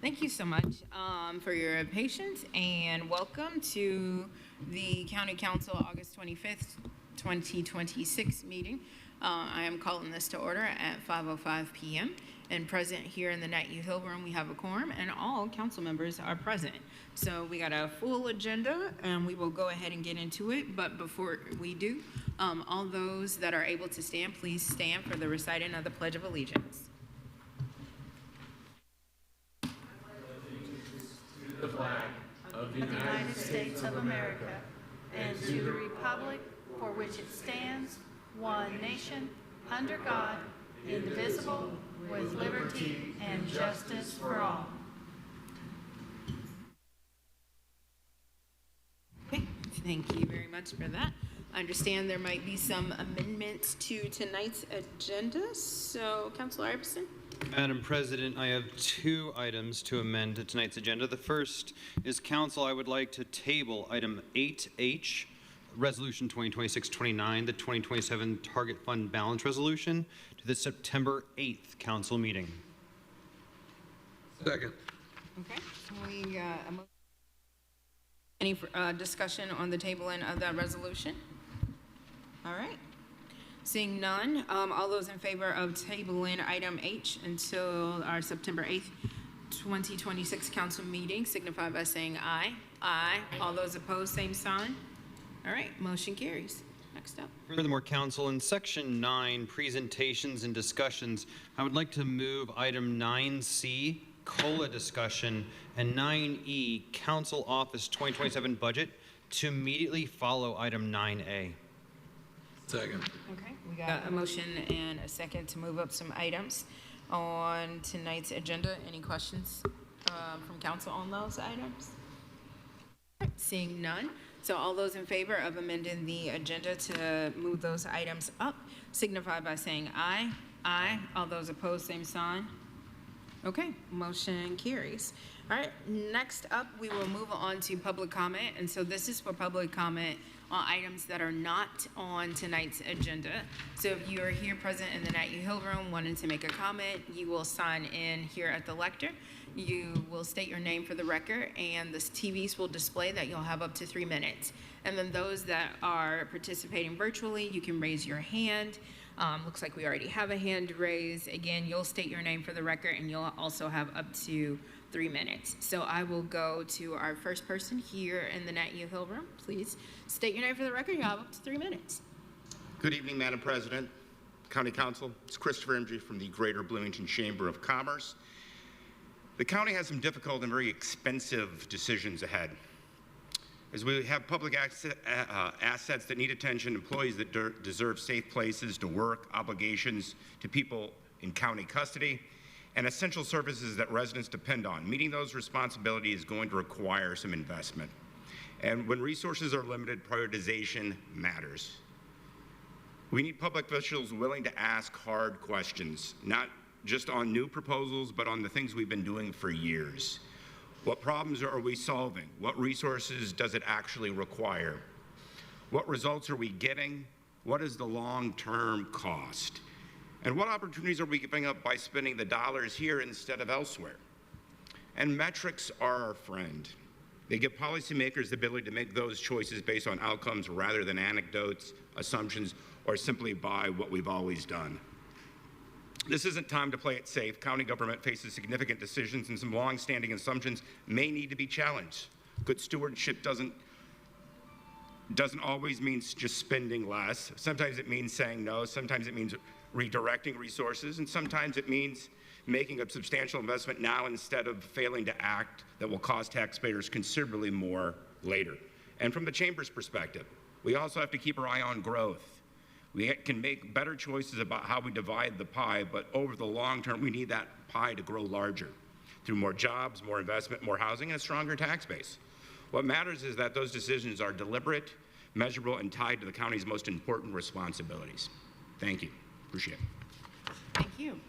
Thank you so much for your patience, and welcome to the County Council August 25th, 2026 meeting. I am calling this to order at 5:05 p.m. and present here in the Nat U Hill Room, we have a quorum and all council members are present. So we got a full agenda and we will go ahead and get into it. But before we do, all those that are able to stand, please stand for the reciting of the Pledge of Allegiance. The flag of the United States of America and to the republic for which it stands, one nation, under God, indivisible, with liberty and justice for all. Okay, thank you very much for that. I understand there might be some amendments to tonight's agenda. So, Councilor Iverson? Madam President, I have two items to amend to tonight's agenda. The first is, Council, I would like to table item 8H, Resolution 2026-29, the 2027 Target Fund Balance Resolution, to the September 8th Council meeting. Second. Okay, we got a motion. Any discussion on the tabling of that resolution? All right. Seeing none, all those in favor of tabling item H until our September 8th, 2026 council meeting signify by saying aye. Aye. All those opposed, same sign. All right, motion carries. Next up. Furthermore, Council, in Section 9, Presentations and Discussions, I would like to move item 9C, COLA discussion, and 9E, Council Office 2027 Budget, to immediately follow item 9A. Second. Okay, we got a motion and a second to move up some items on tonight's agenda. Any questions from council on those items? All right, seeing none. So all those in favor of amending the agenda to move those items up signify by saying aye. Aye. All those opposed, same sign. Okay, motion carries. All right, next up, we will move on to public comment. And so this is for public comment on items that are not on tonight's agenda. So if you are here present in the Nat U Hill Room wanting to make a comment, you will sign in here at the lectern. You will state your name for the record, and the TVs will display that you'll have up to 3 minutes. And then those that are participating virtually, you can raise your hand. Looks like we already have a hand raised. Again, you'll state your name for the record, and you'll also have up to 3 minutes. So I will go to our first person here in the Nat U Hill Room. Please state your name for the record. You'll have up to 3 minutes. Good evening, Madam President, County Council. It's Christopher Imge from the Greater Bloomington Chamber of Commerce. The county has some difficult and very expensive decisions ahead. As we have public assets that need attention, employees that deserve safe places to work, obligations to people in county custody, and essential services that residents depend on. Meeting those responsibilities is going to require some investment. And when resources are limited, prioritization matters. We need public officials willing to ask hard questions, not just on new proposals, but on the things we've been doing for years. What problems are we solving? What resources does it actually require? What results are we getting? What is the long-term cost? And what opportunities are we giving up by spending the dollars here instead of elsewhere? And metrics are our friend. They give policymakers the ability to make those choices based on outcomes rather than anecdotes, assumptions, or simply by what we've always done. This isn't time to play it safe. County government faces significant decisions, and some long-standing assumptions may need to be challenged. Good stewardship doesn't always mean just spending less. Sometimes it means saying no. Sometimes it means redirecting resources, and sometimes it means making a substantial investment now instead of failing to act that will cost taxpayers considerably more later. And from the Chamber's perspective, we also have to keep our eye on growth. We can make better choices about how we divide the pie, but over the long term, we need that pie to grow larger through more jobs, more investment, more housing, and a stronger tax base. What matters is that those decisions are deliberate, measurable, and tied to the county's most important responsibilities. Thank you. Appreciate it. Thank you.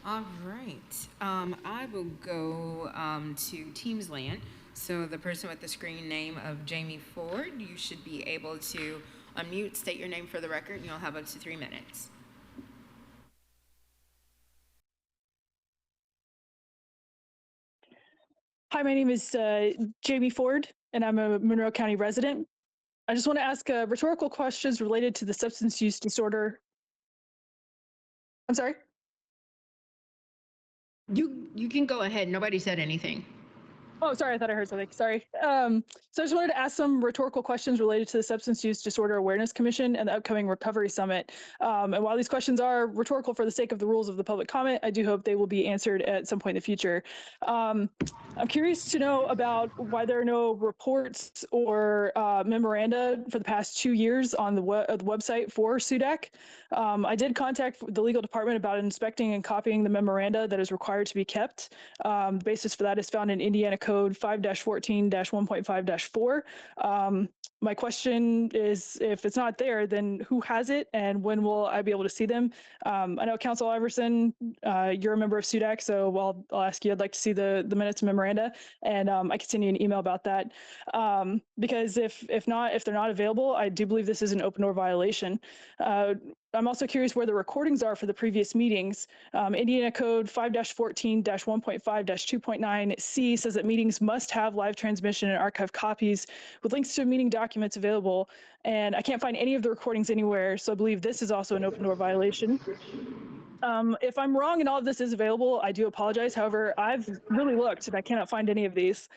All right. I will go to Teams Land. So the person with the screen name of Jamie Ford, you should be able to unmute, state your name for the record, and you'll have up to 3 minutes. Hi, my name is Jamie Ford, and I'm a Monroe County resident. I just want to ask rhetorical questions related to the substance use disorder. I'm sorry? You can go ahead. Nobody said anything. Oh, sorry, I thought I heard something. Sorry. So I just wanted to ask some rhetorical questions related to the Substance Use Disorder Awareness Commission and the upcoming Recovery Summit. And while these questions are rhetorical for the sake of the rules of the public comment, I do hope they will be answered at some point in the future. I'm curious to know about why there are no reports or memoranda for the past 2 years on the website for SUDAC. I did contact the legal department about inspecting and copying the memoranda that is required to be kept. The basis for that is found in Indiana Code 5-14-1.5-4. My question is, if it's not there, then who has it and when will I be able to see them? I know Council Iverson, you're a member of SUDAC, so I'll ask you, I'd like to see the minutes and memoranda, and I can send you an email about that. Because if they're not available, I do believe this is an open door violation. I'm also curious where the recordings are for the previous meetings. Indiana Code 5-14-1.5-2.9C says that meetings must have live transmission and archive copies with links to meeting documents available. And I can't find any of the recordings anywhere, so I believe this is also an open door violation. If I'm wrong and all of this is available, I do apologize. However, I've really looked and I cannot find any of these.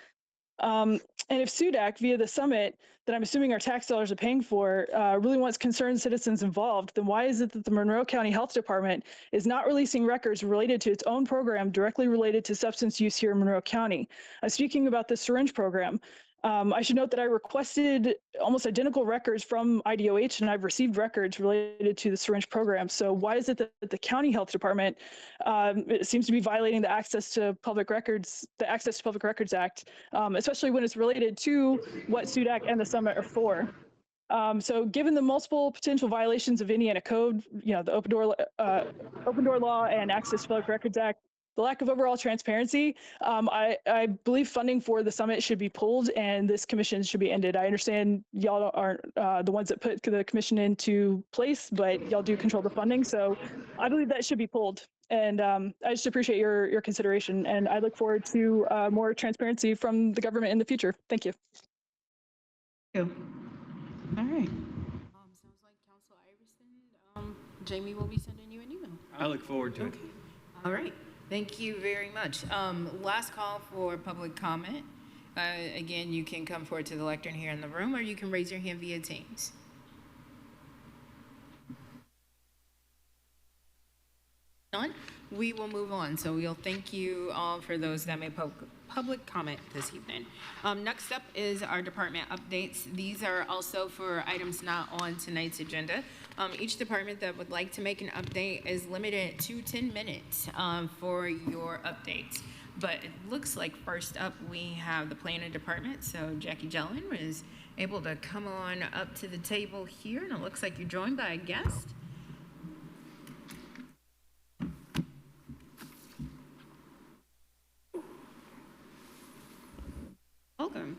And if SUDAC, via the summit that I'm assuming our tax dollars are paying for, really wants concerned citizens involved, then why is it that the Monroe County Health Department is not releasing records related to its own program directly related to substance use here in Monroe County? Speaking about the syringe program, I should note that I requested almost identical records from IDOH, and I've received records related to the syringe program. So why is it that the county health department it seems to be violating the Access to Public Records Act, especially when it's related to what SUDAC and the summit are for? So given the multiple potential violations of Indiana Code, the open door law and Access to Public Records Act, the lack of overall transparency, I believe funding for the summit should be pulled and this commission should be ended. I understand y'all aren't the ones that put the commission into place, but y'all do control the funding. So I believe that should be pulled. And I just appreciate your consideration. And I look forward to more transparency from the government in the future. Thank you. Thank you. All right. Sounds like Council Iverson. Jamie will be sending you an email. I look forward to it. Okay. All right. Thank you very much. Last call for public comment. Again, you can come forward to the lectern here in the room, or you can raise your hand via Teams. None? We will move on. So we'll thank you all for those that made public comment this evening. Next up is our department updates. These are also for items not on tonight's agenda. Each department that would like to make an update is limited to 10 minutes for your updates. But it looks like first up we have the planning department. So Jackie Jellin was able to come on up to the table here, and it looks like you're joined by a guest. Welcome.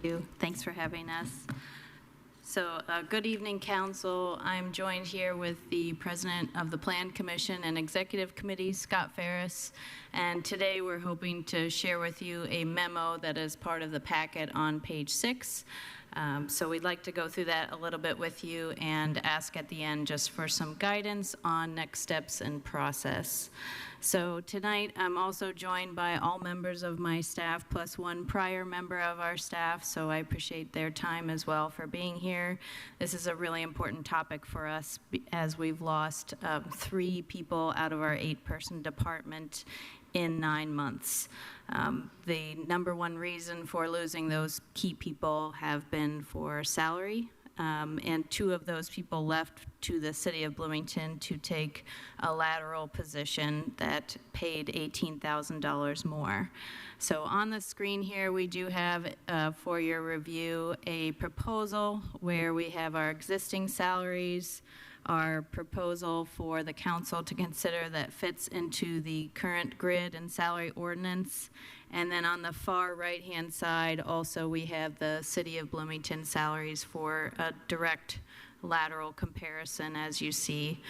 Thank you. Thanks for having us. So good evening, Council. I'm joined here with the President of the Plan Commission and Executive Committee, Scott Ferris, and today we're hoping to share with you a memo that is part of the packet on page 6. So we'd like to go through that a little bit with you and ask at the end just for some guidance on next steps and process. So tonight, I'm also joined by all members of my staff, plus one prior member of our staff, so I appreciate their time as well for being here. This is a really important topic for us as we've lost 3 people out of our 8-person department in 9 months. The number one reason for losing those key people have been for salary. And 2 of those people left to the city of Bloomington to take a lateral position that paid $18,000 more. So on the screen here, we do have for your review a proposal where we have our existing salaries, our proposal for the council to consider that fits into the current grid and salary ordinance. And then on the far right-hand side, also we have the City of Bloomington salaries for a direct lateral comparison, as you see.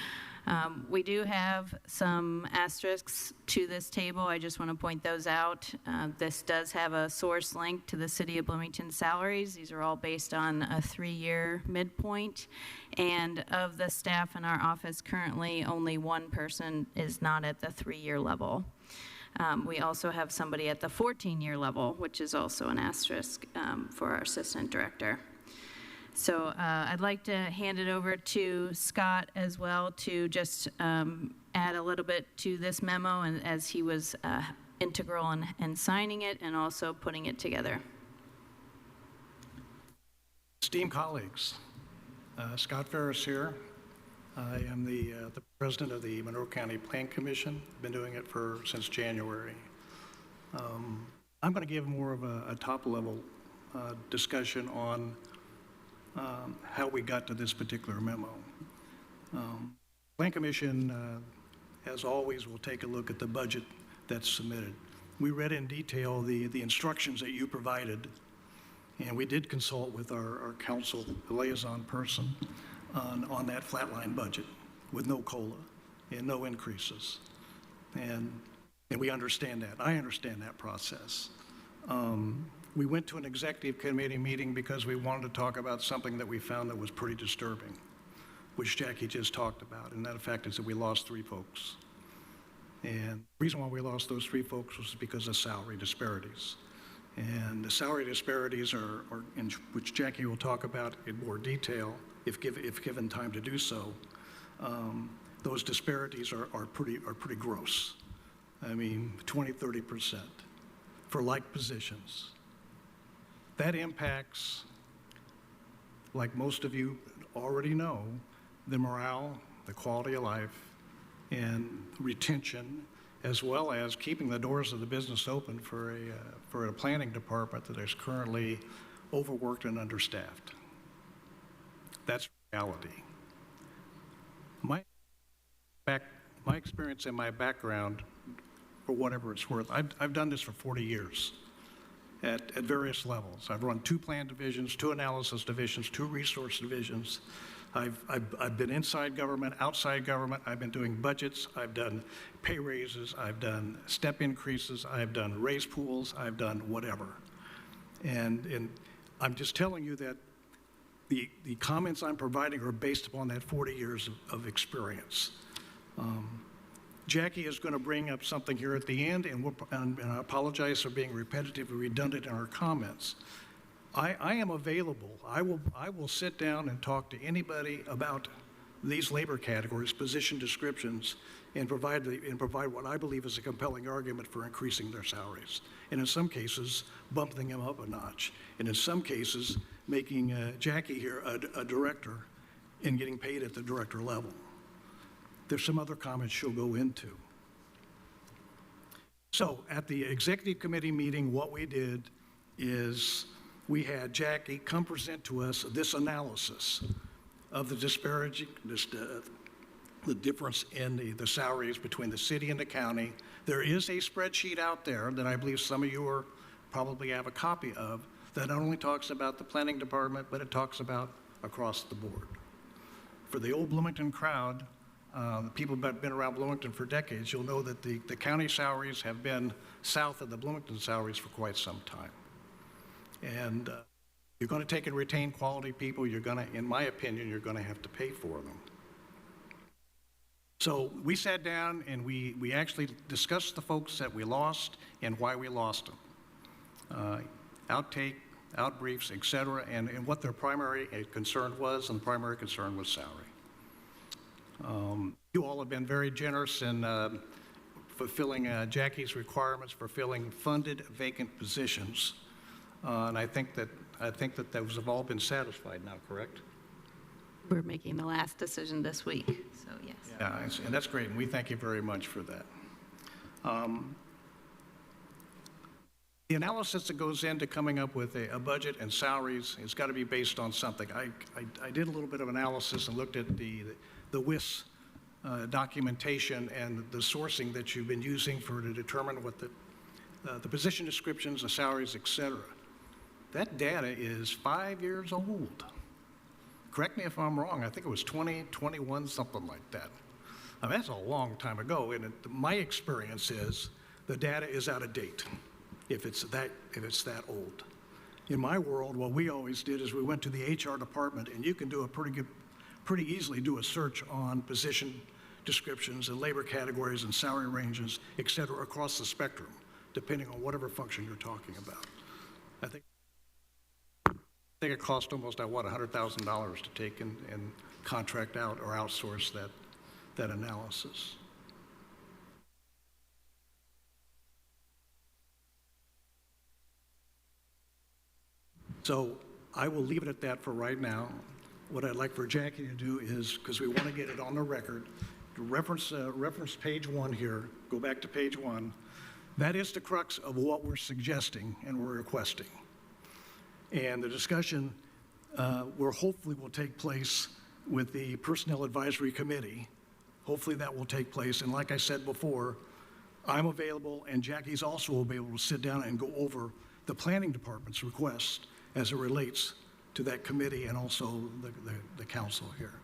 We do have some asterisks to this table. I just want to point those out. This does have a source link to the City of Bloomington salaries. These are all based on a 3-year midpoint. And of the staff in our office currently, only one person is not at the 3-year level. We also have somebody at the 14-year level, which is also an asterisk for our assistant director. So I'd like to hand it over to Scott as well to just add a little bit to this memo, and as he was integral in signing it and also putting it together. Esteemed colleagues, Scott Ferris here. I am the president of the Monroe County Plan Commission. Been doing it since January. I'm going to give more of a top-level discussion on how we got to this particular memo. Plan Commission, as always, will take a look at the budget that's submitted. We read in detail the instructions that you provided, and we did consult with our council liaison person on that flatline budget with no COLA and no increases. And we understand that. I understand that process. We went to an executive committee meeting because we wanted to talk about something that we found that was pretty disturbing, which Jackie just talked about, and that fact is that we lost 3 folks. And the reason why we lost those 3 folks was because of salary disparities. And the salary disparities are in which Jackie will talk about in more detail if given time to do so. Those disparities are pretty gross. I mean, 20, 30% for like positions. That impacts, like most of you already know, the morale, the quality of life, and retention, as well as keeping the doors of the business open for a planning department that is currently overworked and understaffed. That's reality. My experience and my background, for whatever it's worth, I've done this for 40 years. At various levels. I've run 2 plan divisions, 2 analysis divisions, 2 resource divisions. I've been inside government, outside government. I've been doing budgets. I've done pay raises. I've done step increases. I've done raise pools. I've done whatever. And I'm just telling you that the comments I'm providing are based upon that 40 years of experience. Jackie is going to bring up something here at the end, and I apologize for being repetitive and redundant in our comments. I am available. I will sit down and talk to anybody about these labor categories, position descriptions, and provide what I believe is a compelling argument for increasing their salaries. And in some cases, bumping them up a notch. And in some cases, making Jackie here a director and getting paid at the director level. There's some other comments she'll go into. So at the executive committee meeting, what we did is we had Jackie come present to us this analysis of the disparity, the difference in the salaries between the city and the county. There is a spreadsheet out there that I believe some of you probably have a copy of that not only talks about the planning department, but it talks about across the board. For the old Bloomington crowd, the people that have been around Bloomington for decades, you'll know that the county salaries have been south of the Bloomington salaries for quite some time. And you're going to take and retain quality people, you're going to, in my opinion, you're going to have to pay for them. So we sat down and we actually discussed the folks that we lost and why we lost them. Outtake, outbriefs, et cetera, and what their primary concern was, and the primary concern was salary. You all have been very generous in fulfilling Jackie's requirements for filling funded vacant positions, and I think that those have all been satisfied now. Correct? We're making the last decision this week, so yes. Yeah, and that's great, and we thank you very much for that. The analysis that goes into coming up with a budget and salaries has got to be based on something. I did a little bit of analysis and looked at the WIS documentation and the sourcing that you've been using to determine what the position descriptions, the salaries, et cetera. That data is 5 years old. Correct me if I'm wrong. I think it was 2021, something like that. I mean, that's a long time ago, and my experience is the data is out of date if it's that old. In my world, what we always did is we went to the HR department, and you can do pretty easily do a search on position descriptions and labor categories and salary ranges, et cetera, across the spectrum, depending on whatever function you're talking about. I think it cost almost, $100,000 to take and contract out or outsource that analysis. So I will leave it at that for right now. What I'd like for Jackie to do is, because we want to get it on the record, to reference page 1 here, go back to page 1. That is the crux of what we're suggesting and we're requesting. And the discussion hopefully will take place with the Personnel Advisory Committee. Hopefully that will take place. And like I said before, I'm available and Jackie's also available to sit down and go over the Planning Department's request as it relates to that committee and also the council here.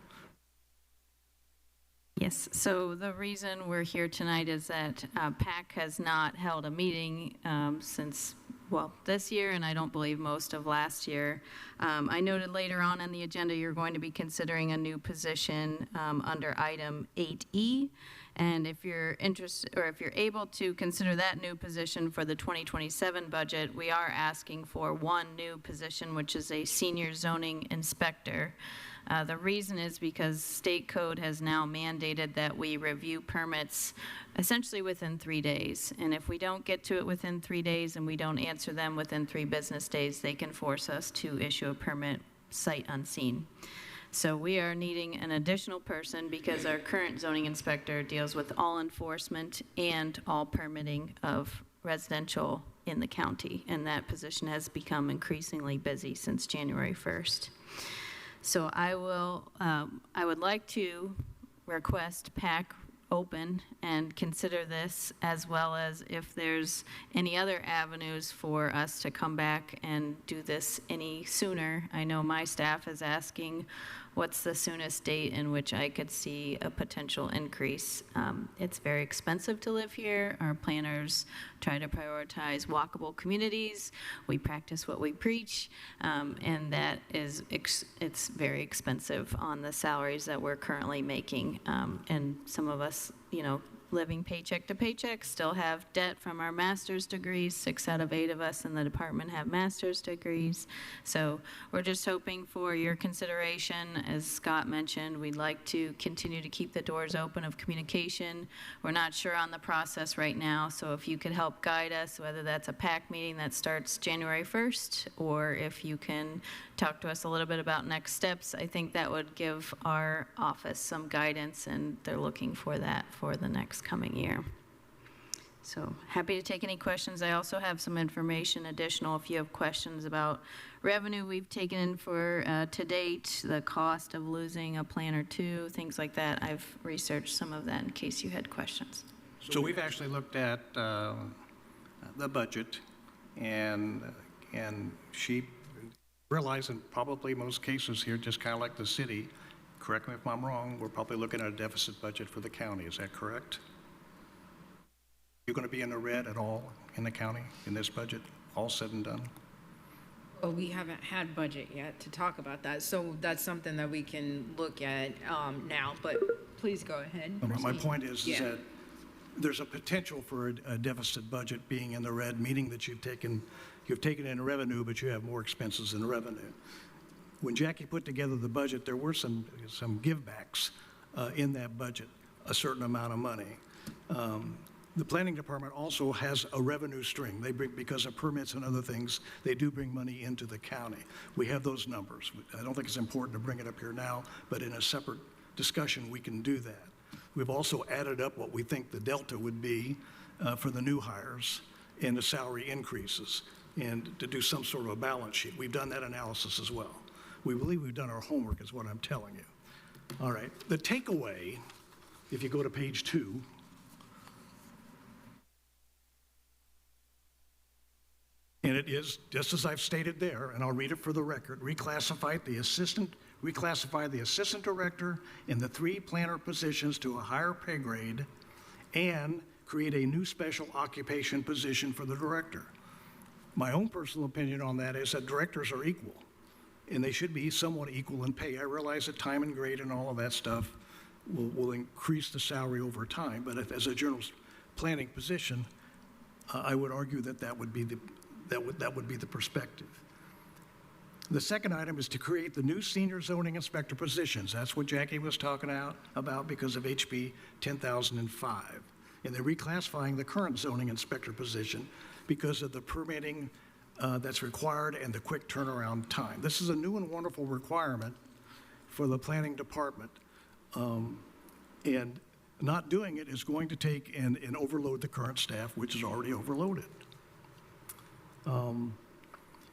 Yes, so the reason we're here tonight is that PAC has not held a meeting since, well, this year, and I don't believe most of last year. I noted later on in the agenda you're going to be considering a new position under item 8E. And if you're interested, or if you're able to consider that new position for the 2027 budget, we are asking for one new position, which is a senior zoning inspector. The reason is because state code has now mandated that we review permits essentially within 3 days. And if we don't get to it within 3 days and we don't answer them within 3 business days, they can force us to issue a permit sight unseen. So we are needing an additional person because our current zoning inspector deals with all enforcement and all permitting of residential in the county. And that position has become increasingly busy since January 1st. So I would like to request PAC open and consider this, as well as if there's any other avenues for us to come back and do this any sooner. I know my staff is asking what's the soonest date in which I could see a potential increase. It's very expensive to live here. Our planners try to prioritize walkable communities. We practice what we preach, and that is, it's very expensive on the salaries that we're currently making. And some of us, living paycheck to paycheck, still have debt from our master's degrees. 6 out of 8 of us in the department have master's degrees. So we're just hoping for your consideration. As Scott mentioned, we'd like to continue to keep the doors open of communication. We're not sure on the process right now, so if you could help guide us, whether that's a PAC meeting that starts January 1st, or if you can talk to us a little bit about next steps, I think that would give our office some guidance, and they're looking for that for the next coming year. So happy to take any questions. I also have some information additional if you have questions about revenue we've taken in for to date, the cost of losing a plan or two, things like that. I've researched some of that in case you had questions. So we've actually looked at the budget, and she realized in probably most cases here, just kind of like the city, correct me if I'm wrong, we're probably looking at a deficit budget for the county. Is that correct? You're going to be in the red at all in the county in this budget, all said and done? Well, we haven't had budget yet to talk about that, so that's something that we can look at now, but please go ahead. My point is Yeah. that there's a potential for a deficit budget being in the red, meaning that you've taken in revenue, but you have more expenses than revenue. When Jackie put together the budget, there were some givebacks in that budget, a certain amount of money. The planning department also has a revenue stream. They bring, because of permits and other things, they do bring money into the county. We have those numbers. I don't think it's important to bring it up here now, but in a separate discussion, we can do that. We've also added up what we think the delta would be for the new hires and the salary increases, and to do some sort of a balance sheet. We've done that analysis as well. We believe we've done our homework, is what I'm telling you. All right, the takeaway, if you go to page 2, and it is, just as I've stated there, and I'll read it for the record, reclassified the assistant reclassify the assistant director and the 3 planner positions to a higher pay grade, and create a new special occupation position for the director. My own personal opinion on that is that directors are equal, and they should be somewhat equal in pay. I realize that time and grade and all of that stuff will increase the salary over time, but as a general planning position, I would argue that that would be the perspective. The second item is to create the new senior zoning inspector positions. That's what Jackie was talking about because of HB 10,005. And they're reclassifying the current zoning inspector position because of the permitting that's required and the quick turnaround time. This is a new and wonderful requirement for the planning department. And not doing it is going to take and overload the current staff, which is already overloaded.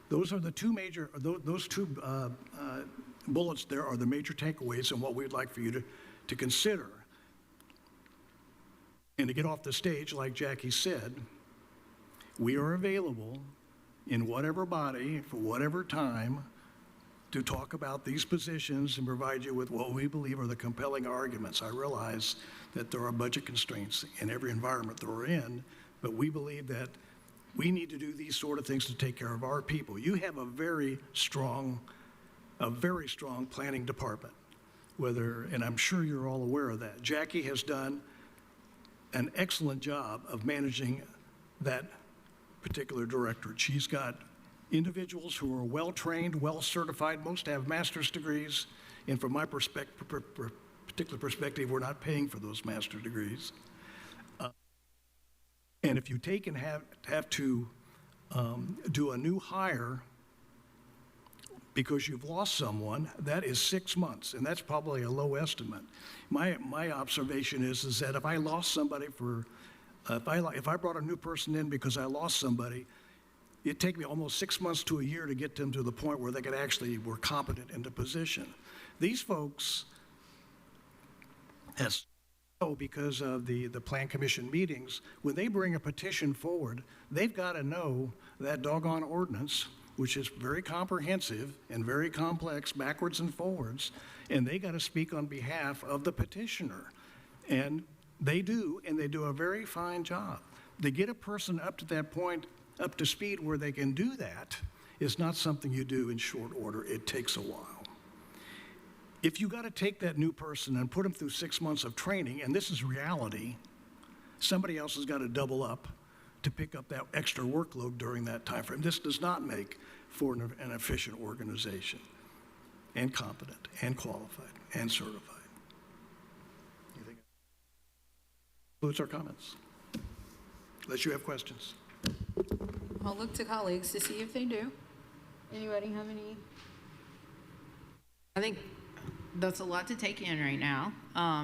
Those are the two major, those two bullets there are the major takeaways and what we'd like for you to consider. And to get off the stage, like Jackie said, we are available in whatever body, for whatever time, to talk about these positions and provide you with what we believe are the compelling arguments. I realize that there are budget constraints in every environment that we're in, but we believe that we need to do these sort of things to take care of our people. You have a very strong planning department, and I'm sure you're all aware of that. Jackie has done an excellent job of managing that particular directorate. She's got individuals who are well-trained, well-certified, most have master's degrees, and from my particular perspective, we're not paying for those master's degrees. And if you take and have to do a new hire because you've lost someone, that is 6 months, and that's probably a low estimate. My observation is that if I lost somebody if I brought a new person in because I lost somebody, it'd take me almost 6 months to a year to get them to the point where they were competent in the position. These folks, because of the Plan Commission meetings, when they bring a petition forward, they've got to know that doggone ordinance, which is very comprehensive and very complex backwards and forwards, and they got to speak on behalf of the petitioner. And they do, and they do a very fine job. To get a person up to that point, up to speed where they can do that, is not something you do in short order. It takes a while. If you got to take that new person and put them through 6 months of training, and this is reality, somebody else has got to double up to pick up that extra workload during that time frame. This does not make for an efficient organization, and competent, and qualified, and certified. Anything else? Concludes our comments. Unless you have questions. I'll look to colleagues to see if they do. Anybody have any? I think that's a lot to take in right now,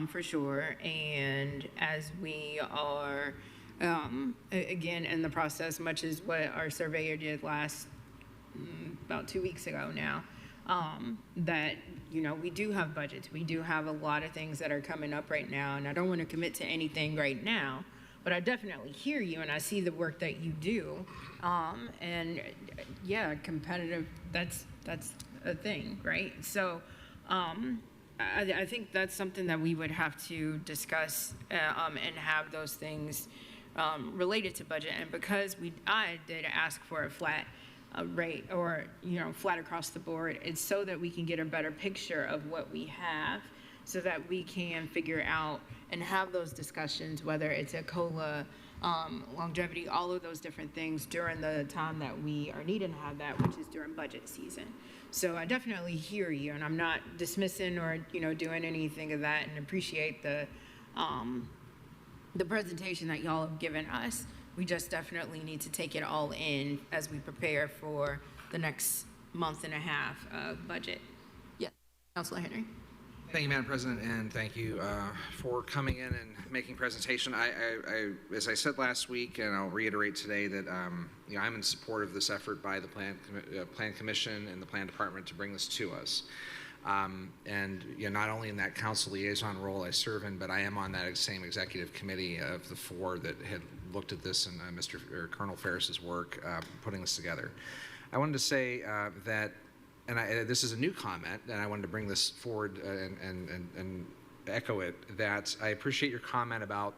for sure. And as we are, again, in the process, much as what our surveyor did about 2 weeks ago now, that, we do have budgets. We do have a lot of things that are coming up right now. And I don't want to commit to anything right now, but I definitely hear you and I see the work that you do. And yeah, competitive, that's a thing, right? So, I think that's something that we would have to discuss and have those things related to budget. And because I did ask for a flat rate or, flat across the board, it's so that we can get a better picture of what we have so that we can figure out and have those discussions, whether it's a COLA, longevity, all of those different things during the time that we are needing to have that, which is during budget season. So I definitely hear you, and I'm not dismissing or, doing anything of that, and appreciate the presentation that y'all have given us. We just definitely need to take it all in as we prepare for the next month and a half of budget. Yes, Councilor Henry. Thank you, Madam President, and thank you for coming in and making presentation. As I said last week, and I'll reiterate today, that I'm in support of this effort by the Plan Commission and the Plan Department to bring this to us. And not only in that council liaison role I serve in, but I am on that same executive committee of the 4 that had looked at this and Colonel Ferris's work putting this together. I wanted to say that this is a new comment, and I wanted to bring this forward and echo it, that I appreciate your comment about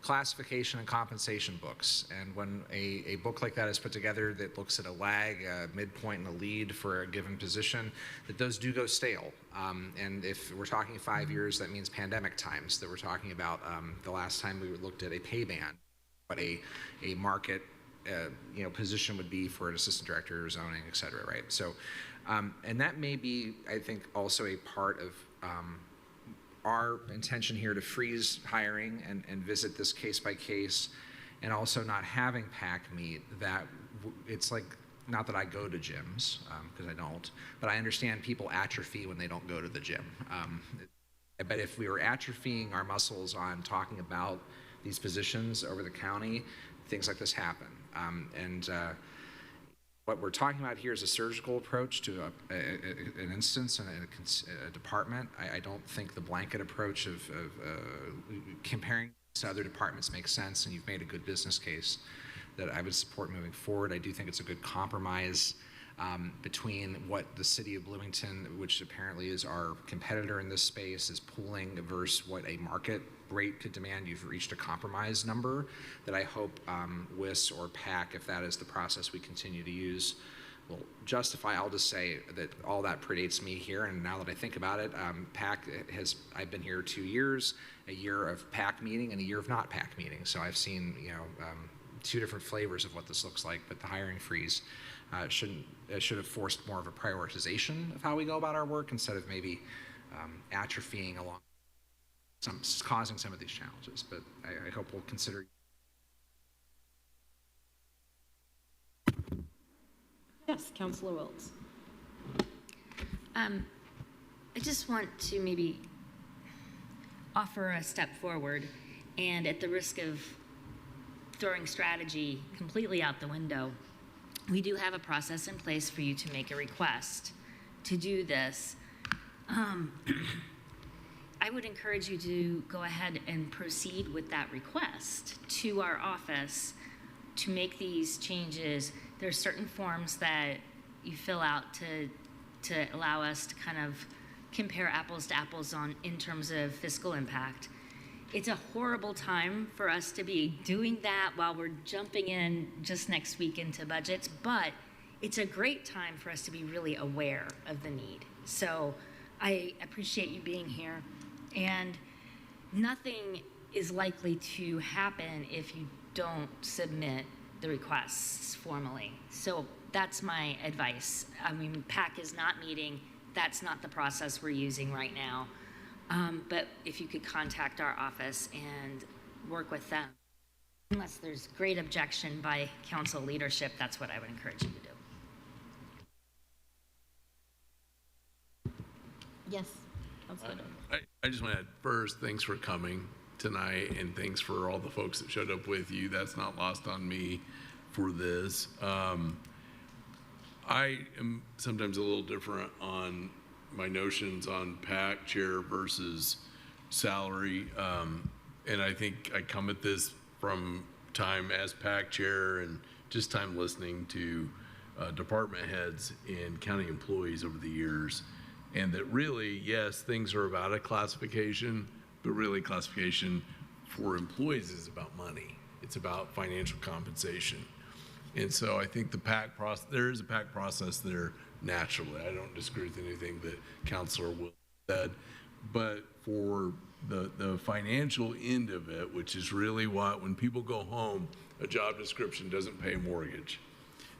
classification and compensation books. And when a book like that is put together that looks at a lag, a midpoint, and a lead for a given position, that those do go stale. And if we're talking 5 years, that means pandemic times, that we're talking about the last time we looked at a pay band, what a market position would be for an assistant director or zoning, et cetera, right? So, and that may be, I think, also a part of our intention here to freeze hiring and visit this case by case, and also not having PAC meet. That it's like, not that I go to gyms, because I don't, but I understand people atrophy when they don't go to the gym. But if we were atrophying our muscles on talking about these positions over the county, things like this happen. What we're talking about here is a surgical approach to an instance and a department. I don't think the blanket approach of comparing to other departments makes sense, and you've made a good business case that I would support moving forward. I do think it's a good compromise between what the city of Bloomington, which apparently is our competitor in this space, is pooling versus what a market rate could demand. You've reached a compromise number that I hope WIS or PAC, if that is the process we continue to use, will justify. I'll just say that all that predates me here, and now that I think about it, PAC I've been here 2 years, a year of PAC meeting and a year of not PAC meeting. So I've seen, two different flavors of what this looks like, but the hiring freeze should have forced more of a prioritization of how we go about our work, instead of maybe atrophying along causing some of these challenges. But I hope we'll consider. Yes, Councilor Wiltz. I just want to maybe offer a step forward, and at the risk of throwing strategy completely out the window, we do have a process in place for you to make a request to do this. I would encourage you to go ahead and proceed with that request to our office to make these changes. There are certain forms that you fill out to allow us to kind of compare apples to apples in terms of fiscal impact. It's a horrible time for us to be doing that while we're jumping in just next week into budgets, but it's a great time for us to be really aware of the need. So I appreciate you being here, and nothing is likely to happen if you don't submit the requests formally. So that's my advice. I mean, PAC is not meeting. That's not the process we're using right now. But if you could contact our office and work with them, unless there's great objection by council leadership, that's what I would encourage you to do. Yes, Councilor. I just want to add, first, thanks for coming tonight, and thanks for all the folks that showed up with you. That's not lost on me for this. I am sometimes a little different on my notions on PAC chair versus salary. And I think I come at this from time as PAC chair and just time listening to department heads and county employees over the years. And that really, yes, things are about a classification, but really classification for employees is about money. It's about financial compensation. And so I think the PAC process, there is a PAC process there naturally. I don't disagree with anything that Councilor Will said, but for the financial end of it, which is really what, when people go home, a job description doesn't pay a mortgage.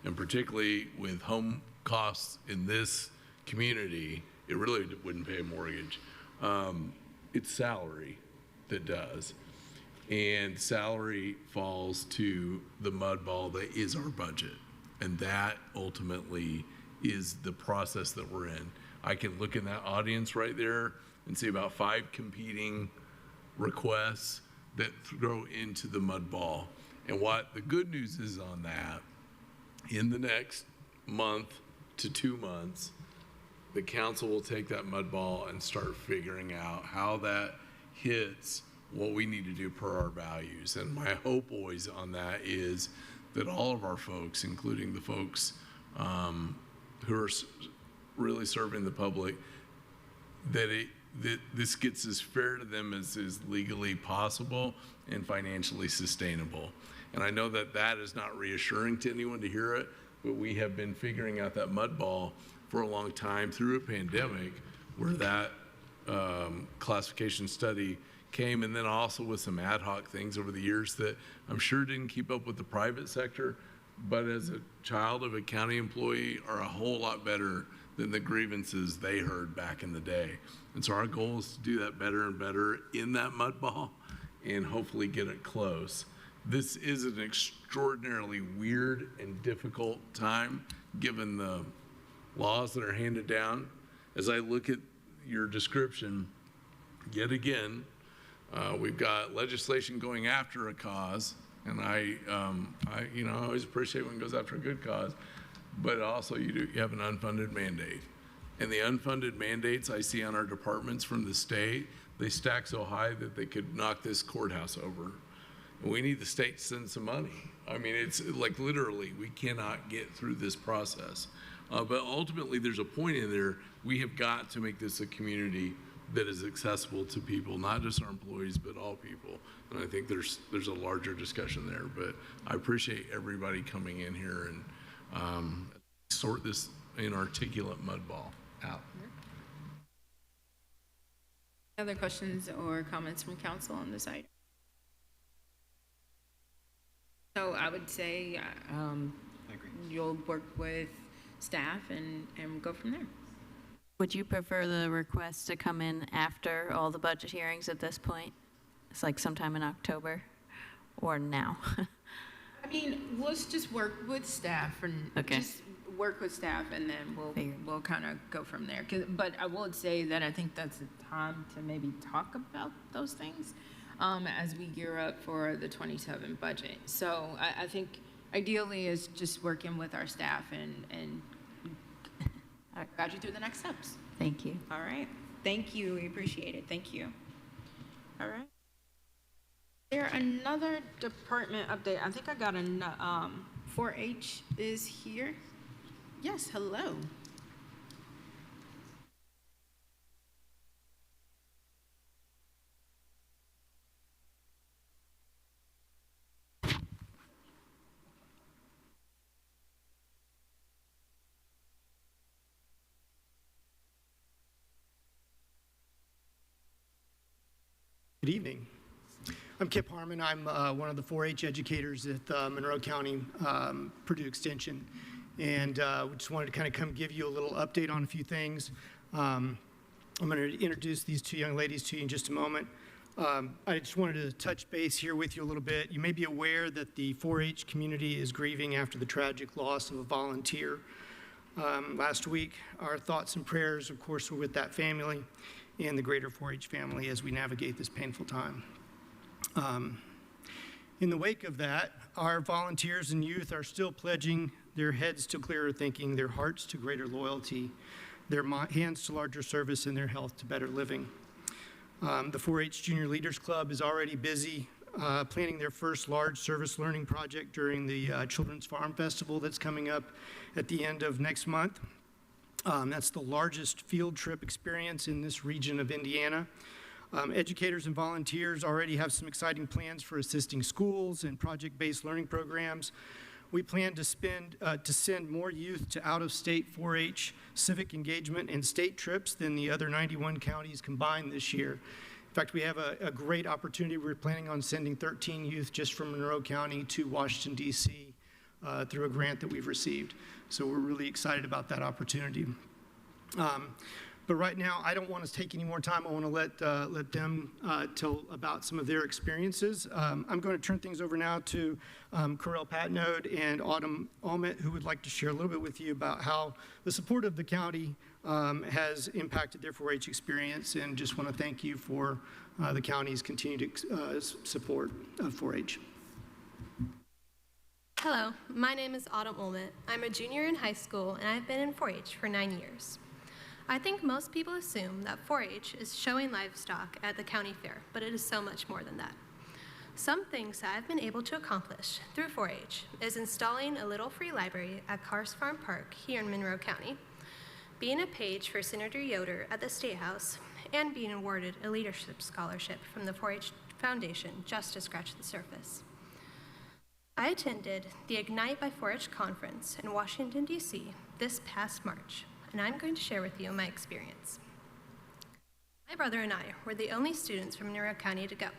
And particularly with home costs in this community, it really wouldn't pay a mortgage. It's salary that does. And salary falls to the mud ball that is our budget. And that ultimately is the process that we're in. I can look in that audience right there and see about 5 competing requests that throw into the mud ball. And what the good news is on that, in the next month to 2 months, the council will take that mud ball and start figuring out how that hits what we need to do per our values. And my hope always on that is that all of our folks, including the folks who are really serving the public, that this gets as fair to them as is legally possible and financially sustainable. And I know that that is not reassuring to anyone to hear it, but we have been figuring out that mud ball for a long time through a pandemic where that classification study came, and then also with some ad hoc things over the years that I'm sure didn't keep up with the private sector, but as a child of a county employee are a whole lot better than the grievances they heard back in the day. And so our goal is to do that better and better in that mud ball and hopefully get it close. This is an extraordinarily weird and difficult time given the laws that are handed down. As I look at your description, yet again, we've got legislation going after a cause, and I always appreciate when it goes after a good cause, but also you have an unfunded mandate. And the unfunded mandates I see on our departments from the state, they stack so high that they could knock this courthouse over. And we need the state to send some money. I mean, it's like literally, we cannot get through this process. But ultimately, there's a point in there, we have got to make this a community that is accessible to people, not just our employees, but all people. And I think there's a larger discussion there, but I appreciate everybody coming in here and sort this inarticulate mud ball out. Other questions or comments from council on this item? So I would say you'll work with staff and go from there. Would you prefer the request to come in after all the budget hearings at this point? It's like sometime in October or now? I mean, let's just work with staff and just work with staff, and then we'll kind of go from there. But I would say that I think that's the time to maybe talk about those things as we gear up for the 27 budget. So I think ideally is just working with our staff and guide you through the next steps. Thank you. All right. Thank you. We appreciate it. Thank you. All right. Is there another department update? I think I got a 4-H is here. Yes, hello. Good evening. I'm Kip Harmon. I'm one of the 4-H educators at Monroe County Purdue Extension. And we just wanted to kind of come give you a little update on a few things. I'm going to introduce these two young ladies to you in just a moment. I just wanted to touch base here with you a little bit. You may be aware that the 4-H community is grieving after the tragic loss of a volunteer last week. Our thoughts and prayers, of course, were with that family and the greater 4-H family as we navigate this painful time. In the wake of that, our volunteers and youth are still pledging their heads to clearer thinking, their hearts to greater loyalty, their hands to larger service, and their health to better living. The 4-H Junior Leaders Club is already busy planning their first large service learning project during the Children's Farm Festival that's coming up at the end of next month. That's the largest field trip experience in this region of Indiana. Educators and volunteers already have some exciting plans for assisting schools and project-based learning programs. We plan to send more youth to out-of-state 4-H civic engagement and state trips than the other 91 counties combined this year. In fact, we have a great opportunity. We're planning on sending 13 youth just from Monroe County to Washington, D.C. Through a grant that we've received. So we're really excited about that opportunity. But right now, I don't want to take any more time. I want to let them tell about some of their experiences. I'm going to turn things over now to Corel Patnode and Autumn Almet, who would like to share a little bit with you about how the support of the county has impacted their 4-H experience, and just want to thank you for the county's continued support of 4-H. Hello, my name is Autumn Olmet. I'm a junior in high school, and I've been in 4-H for 9 years. I think most people assume that 4-H is showing livestock at the county fair, but it is so much more than that. Some things that I've been able to accomplish through 4-H is installing a little free library at Cars Farm Park here in Monroe County, being a page for Senator Yoder at the State House, and being awarded a leadership scholarship from the 4-H Foundation just to scratch the surface. I attended the Ignite by 4-H conference in Washington, D.C. this past March, and I'm going to share with you my experience. My brother and I were the only students from Monroe County to go,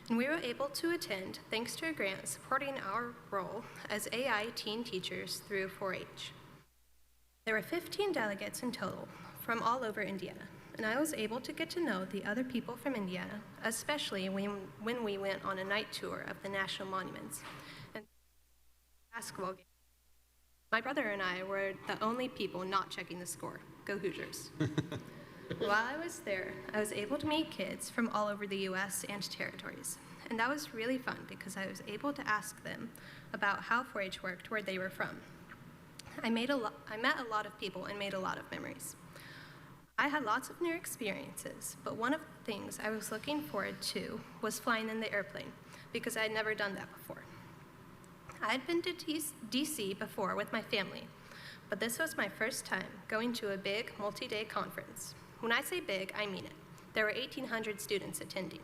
and we were able to attend thanks to a grant supporting our role as AI teen teachers through 4-H. There were 15 delegates in total from all over Indiana, and I was able to get to know the other people from Indiana, especially when we went on a night tour of the national monuments and basketball game. My brother and I were the only people not checking the score. Go Hoosiers. While I was there, I was able to meet kids from all over the U.S. and territories, and that was really fun because I was able to ask them about how 4-H worked where they were from. I met a lot of people and made a lot of memories. I had lots of new experiences, but one of the things I was looking forward to was flying in the airplane because I had never done that before. I had been to DC before with my family, but this was my first time going to a big multi-day conference. When I say big, I mean it. There were 1,800 students attending.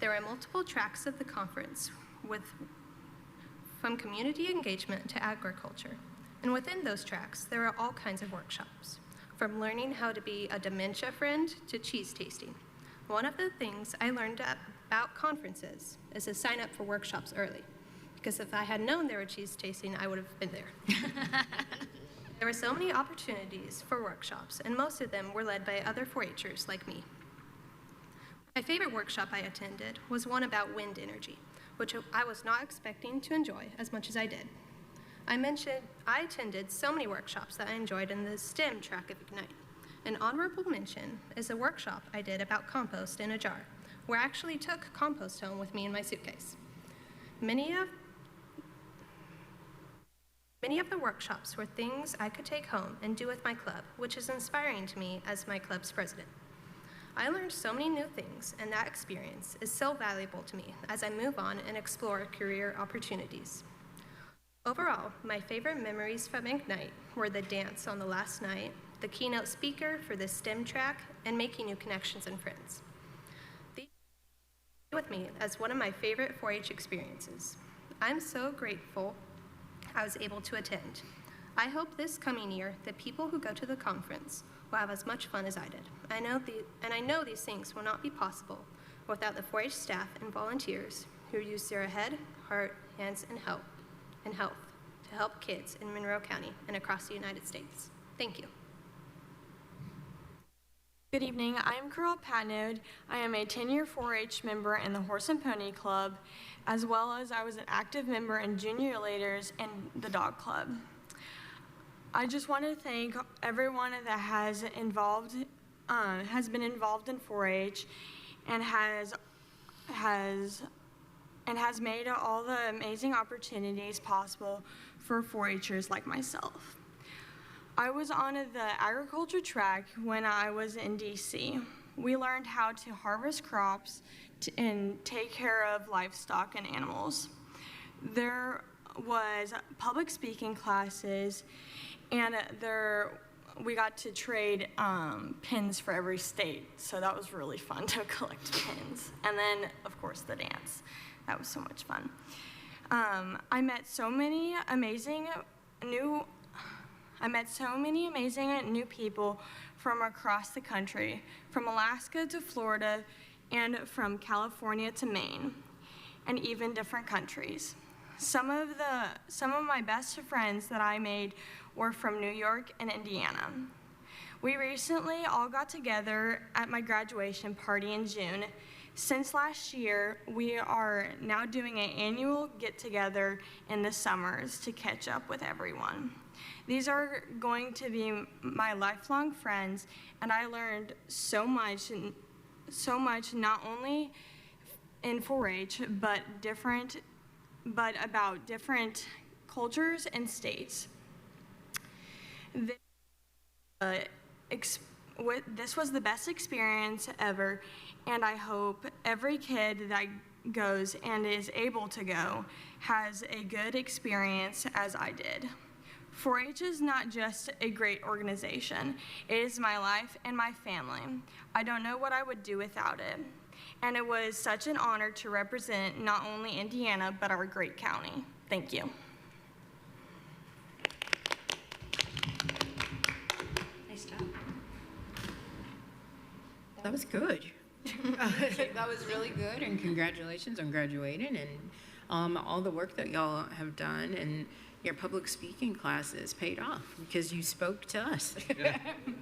There were multiple tracks of the conference from community engagement to agriculture. And within those tracks, there are all kinds of workshops, from learning how to be a dementia friend to cheese tasting. One of the things I learned about conferences is to sign up for workshops early, because if I had known there were cheese tasting, I would have been there. There were so many opportunities for workshops, and most of them were led by other 4-H'ers like me. My favorite workshop I attended was one about wind energy, which I was not expecting to enjoy as much as I did. I attended so many workshops that I enjoyed in the STEM track of Ignite. An honorable mention is a workshop I did about compost in a jar, where I actually took compost home with me in my suitcase. Many of the workshops were things I could take home and do with my club, which is inspiring to me as my club's president. I learned so many new things, and that experience is so valuable to me as I move on and explore career opportunities. Overall, my favorite memories from Ignite were the dance on the last night, the keynote speaker for the STEM track, and making new connections and friends. These stay with me as one of my favorite 4-H experiences. I'm so grateful I was able to attend. I hope this coming year the people who go to the conference will have as much fun as I did. I know these things will not be possible without the 4-H staff and volunteers who use their head, heart, hands, and health to help kids in Monroe County and across the United States. Thank you. Good evening, I am Carol Patnode. I am a 10-year 4-H member in the Horse and Pony Club, as well as I was an active member in Junior Leaders and the Dog Club. I just want to thank everyone that has been involved in 4-H and has made all the amazing opportunities possible for 4-H'ers like myself. I was on the agriculture track when I was in DC. We learned how to harvest crops and take care of livestock and animals. There was public speaking classes, and we got to trade pins for every state, so that was really fun to collect pins. And then, of course, the dance. That was so much fun. I met so many amazing new people from across the country, from Alaska to Florida, and from California to Maine, and even different countries. Some of my best friends that I made were from New York and Indiana. We recently all got together at my graduation party in June. Since last year, we are now doing an annual get-together in the summers to catch up with everyone. These are going to be my lifelong friends, and I learned so much not only in 4-H, but about different cultures and states. This was the best experience ever, and I hope every kid that goes and is able to go has a good experience as I did. 4-H is not just a great organization. It is my life and my family. I don't know what I would do without it. And it was such an honor to represent not only Indiana, but our great county. Thank you. Nice job. That was good. That was really good, and congratulations on graduating and all the work that y'all have done, and your public speaking classes paid off because you spoke to us,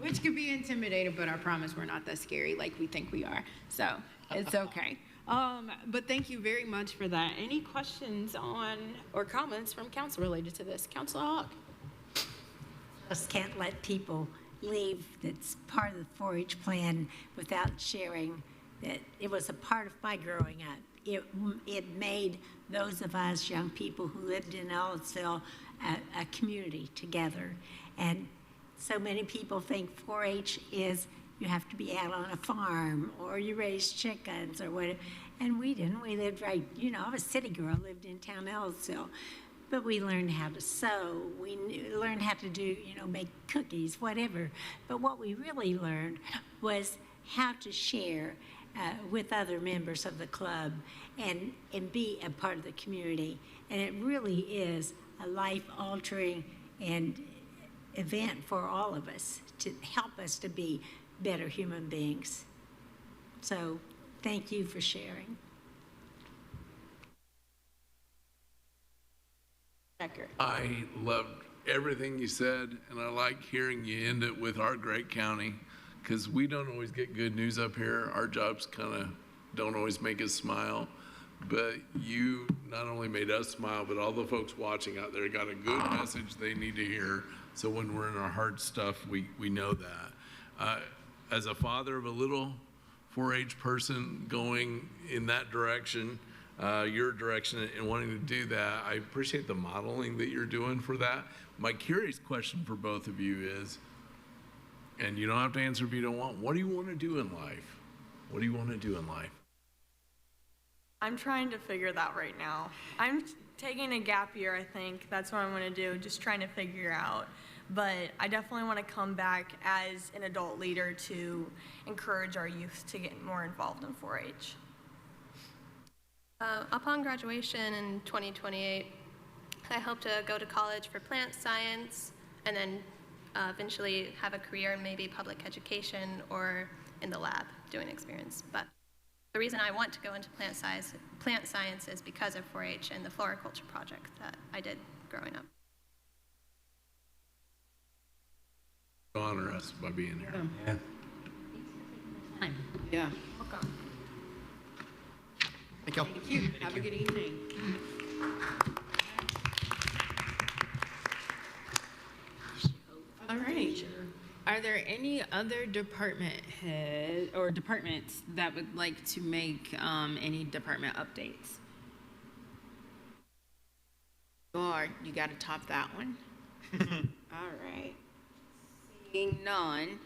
which could be intimidating, but I promise we're not that scary like we think we are. So it's okay. But thank you very much for that. Any questions on or comments from council related to this? Councilor Hawk. Just can't let people leave that's part of the 4-H plan without sharing that it was a part of my growing up. It made those of us young people who lived in Ellisville a community together. And so many people think 4-H is you have to be out on a farm or you raise chickens or whatever. And we didn't. We lived right, I was a city girl, lived in town Ellisville. But we learned how to sew, learned how to do, make cookies, whatever. But what we really learned was how to share with other members of the club and be a part of the community. And it really is a life-altering and event for all of us to help us to be better human beings. So thank you for sharing. I loved everything you said, and I like hearing you end it with our great county, because we don't always get good news up here. Our jobs kind of don't always make us smile, but you not only made us smile, but all the folks watching out there got a good message they need to hear. So when we're in our hard stuff, we know that. As a father of a little 4-H person going in that direction, your direction and wanting to do that, I appreciate the modeling that you're doing for that. My curious question for both of you is, and you don't have to answer if you don't want, what do you want to do in life? What do you want to do in life? I'm trying to figure that right now. I'm taking a gap year, I think. That's what I'm going to do, just trying to figure out. But I definitely want to come back as an adult leader to encourage our youth to get more involved in 4-H. Upon graduation in 2028, I hope to go to college for plant science and then eventually have a career in maybe public education or in the lab doing experience. But the reason I want to go into plant science is because of 4-H and the floriculture project that I did growing up. Honor us by being here. Yeah. Yeah. Welcome. Thank you. Thank you. Have a good evening. All right. Are there any other department head or departments that would like to make any department updates? You got to top that one. All right. Seeing none,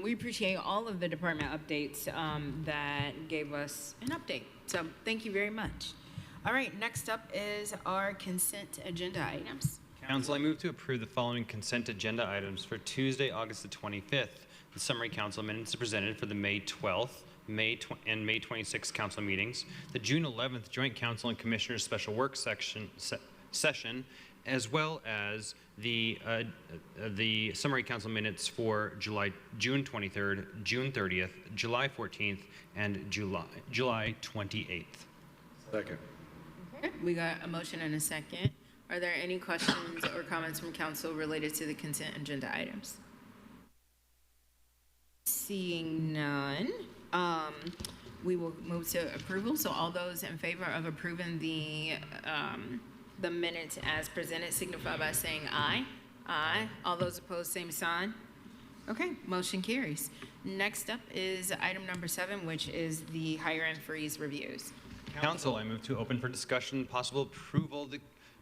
we appreciate all of the department updates that gave us an update. So thank you very much. All right, next up is our consent agenda items. Council, I move to approve the following consent agenda items for Tuesday, August the 25th. The summary council minutes are presented for the May 12th, and May 26th council meetings, the June 11th joint council and commissioners special work session, as well as the summary council minutes for June 23rd, June 30th, July 14th, and July 28th. Second. Okay, we got a motion and a second. Are there any questions or comments from council related to the consent agenda items? Seeing none, we will move to approval. So all those in favor of approving the minutes as presented signify by saying aye. Aye. All those opposed, same sign. Okay, motion carries. Next up is item number 7, which is the hire and freeze reviews. Council, I move to open for discussion, possible approval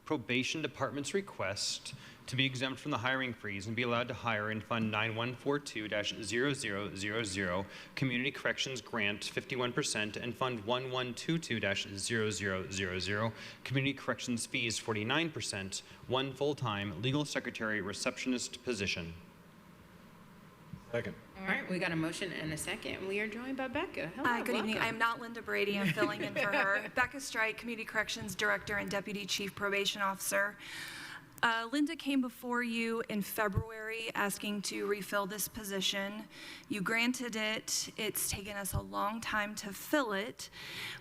probation department's request to be exempt from the hiring freeze and be allowed to hire in Fund 9142-0000, Community Corrections Grant 51%, and Fund 1122-0000, Community Corrections Fees 49%, one full-time legal secretary receptionist position. Second. All right, we got a motion and a second. We are joined by Becca. Hello, Hi, good evening. welcome. I'm not Linda Brady. I'm filling in for her. Becca Strike, Community Corrections Director and Deputy Chief Probation Officer. Linda came before you in February asking to refill this position. You granted it. It's taken us a long time to fill it.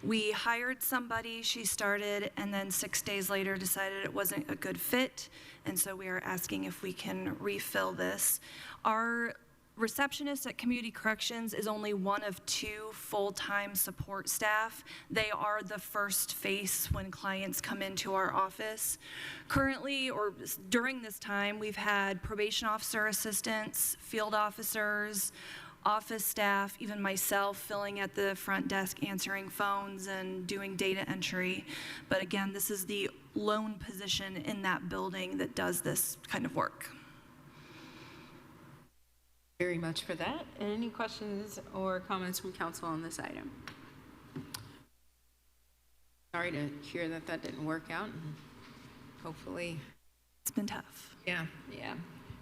We hired somebody, she started, and then 6 days later decided it wasn't a good fit, and so we are asking if we can refill this. Our receptionist at Community Corrections is only one of 2 full-time support staff. They are the first face when clients come into our office. Currently, or during this time, we've had probation officer assistants, field officers, office staff, even myself filling at the front desk answering phones and doing data entry. But again, this is the lone position in that building that does this kind of work. Very much for that. Any questions or comments from council on this item? Sorry to hear that that didn't work out. Hopefully. It's been tough. Yeah.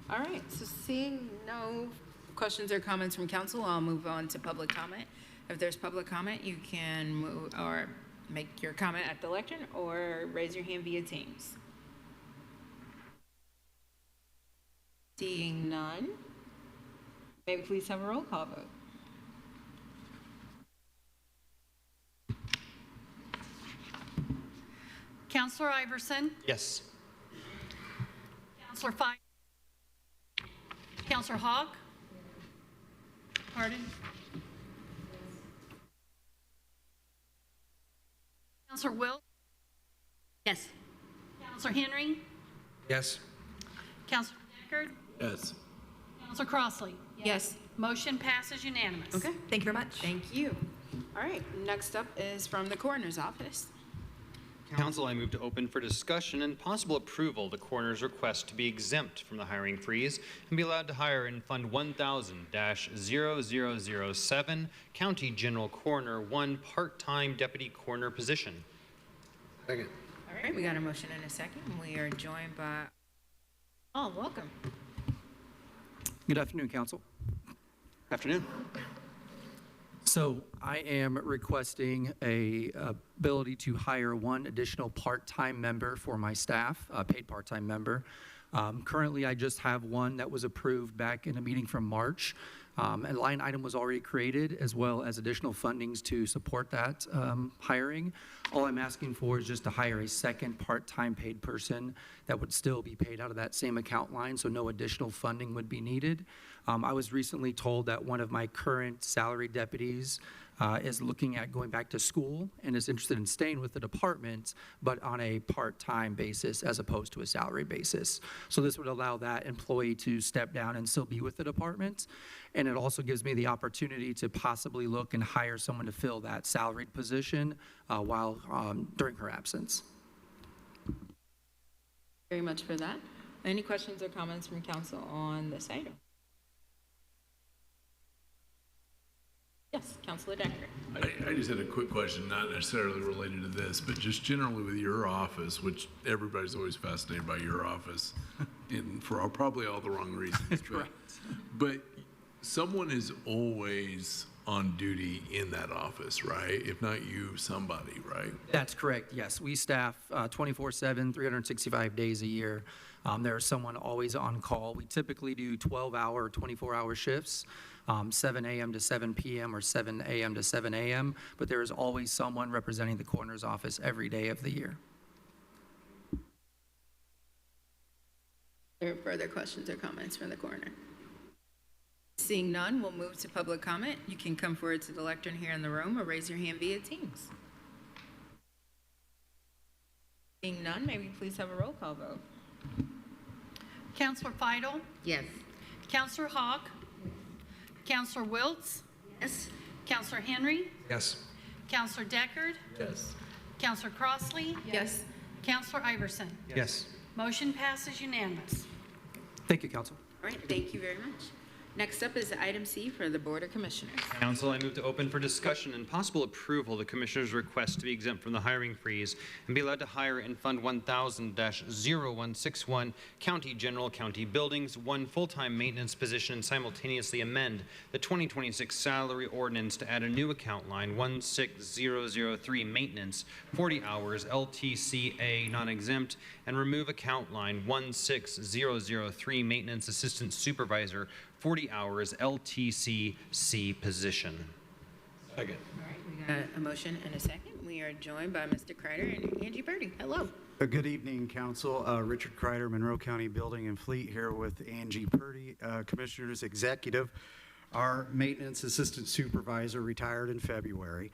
All right, so seeing no questions or comments from council, I'll move on to public comment. If there's public comment, you can move or make your comment at the lectern or raise your hand via Teams. Seeing none. May we please have a roll call vote? Counselor Iverson? Yes. Counselor Fine? Counselor Hawk? Pardon? Counselor Wilt? Yes. Counselor Henry? Yes. Counselor Deckard? Yes. Counselor Crossley? Yes. Motion passes unanimous. Okay. Thank you very much. Thank you. All right, next up is from the coroner's office. Council, I move to open for discussion and possible approval the coroner's request to be exempt from the hiring freeze and be allowed to hire in Fund 1000-0007, County General Coroner 1 part-time deputy coroner position. Second. All right, we got a motion and a second. We are joined by, welcome. Good afternoon, Council. Afternoon. So I am requesting a ability to hire 1 additional part-time member for my staff, a paid part-time member. Currently, I just have 1 that was approved back in a meeting from March. A line item was already created, as well as additional fundings to support that hiring. All I'm asking for is just to hire a second part-time paid person that would still be paid out of that same account line, so no additional funding would be needed. I was recently told that one of my current salary deputies is looking at going back to school and is interested in staying with the department, but on a part-time basis as opposed to a salary basis. So this would allow that employee to step down and still be with the department. And it also gives me the opportunity to possibly look and hire someone to fill that salaried position while during her absence. Very much for that. Any questions or comments from council on this item? Yes, Councilor Decker. I just had a quick question, not necessarily related to this, but just generally with your office, which everybody's always fascinated by your office, and for probably all the wrong reasons. But someone is always on duty in that office, right? If not you, somebody, right? That's correct, yes. We staff 24/7, 365 days a year. There's someone always on call. We typically do 12-hour, 24-hour shifts, 7 a.m. to 7 p.m. or 7 a.m. to 7 a.m., but there is always someone representing the coroner's office every day of the year. Are there further questions or comments from the coroner? Seeing none, we'll move to public comment. You can come forward to the lectern here in the room or raise your hand via Teams. Seeing none, may we please have a roll call vote? Counselor Fidel? Yes. Counselor Hawk? Counselor Wiltz? Yes. Counselor Henry? Yes. Counselor Deckard? Yes. Counselor Crossley? Yes. Counselor Iverson? Yes. Motion passes unanimous. Thank you, Council. All right, thank you very much. Next up is item C for the Board of Commissioners. Council, I move to open for discussion and possible approval the Commissioner's request to be exempt from the hiring freeze and be allowed to hire in Fund 1000-0161 County General County Buildings, one full-time maintenance position, and simultaneously amend the 2026 salary ordinance to add a new account line 16003 Maintenance, 40 hours, LTCA non-exempt, and remove account line 16003 Maintenance Assistant Supervisor, 40 hours, LTCC position. Second. All right, we got a motion and a second. We are joined by Mr. Kreider and Angie Purdy. Hello. Good evening, Council. Richard Kreider, Monroe County Building and Fleet, here with Angie Purdy, Commissioner's Executive. Our Maintenance Assistant Supervisor retired in February.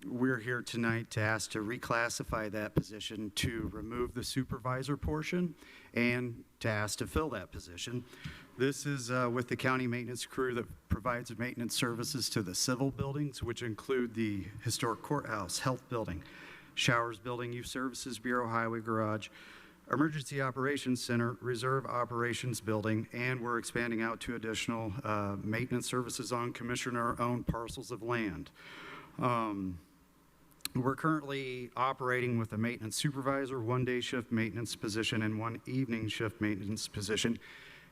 We're here tonight to ask to reclassify that position to remove the supervisor portion and to ask to fill that position. This is with the county maintenance crew that provides maintenance services to the civil buildings, which include the historic courthouse, health building, showers building, youth services bureau, highway garage, emergency operations center, reserve operations building, and we're expanding out to additional maintenance services on commissioner-owned parcels of land. We're currently operating with a maintenance supervisor, one day shift maintenance position, and one evening shift maintenance position,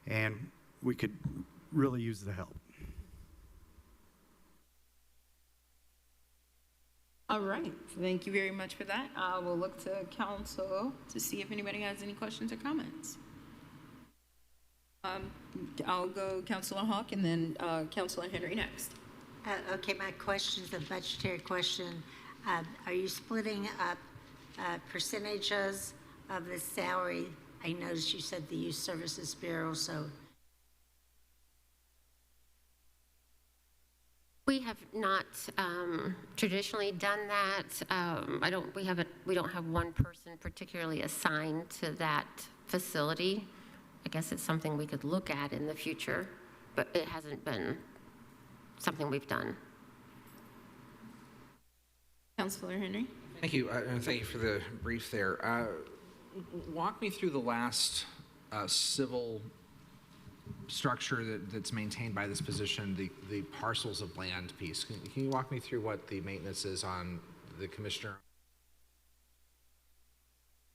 and we could really use the help. All right, thank you very much for that. We'll look to council to see if anybody has any questions or comments. I'll go Councilor Hawk and then Councilor Henry next. Okay, my question is a budgetary question. Are you splitting up percentages of the salary? I noticed you said the Youth Services Bureau, so. We have not traditionally done that. We don't have one person particularly assigned to that facility. I guess it's something we could look at in the future, but it hasn't been something we've done. Councilor Henry. Thank you. Thank you for the brief there. Walk me through the last civil structure that's maintained by this position, the parcels of land piece. Can you walk me through what the maintenance is on the commissioner?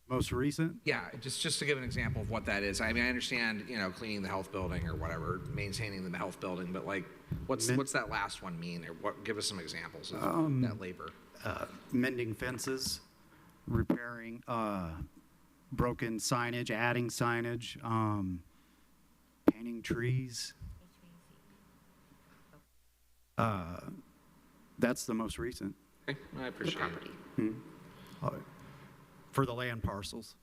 Most recent? Yeah, just to give an example of what that is. I mean, I understand, cleaning the health building or whatever, maintaining the health building, but like, what's that last one mean? Or give us some examples of that labor. Mending fences, repairing broken signage, adding signage, painting trees. That's the most recent. Okay, I appreciate it. For the land parcels.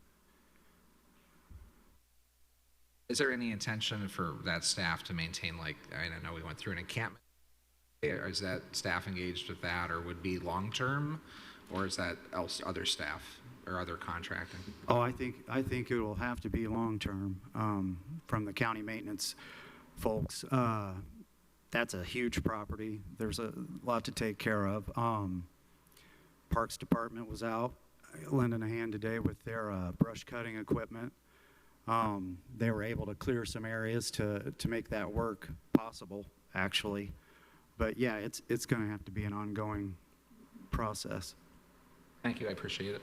Is there any intention for that staff to maintain, like, I don't know, we went through an encampment. Is that staff engaged with that, or would be long-term, or is that other staff or other contracting? Oh, I think it will have to be long-term from the county maintenance folks. That's a huge property. There's a lot to take care of. Parks Department was out lending a hand today with their brush cutting equipment. They were able to clear some areas to make that work possible, actually. But yeah, it's going to have to be an ongoing process. Thank you, I appreciate it.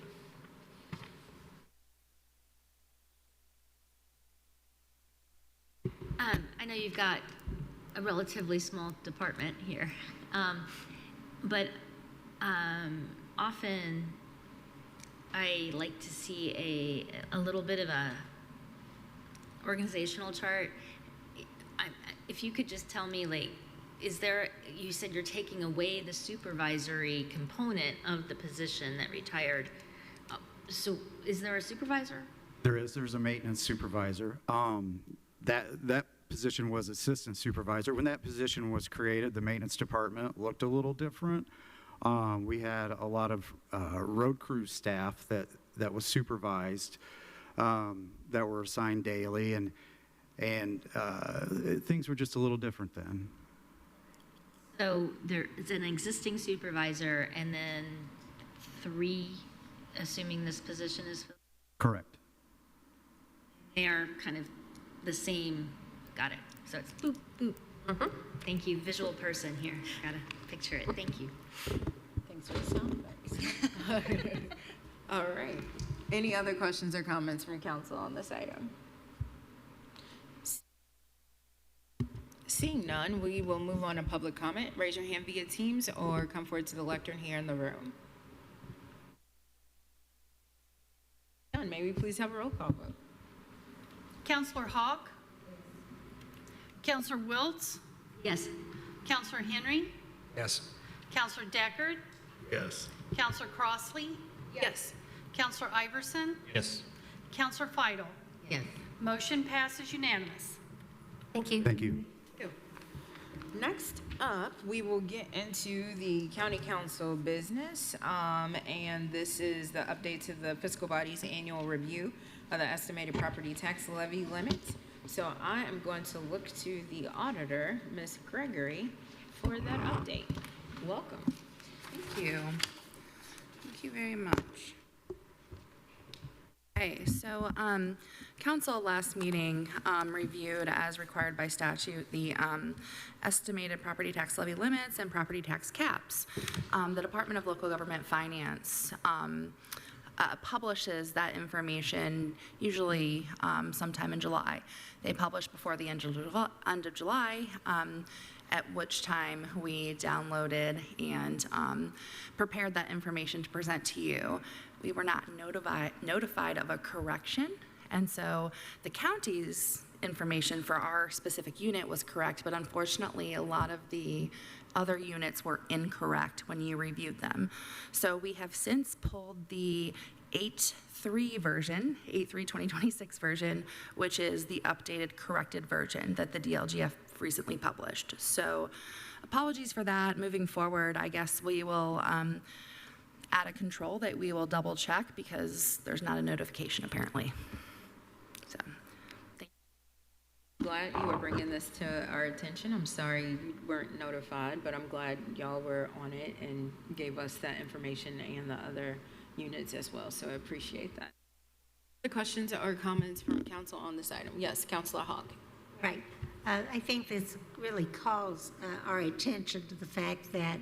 I know you've got a relatively small department here, but often I like to see a little bit of a organizational chart. If you could just tell me, like, you said you're taking away the supervisory component of the position that retired. So is there a supervisor? There's a maintenance supervisor. That position was assistant supervisor. When that position was created, the maintenance department looked a little different. We had a lot of road crew staff that was supervised, that were assigned daily, and things were just a little different then. So there is an existing supervisor and then 3 assuming this position is filled? Correct. They are kind of the same, got it. So it's boop, boop. Thank you, visual person here. Gotta picture it, thank you. Thanks for the sound effects. All right. Any other questions or comments from council on this item? Seeing none, we will move on to public comment. Raise your hand via Teams or come forward to the lectern here in the room. None, may we please have a roll call vote? Counselor Hawk? Counselor Wiltz? Yes. Counselor Henry? Yes. Counselor Deckard? Yes. Counselor Crossley? Yes. Counselor Iverson? Yes. Counselor Feidel? Yes. Motion passes unanimous. Thank you. Thank you. Next up, we will get into the county council business, and this is the update to the fiscal body's annual review of the estimated property tax levy limits. So I am going to look to the auditor, Ms. Gregory, for that update. Welcome. Thank you. Thank you very much. Okay, so council last meeting reviewed, as required by statute, the estimated property tax levy limits and property tax caps. The Department of Local Government Finance publishes that information usually sometime in July. They publish before the end of July, at which time we downloaded and prepared that information to present to you. We were not notified of a correction, and so the county's information for our specific unit was correct, but unfortunately a lot of the other units were incorrect when you reviewed them. So we have since pulled the 8.3 version, 8.3 2026 version, which is the updated corrected version that the DLGF recently published. So apologies for that. Moving forward, I guess we will add a control that we will double check because there's not a notification apparently. So, thank you. Glad you were bringing this to our attention. I'm sorry you weren't notified, but I'm glad y'all were on it and gave us that information and the other units as well. So I appreciate that. Other questions or comments from council on this item? Yes, Councilor Hawk. Right. I think this really calls our attention to the fact that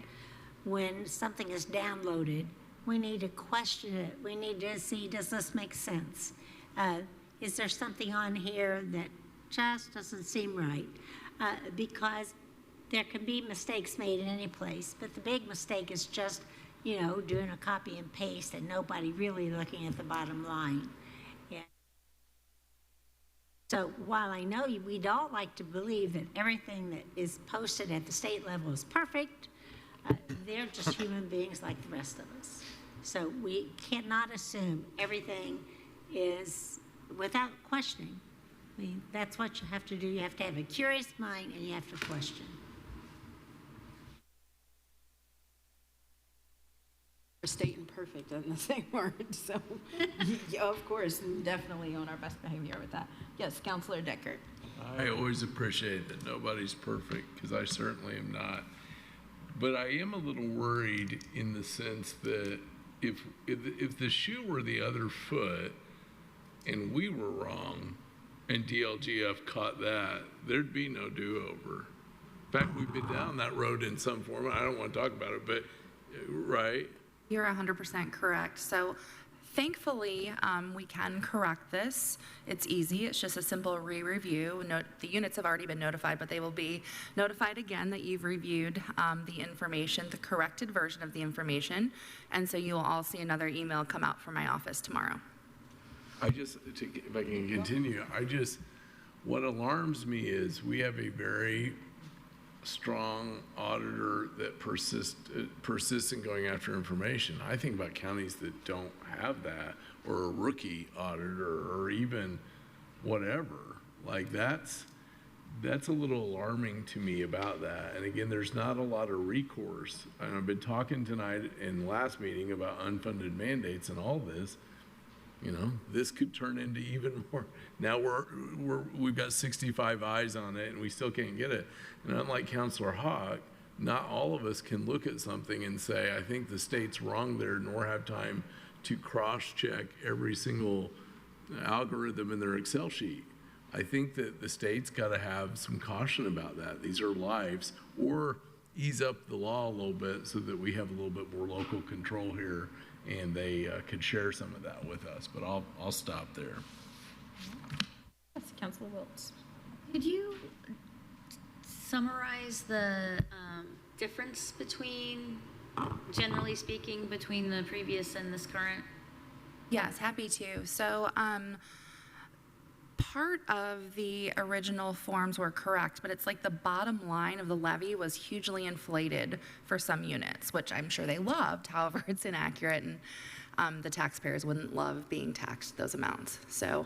when something is downloaded, we need to question it. We need to see, does this make sense? Is there something on here that just doesn't seem right? Because there can be mistakes made in any place, but the big mistake is just, doing a copy and paste and nobody really looking at the bottom line. Yeah. So while I know we'd all like to believe that everything that is posted at the state level is perfect, they're just human beings like the rest of us. So we cannot assume everything is without questioning. I mean, that's what you have to do. You have to have a curious mind and you have to question. Stating perfect in the same word. So, yeah, of course, definitely on our best behavior with that. Yes, Councilor Deckard. I always appreciate that nobody's perfect because I certainly am not. But I am a little worried in the sense that if the shoe were the other foot and we were wrong and DLGF caught that, there'd be no do-over. In fact, we've been down that road in some form. I don't want to talk about it, but right? You're 100% correct. So thankfully, we can correct this. It's easy. It's just a simple re-review. The units have already been notified, but they will be notified again that you've reviewed the information, the corrected version of the information. And so you will all see another email come out from my office tomorrow. If I can continue, what alarms me is we have a very strong auditor that persists in going after information. I think about counties that don't have that, or a rookie auditor, or even whatever. Like that's a little alarming to me about that. And again, there's not a lot of recourse. And I've been talking tonight in the last meeting about unfunded mandates and all this. This could turn into even more. Now we've got 65 eyes on it and we still can't get it. And unlike Councilor Hawk, not all of us can look at something and say, I think the state's wrong there, nor have time to cross-check every single algorithm in their Excel sheet. I think that the state's got to have some caution about that. These are lives, or ease up the law a little bit so that we have a little bit more local control here, and they could share some of that with us. But I'll stop there. Yes, Councilor Wiltz. Could you summarize the difference between, generally speaking, between the previous and this current? Yes, happy to. So part of the original forms were correct, but it's like the bottom line of the levy was hugely inflated for some units, which I'm sure they loved. However, it's inaccurate, and the taxpayers wouldn't love being taxed those amounts. So,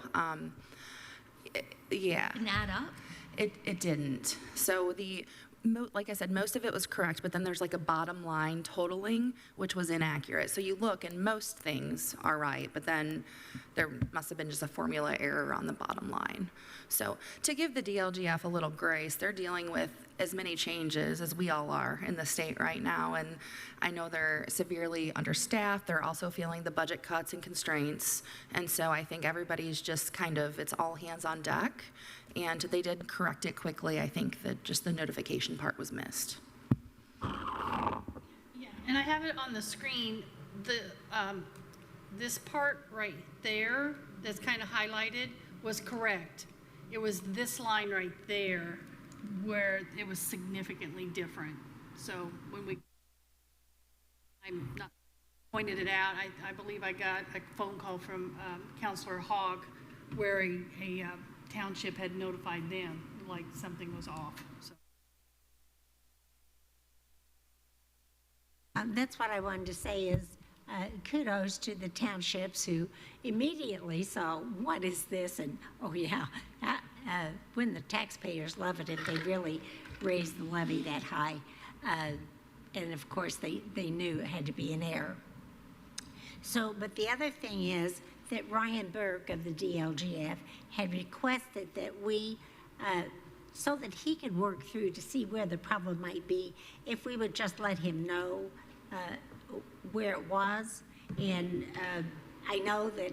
yeah. Didn't add up? It didn't. So like I said, most of it was correct, but then there's like a bottom line totaling, which was inaccurate. So you look and most things are right, but then there must have been just a formula error on the bottom line. So to give the DLGF a little grace, they're dealing with as many changes as we all are in the state right now. And I know they're severely understaffed. They're also feeling the budget cuts and constraints. And so I think everybody's just kind of, it's all hands on deck. And they did correct it quickly. I think that just the notification part was missed. Yeah, and I have it on the screen. This part right there that's kind of highlighted was correct. It was this line right there where it was significantly different. So when I'm not pointed it out, I believe I got a phone call from Councilor Hogg where a township had notified them like something was off. So. That's what I wanted to say is kudos to the townships who immediately saw, what is this? And, oh yeah, when the taxpayers love it, if they really raise the levy that high. And of course, they knew it had to be an error. So, but the other thing is that Ryan Burke of the DLGF had requested that we, so that he could work through to see where the problem might be, if we would just let him know where it was. And I know that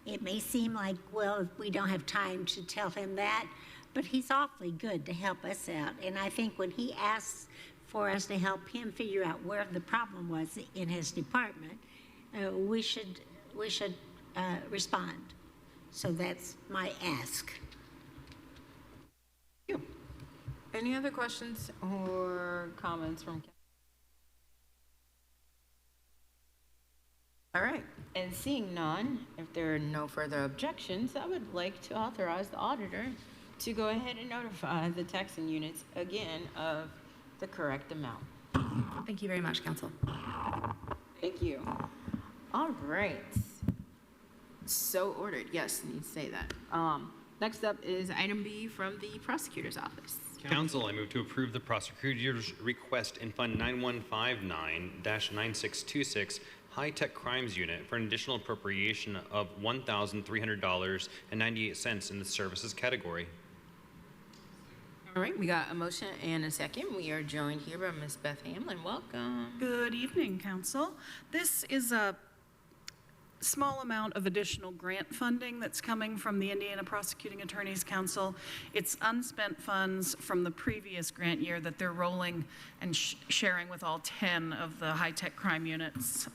it may seem like, well, we don't have time to tell him that, but he's awfully good to help us out. And I think when he asks for us to help him figure out where the problem was in his department, we should respond. So that's my ask. Thank you. Any other questions or comments from council? All right, and seeing none, if there are no further objections, I would like to authorize the auditor to go ahead and notify the taxing units again of the correct amount. Thank you very much, Council. Thank you. All right. So ordered. Yes, need to say that. Next up is item B from the prosecutor's office. Council, I move to approve the prosecutor's request in Fund 9159-9626 High-Tech Crimes Unit for an additional appropriation of $1,300.98 in the services category. All right, we got a motion and a second. We are joined here by Ms. Beth Hamlin. Welcome. Good evening, Council. This is a small amount of additional grant funding that's coming from the Indiana Prosecuting Attorneys Council. It's unspent funds from the previous grant year that they're rolling and sharing with all 10 of the high-tech crime units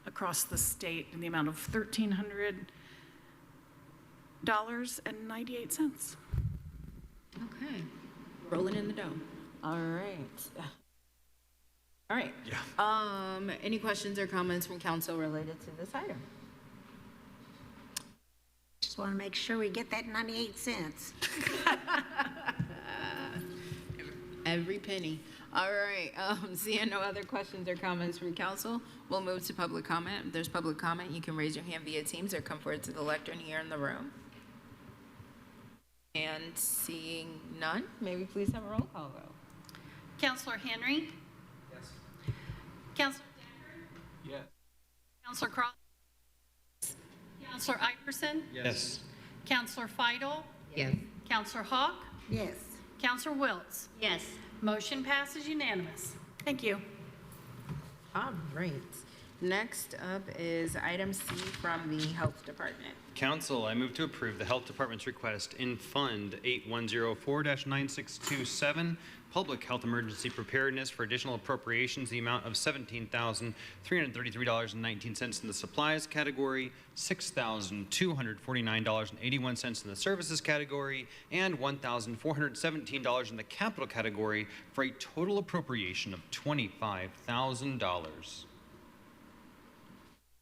across the state in the amount of $1,300.98. Okay. Rolling in the dough. All right. All right. Yeah. Any questions or comments from council related to this item? Just want to make sure we get that 98 cents. Every penny. All right. Seeing no other questions or comments from council, we'll move to public comment. If there's public comment, you can raise your hand via Teams or come forward to the lectern here in the room. And seeing none, may we please have a roll call vote? Councilor Henry? Yes. Councilor Decker? Yes. Councilor Cross? Councilor Iverson? Yes. Councilor Feidel? Yes. Councilor Hawk? Yes. Councilor Wiltz? Yes. Motion passes unanimous. Thank you. All right. Next up is item C from the Health Department. Council, I move to approve the Health Department's request in Fund 8104-9627, Public Health Emergency Preparedness for additional appropriations, the amount of $17,333.19 in the supplies category, $6,249.81 in the services category, and $1,417 in the capital category for a total appropriation of $25,000.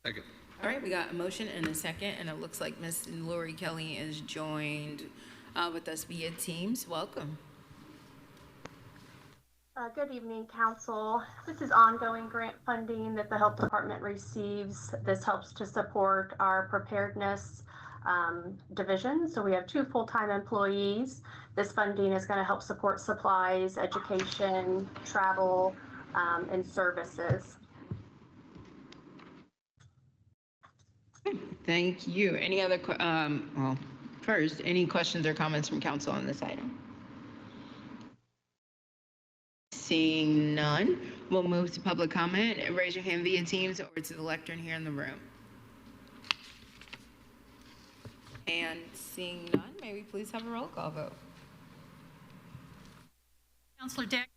Second. All right, we got a motion and a second, and it looks like Ms. Lori Kelly is joined with us via Teams. Welcome. Good evening, Council. This is ongoing grant funding that the Health Department receives. This helps to support our preparedness division. So we have 2 full-time employees. This funding is going to help support supplies, education, travel, and services. Thank you. Any other, well, first, any questions or comments from council on this item? Seeing none, we'll move to public comment. Raise your hand via Teams or to the lectern here in the room. And seeing none, may we please have a roll call vote? Counselor Dick?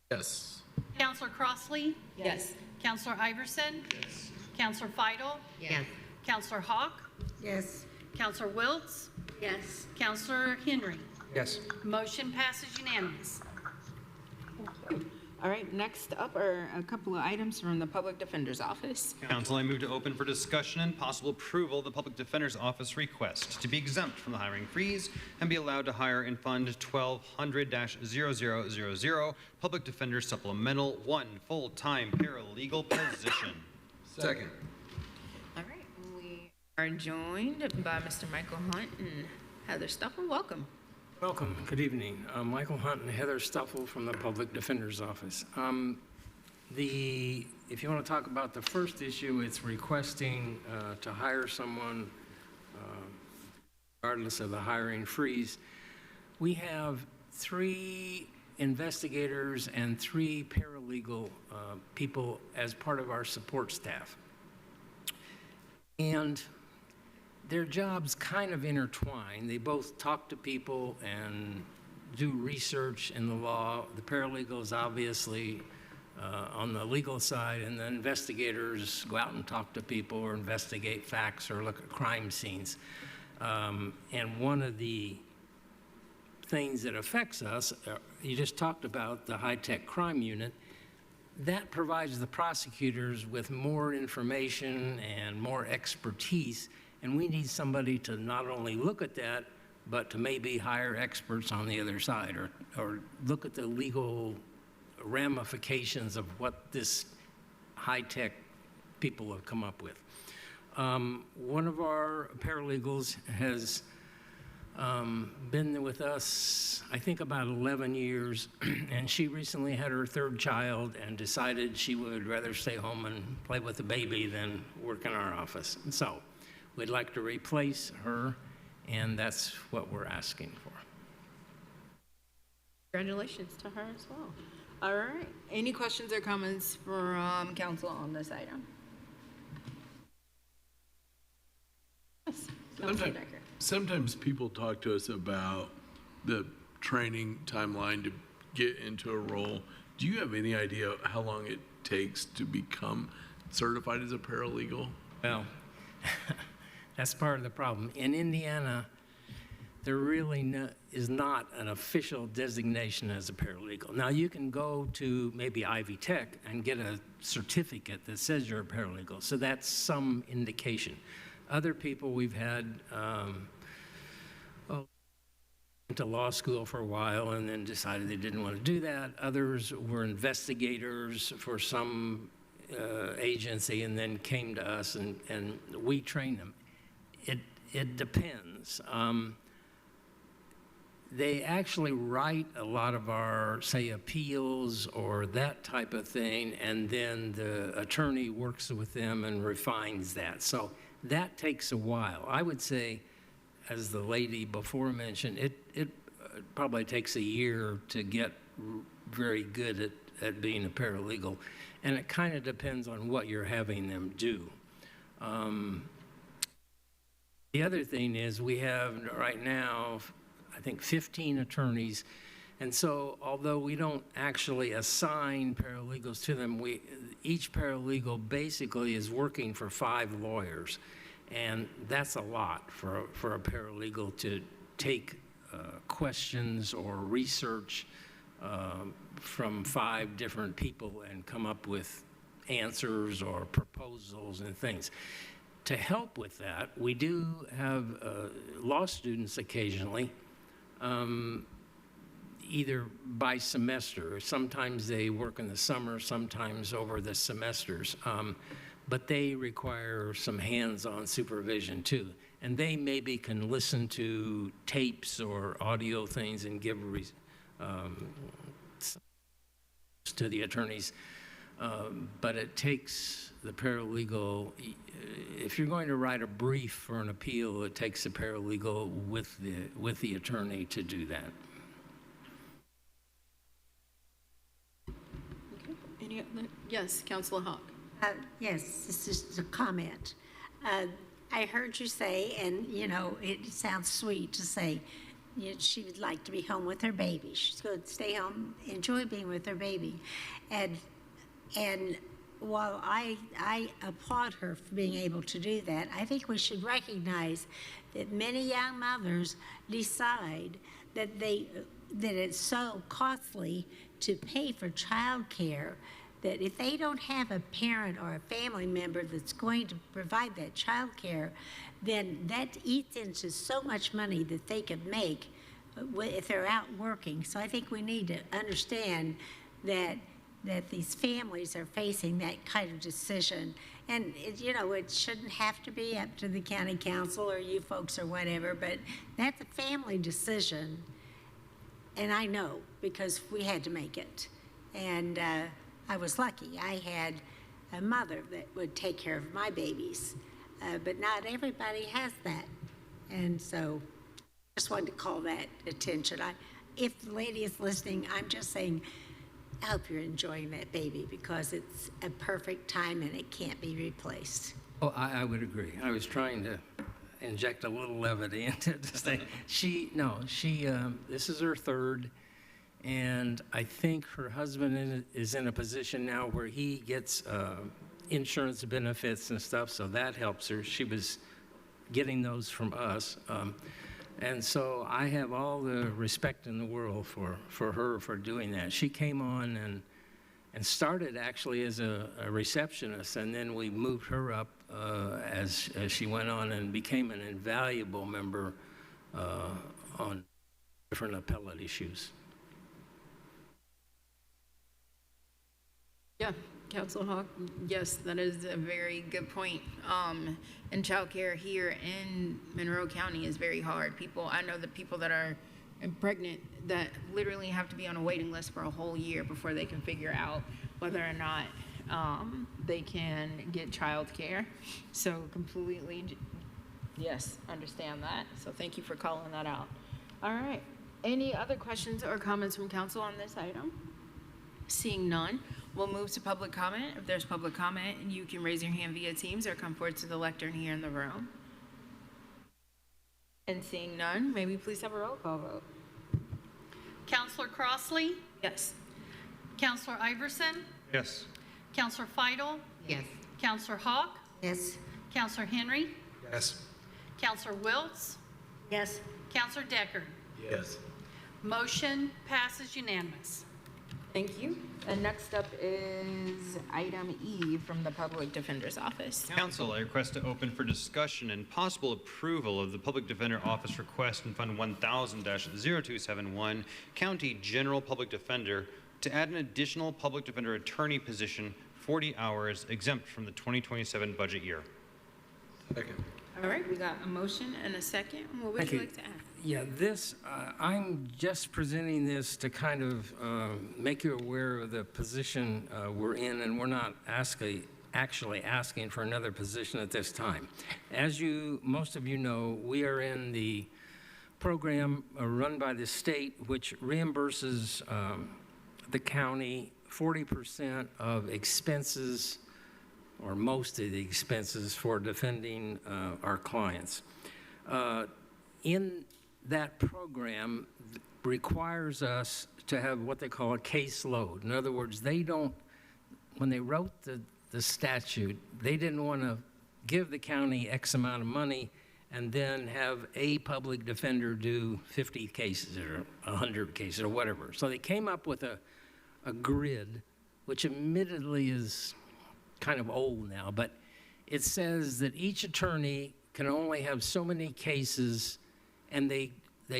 Yes. Counselor Crossley? Yes. Counselor Iverson? Yes. Counselor Feidel? Yes. Counselor Hawk? Yes. Counselor Wiltz? Yes. Counselor Henry? Yes. Motion passes unanimous. All right, next up are a couple of items from the Public Defender's Office. Council, I move to open for discussion and possible approval of the Public Defender's Office request to be exempt from the hiring freeze and be allowed to hire in Fund 1200-0000 Public Defender Supplemental 1 full-time paralegal position. Second. All right, we are joined by Mr. Michael Hunt and Heather Stuffle. Welcome. Welcome. Good evening. Michael Hunt and Heather Stuffle from the Public Defender's Office. If you want to talk about the first issue, it's requesting to hire someone regardless of the hiring freeze. We have 3 investigators and 3 paralegal people as part of our support staff. And their jobs kind of intertwine. They both talk to people and do research in the law. The paralegals obviously on the legal side, and the investigators go out and talk to people or investigate facts or look at crime scenes. And one of the things that affects us, you just talked about the high-tech crime unit, that provides the prosecutors with more information and more expertise. And we need somebody to not only look at that, but to maybe hire experts on the other side or look at the legal ramifications of what this high-tech people have come up with. One of our paralegals has been with us, I think, about 11 years, and she recently had her 3rd child and decided she would rather stay home and play with the baby than work in our office. And so we'd like to replace her, and that's what we're asking for. Congratulations to her as well. All right. Any questions or comments from council on this item? Yes. Sometimes people talk to us about the training timeline to get into a role. Do you have any idea how long it takes to become certified as a paralegal? Well, that's part of the problem. In Indiana, there really is not an official designation as a paralegal. Now, you can go to maybe Ivy Tech and get a certificate that says you're a paralegal, so that's some indication. Other people we've had went to law school for a while and then decided they didn't want to do that. Others were investigators for some agency and then came to us and we trained them. It depends. They actually write a lot of our, say, appeals or that type of thing, and then the attorney works with them and refines that. So that takes a while. I would say, as the lady before mentioned, it probably takes a year to get very good at being a paralegal, and it kind of depends on what you're having them do. The other thing is we have right now, I think, 15 attorneys. And so although we don't actually assign paralegals to them, each paralegal basically is working for 5 lawyers. And that's a lot for a paralegal to take questions or research from 5 different people and come up with answers or proposals and things. To help with that, we do have law students occasionally, either by semester. Sometimes they work in the summer, sometimes over the semesters, but they require some hands-on supervision too. And they maybe can listen to tapes or audio things and give to the attorneys. But it takes the paralegal, if you're going to write a brief for an appeal, it takes a paralegal with the attorney to do that. Okay. Any other? Yes, Councilor Hawk. Yes, this is a comment. I heard you say, and you know, it sounds sweet to say, she would like to be home with her baby. She's going to stay home, enjoy being with her baby. And while I applaud her for being able to do that, I think we should recognize that many young mothers decide that it's so costly to pay for child care that if they don't have a parent or a family member that's going to provide that child care, then that eats into so much money that they could make if they're out working. So I think we need to understand that these families are facing that kind of decision. And, it shouldn't have to be up to the county council or you folks or whatever, but that's a family decision. And I know because we had to make it. And I was lucky. I had a mother that would take care of my babies, but not everybody has that. And so I just wanted to call that attention. If the lady is listening, I'm just saying, I hope you're enjoying that baby because it's a perfect time and it can't be replaced. Oh, I would agree. I was trying to inject a little levity into this thing. This is her 3rd, and I think her husband is in a position now where he gets insurance benefits and stuff, so that helps her. She was getting those from us. And so I have all the respect in the world for her for doing that. She came on and started actually as a receptionist, and then we moved her up as she went on and became an invaluable member on different appellate issues. Yeah, Councilor Hawk, yes, that is a very good point. And childcare here in Monroe County is very hard. I know the people that are pregnant that literally have to be on a waiting list for a whole year before they can figure out whether or not they can get childcare. So completely, yes, understand that. So thank you for calling that out. All right. Any other questions or comments from council on this item? Seeing none, we'll move to public comment. If there's public comment, you can raise your hand via Teams or come forward to the lectern here in the room. And seeing none, may we please have a roll call vote? Counselor Crossley? Yes. Counselor Iverson? Yes. Counselor Feidel? Yes. Counselor Hawk? Yes. Counselor Henry? Yes. Counselor Wiltz? Yes. Counselor Deckard? Yes. Motion passes unanimous. Thank you. And next up is item E from the Public Defender's Office. Council, I request to open for discussion and possible approval of the Public Defender Office request in Fund 1000-0271, County General Public Defender, to add an additional Public Defender attorney position, 40 hours, exempt from the 2027 budget year. Second. All right, we got a motion and a second. What would you like to add? Yeah, I'm just presenting this to kind of make you aware of the position we're in, and we're not actually asking for another position at this time. As most of you know, we are in the program run by the state, which reimburses the county 40% of expenses, or most of the expenses for defending our clients. In that program requires us to have what they call a caseload. In other words, they don't, when they wrote the statute, they didn't want to give the county X amount of money and then have a public defender do 50 cases or 100 cases or whatever. So they came up with a grid, which admittedly is kind of old now, but it says that each attorney can only have so many cases, and they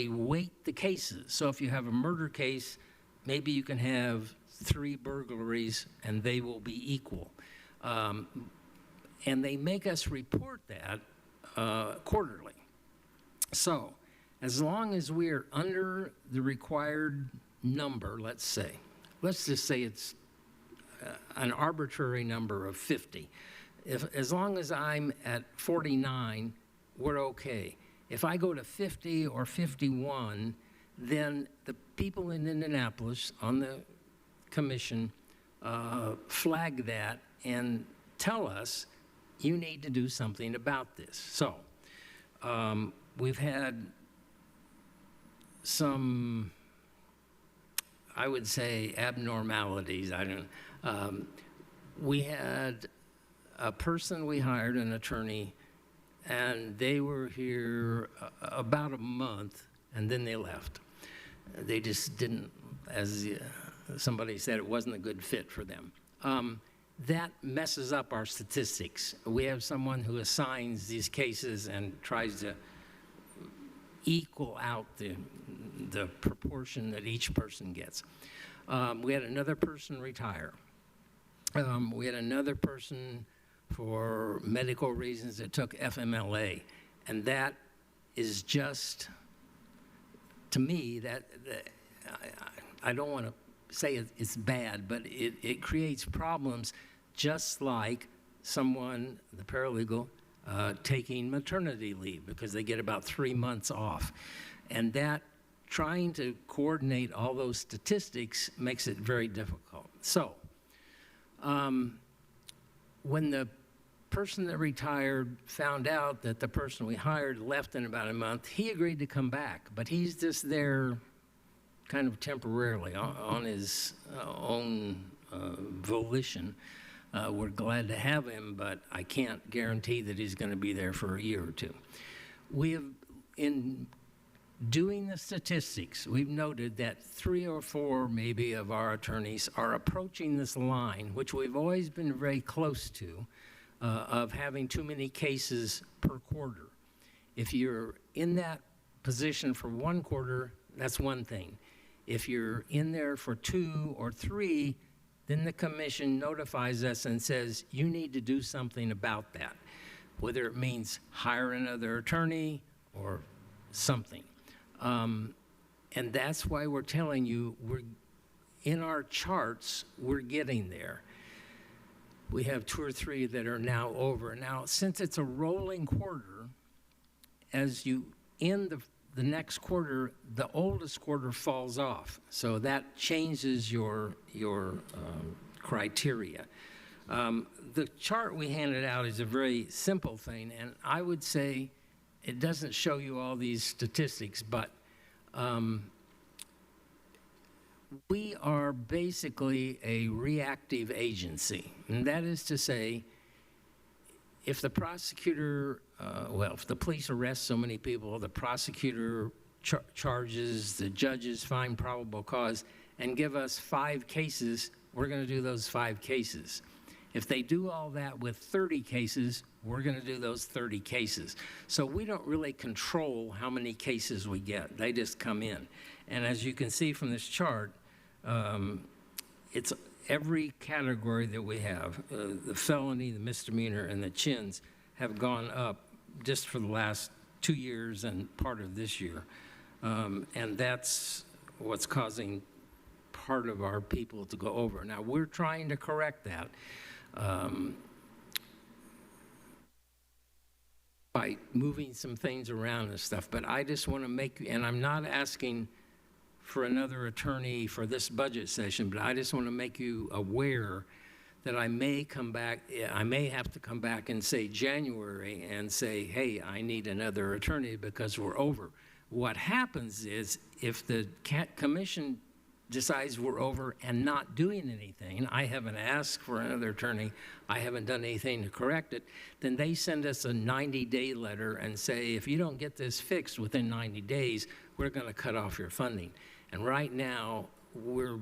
weight the cases. So if you have a murder case, maybe you can have 3 burglaries and they will be equal. And they make us report that quarterly. So as long as we're under the required number, let's just say it's an arbitrary number of 50. As long as I'm at 49, we're okay. If I go to 50 or 51, then the people in Indianapolis on the commission flag that and tell us, you need to do something about this. So we've had some, I would say, abnormalities. We had a person we hired, an attorney, and they were here about a month, and then they left. They just didn't, as somebody said, it wasn't a good fit for them. That messes up our statistics. We have someone who assigns these cases and tries to equal out the proportion that each person gets. We had another person retire. We had another person for medical reasons that took FMLA, and that is just, to me, that I don't want to say it's bad, but it creates problems, just like someone, the paralegal, taking maternity leave because they get about 3 months off. And that, trying to coordinate all those statistics makes it very difficult. So when the person that retired found out that the person we hired left in about a month, he agreed to come back, but he's just there kind of temporarily on his own volition. We're glad to have him, but I can't guarantee that he's going to be there for a year or two. We have, in doing the statistics, we've noted that 3 or 4 maybe of our attorneys are approaching this line, which we've always been very close to, of having too many cases per quarter. If you're in that position for 1 quarter, that's one thing. If you're in there for 2 or 3, then the commission notifies us and says, you need to do something about that, whether it means hire another attorney or something. And that's why we're telling you, in our charts, we're getting there. We have 2 or 3 that are now over. Now, since it's a rolling quarter, as you end the next quarter, the oldest quarter falls off. So that changes your criteria. The chart we handed out is a very simple thing, and I would say it doesn't show you all these statistics, but we are basically a reactive agency. And that is to say, if the prosecutor, if the police arrest so many people, the prosecutor charges, the judges find probable cause, and give us 5 cases, we're going to do those 5 cases. If they do all that with 30 cases, we're going to do those 30 cases. So we don't really control how many cases we get. They just come in. And as you can see from this chart, it's every category that we have. The felony, the misdemeanor, and the chins have gone up just for the last 2 years and part of this year. And that's what's causing part of our people to go over. Now, we're trying to correct that by moving some things around and stuff. But I just want to make, and I'm not asking for another attorney for this budget session, but I just want to make you aware that I may have to come back in, say, January and say, hey, I need another attorney because we're over. What happens is if the commission decides we're over and not doing anything, I haven't asked for another attorney, I haven't done anything to correct it, then they send us a 90-day letter and say, if you don't get this fixed within 90 days, we're going to cut off your funding. And right now, we're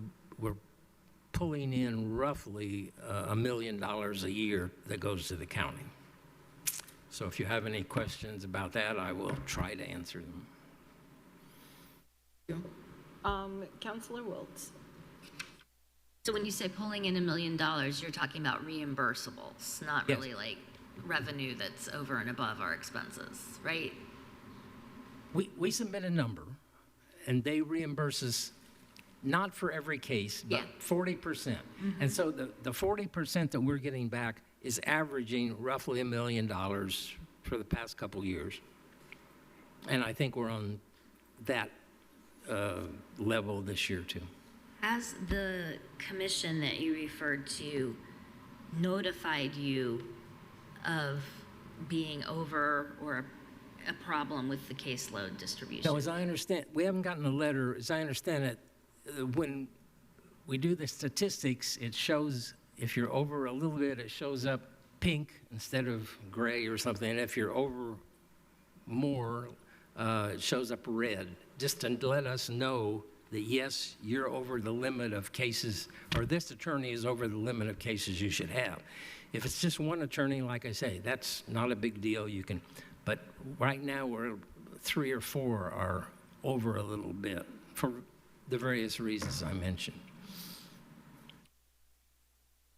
pulling in roughly $1 million a year that goes to the county. So if you have any questions about that, I will try to answer them. Councilor Wiltz. So when you say pulling in $1 million, you're talking about reimbursables, not Yes. really like revenue that's over and above our expenses, right? We submit a number, and they reimburse us not for every case, but 40%. And so the 40% that we're getting back is averaging roughly $1 million for the past couple years. And I think we're on that level this year too. Has the commission that you referred to notified you of being over or a problem with the caseload distribution? So as I understand, we haven't gotten a letter. As I understand it, when we do the statistics, it shows if you're over a little bit, it shows up pink instead of gray or something. And if you're over more, it shows up red, just to let us know that, yes, you're over the limit of cases, or this attorney is over the limit of cases you should have. If it's just one attorney, like I say, that's not a big deal. You can, but right now we're 3 or 4 are over a little bit for the various reasons I mentioned.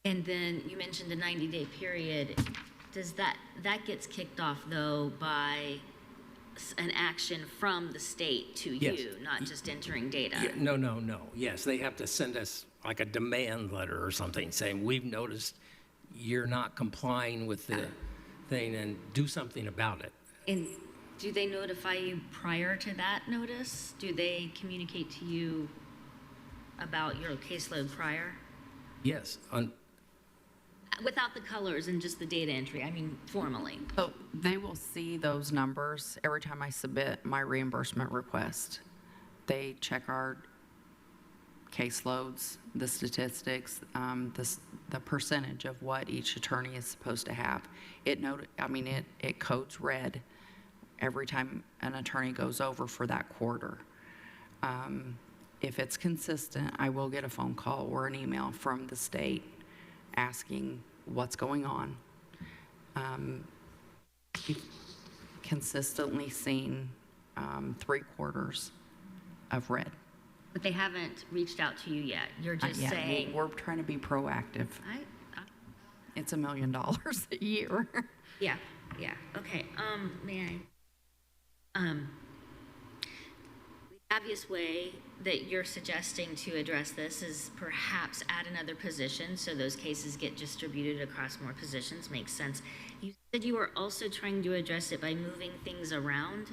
And then you mentioned a 90-day period. Does that gets kicked off though by an action from the state to Yes. you, not just entering data? Yeah, no. Yes, they have to send us like a demand letter or something saying, we've noticed you're not complying with the thing and do something about it. And do they notify you prior to that notice? Do they communicate to you about your caseload prior? Yes, Without the colors and just the data entry, I mean formally. So they will see those numbers every time I submit my reimbursement request. They check our caseloads, the statistics, the percentage of what each attorney is supposed to have. It codes red every time an attorney goes over for that quarter. If it's consistent, I will get a phone call or an email from the state asking what's going on. We've consistently seen 3/4 of red. But they haven't reached out to you yet. You're just Not yet. saying. We're trying to be proactive. It's $1 million a year. Yeah. Okay. May I? The obvious way that you're suggesting to address this is perhaps add another position so those cases get distributed across more positions. Makes sense. You said you were also trying to address it by moving things around.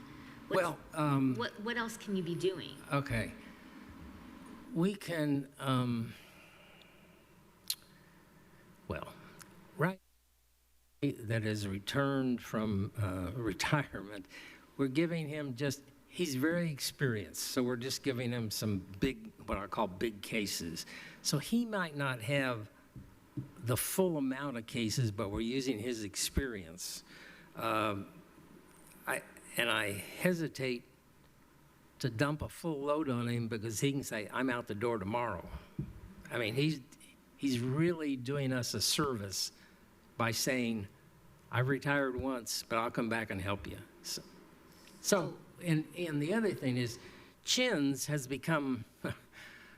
What else can you be doing? okay. We can, right, that is returned from retirement, we're giving him he's very experienced, so we're just giving him some what I call big cases. So he might not have the full amount of cases, but we're using his experience. I hesitate to dump a full load on him because he can say, I'm out the door tomorrow. I mean, he's really doing us a service by saying, I've retired once, but I'll come back and help you. And the other thing is, CHINS has become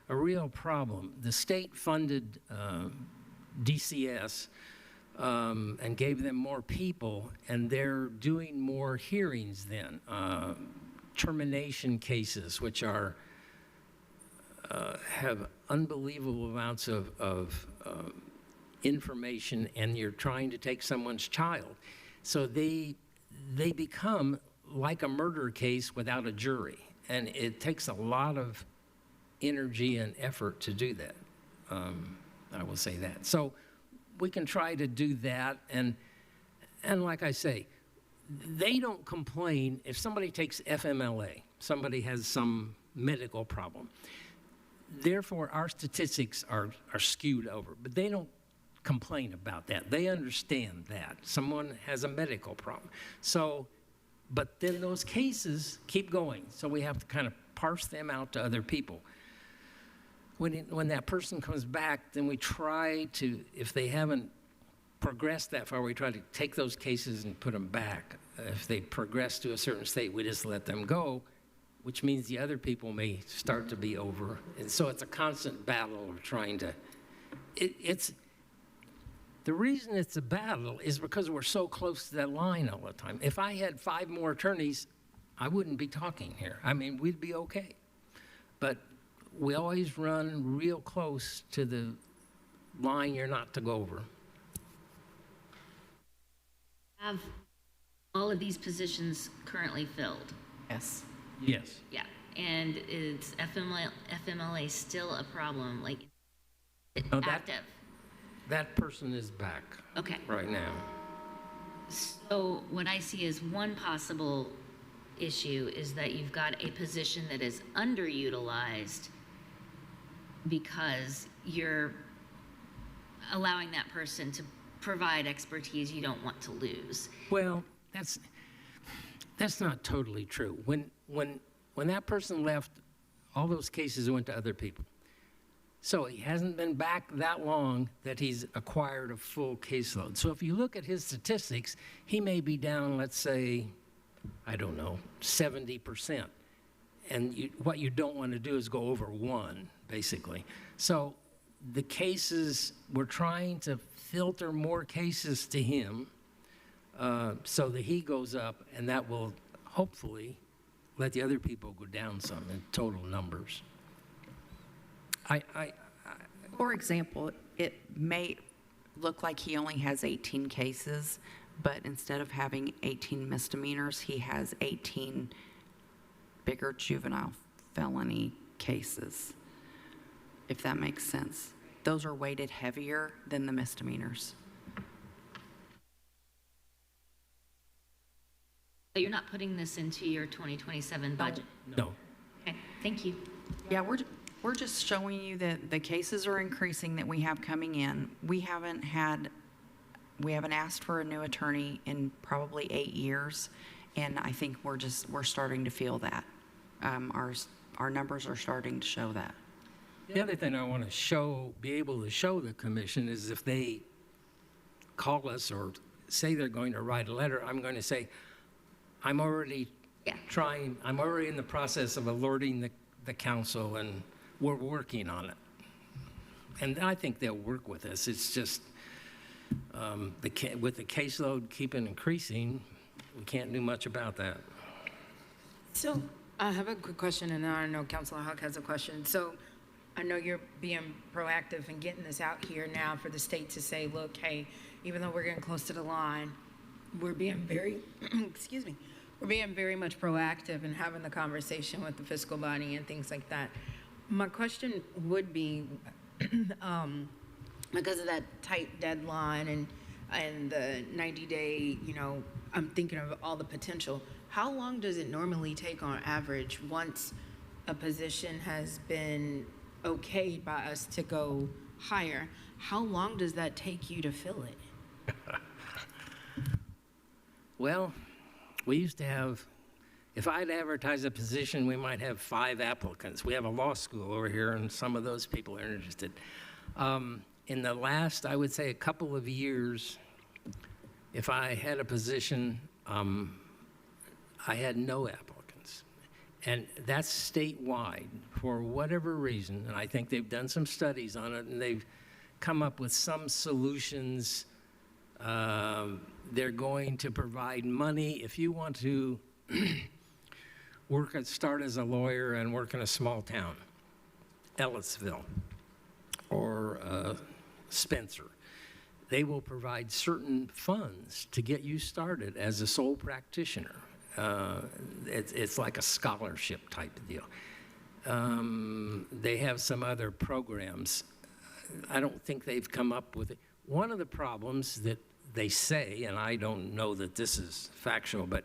a real problem. The state funded DCS and gave them more people, and they're doing more hearings then. Termination cases, which have unbelievable amounts of information, and you're trying to take someone's child. So they become like a murder case without a jury, and it takes a lot of energy and effort to do that. I will say that. So we can try to do that. And like I say, they don't complain if somebody takes FMLA, somebody has some medical problem. Therefore, our statistics are skewed over, but they don't complain about that. They understand that someone has a medical problem. So, but then those cases keep going. So we have to kind of parse them out to other people. When that person comes back, then we try to, if they haven't progressed that far, we try to take those cases and put them back. If they progress to a certain state, we just let them go, which means the other people may start to be over. And so it's a constant battle of trying to, the reason it's a battle is because we're so close to that line all the time. If I had 5 more attorneys, I wouldn't be talking here. I mean, we'd be okay. But we always run real close to the line you're not to go over. Have all of these positions currently filled? Yes. Yes. Yeah, and is FMLA still a problem, like active? That person is back Okay. right now. So what I see as one possible issue is that you've got a position that is underutilized because you're allowing that person to provide expertise you don't want to lose. Well, that's not totally true. When that person left, all those cases went to other people. So he hasn't been back that long that he's acquired a full caseload. So if you look at his statistics, he may be down, let's say, I don't know, 70%. And what you don't want to do is go over 1, basically. So the cases, we're trying to filter more cases to him so that he goes up, and that will hopefully let the other people go down some in total numbers. For example, it may look like he only has 18 cases, but instead of having 18 misdemeanors, he has 18 bigger juvenile felony cases, if that makes sense. Those are weighted heavier than the misdemeanors. But you're not putting this into your 2027 budget? No. Okay, thank you. Yeah, we're just showing you that the cases are increasing that we have coming in. We haven't asked for a new attorney in probably 8 years, and I think we're starting to feel that. Our numbers are starting to show that. The other thing I want to be able to show the commission is if they call us or say they're going to write a letter, I'm going to say, I'm already in the process of alerting the council, and we're working on it. And I think they'll work with us. It's just with the caseload keeping increasing, we can't do much about that. So I have a quick question, and I know Councilor Huck has a question. So I know you're being proactive and getting this out here now for the state to say, look, hey, even though we're getting close to the line, we're being very, excuse me, we're being very much proactive and having the conversation with the fiscal body and things like that. My question would be, because of that tight deadline and the 90-day, I'm thinking of all the potential. How long does it normally take on average once a position has been okayed by us to go higher? How long does that take you to fill it? Well, we used to have, if I'd advertise a position, we might have 5 applicants. We have a law school over here, and some of those people are interested. In the last, I would say, a couple of years, if I had a position, I had no applicants. And that's statewide for whatever reason. And I think they've done some studies on it, and they've come up with some solutions. They're going to provide money. If you want to start as a lawyer and work in a small town, Ellisville or Spencer, they will provide certain funds to get you started as a sole practitioner. It's like a scholarship type of deal. They have some other programs. I don't think they've come up with it. One of the problems that they say, and I don't know that this is factual, but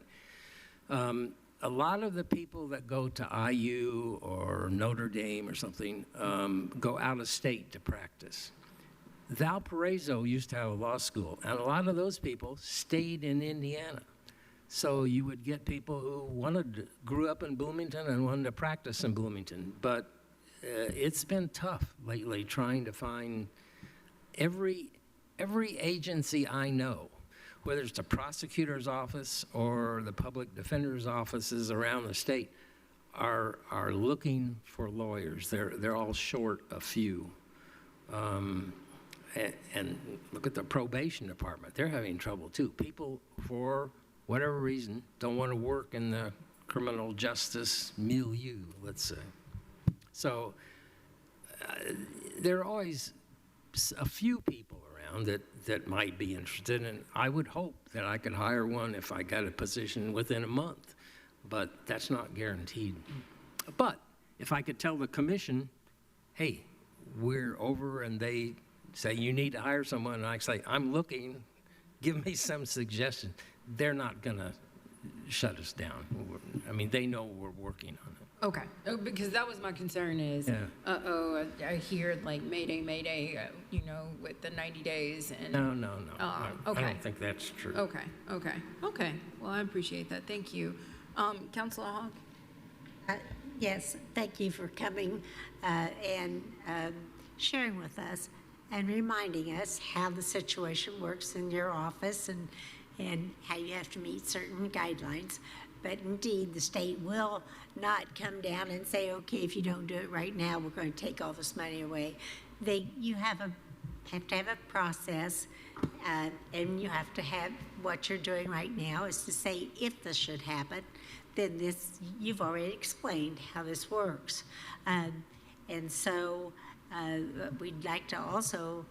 a lot of the people that go to IU or Notre Dame or something go out of state to practice. Valparaiso used to have a law school, and a lot of those people stayed in Indiana. So you would get people who grew up in Bloomington and wanted to practice in Bloomington. But it's been tough lately trying to find every agency I know, whether it's the prosecutor's office or the public defender's offices around the state, are looking for lawyers. They're all short a few. And look at the probation department. They're having trouble too. People, for whatever reason, don't want to work in the criminal justice milieu, let's say. So there are always a few people around that might be interested, and I would hope that I could hire one if I got a position within a month, but that's not guaranteed. But if I could tell the commission, hey, we're over, and they say you need to hire someone, and I say, I'm looking, give me some suggestion, they're not going to shut us down. I mean, they know we're working on it. Okay, because that was my concern is, I hear like Mayday, with the 90 days and. No. Okay. I don't think that's true. Okay. Well, I appreciate that. Thank you. Councilor Hogg? Yes, thank you for coming and sharing with us and reminding us how the situation works in your office and how you have to meet certain guidelines. But indeed, the state will not come down and say, okay, if you don't do it right now, we're going to take all this money away. You have to have a process, and you have to have what you're doing right now is to say, if this should happen, then you've already explained how this works. And so we'd like to also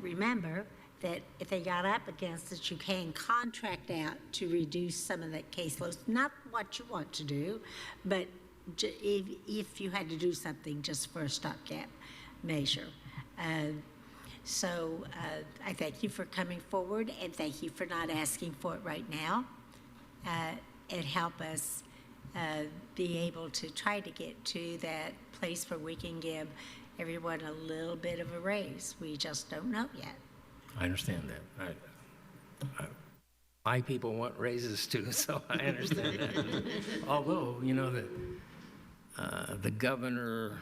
remember that if they got up against it, you can contract out to reduce some of that caseload. Not what you want to do, but if you had to do something just for a stopgap measure. So I thank you for coming forward, and thank you for not asking for it right now. It help us be able to try to get to that place where we can give everyone a little bit of a raise. We just don't know yet. I understand that. My people want raises too, so I understand that. Although, the governor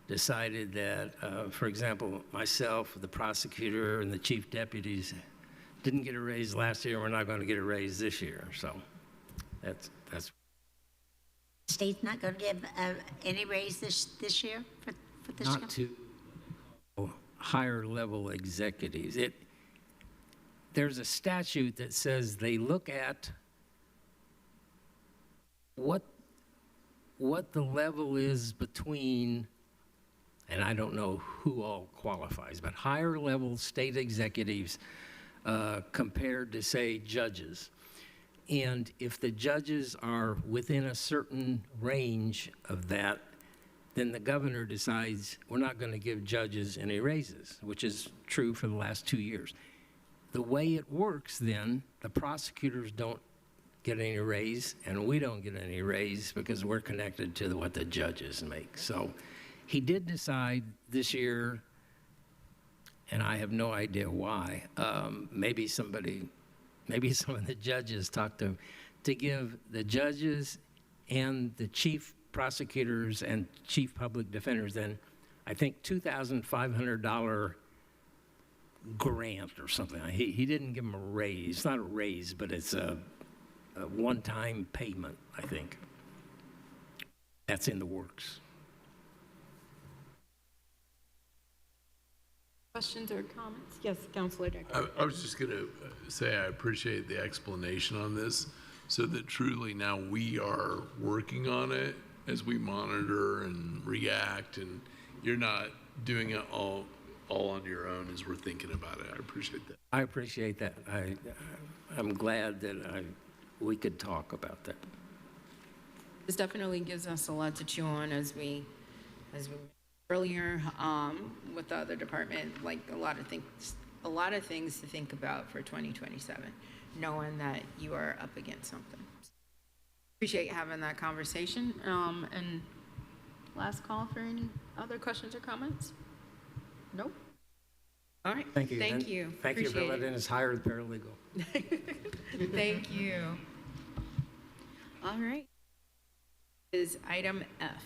decided that, for example, myself, the prosecutor, and the chief deputies didn't get a raise last year. We're not going to get a raise this year. So that's. State's not going to give any raise this year for this year? Not to higher level executives. There's a statute that says they look at what the level is between, and I don't know who all qualifies, but higher level state executives compared to, say, judges. And if the judges are within a certain range of that, then the governor decides we're not going to give judges any raises, which is true for the last 2 years. The way it works then, the prosecutors don't get any raise, and we don't get any raise because we're connected to what the judges make. So he did decide this year, and I have no idea why, maybe some of the judges talked to him, to give the judges and the chief prosecutors and chief public defenders then, I think, $2,500 grant or something. He didn't give them a raise. It's not a raise, but it's a one-time payment, I think. That's in the works. Questions or comments? Yes, Councilor Decker. I was just going to say I appreciate the explanation on this, so that truly now we are working on it as we monitor and react, and you're not doing it all on your own as we're thinking about it. I appreciate that. I appreciate that. I'm glad that we could talk about that. This definitely gives us a lot to chew on as we mentioned earlier, with the other department, like a lot of things to think about for 2027, knowing that you are up against something. Appreciate having that conversation. And last call for any other questions or comments? Nope. All right. Thank you. Thank you. Thank you for Appreciate letting us hire the paralegal. Thank you. All right. Is item F.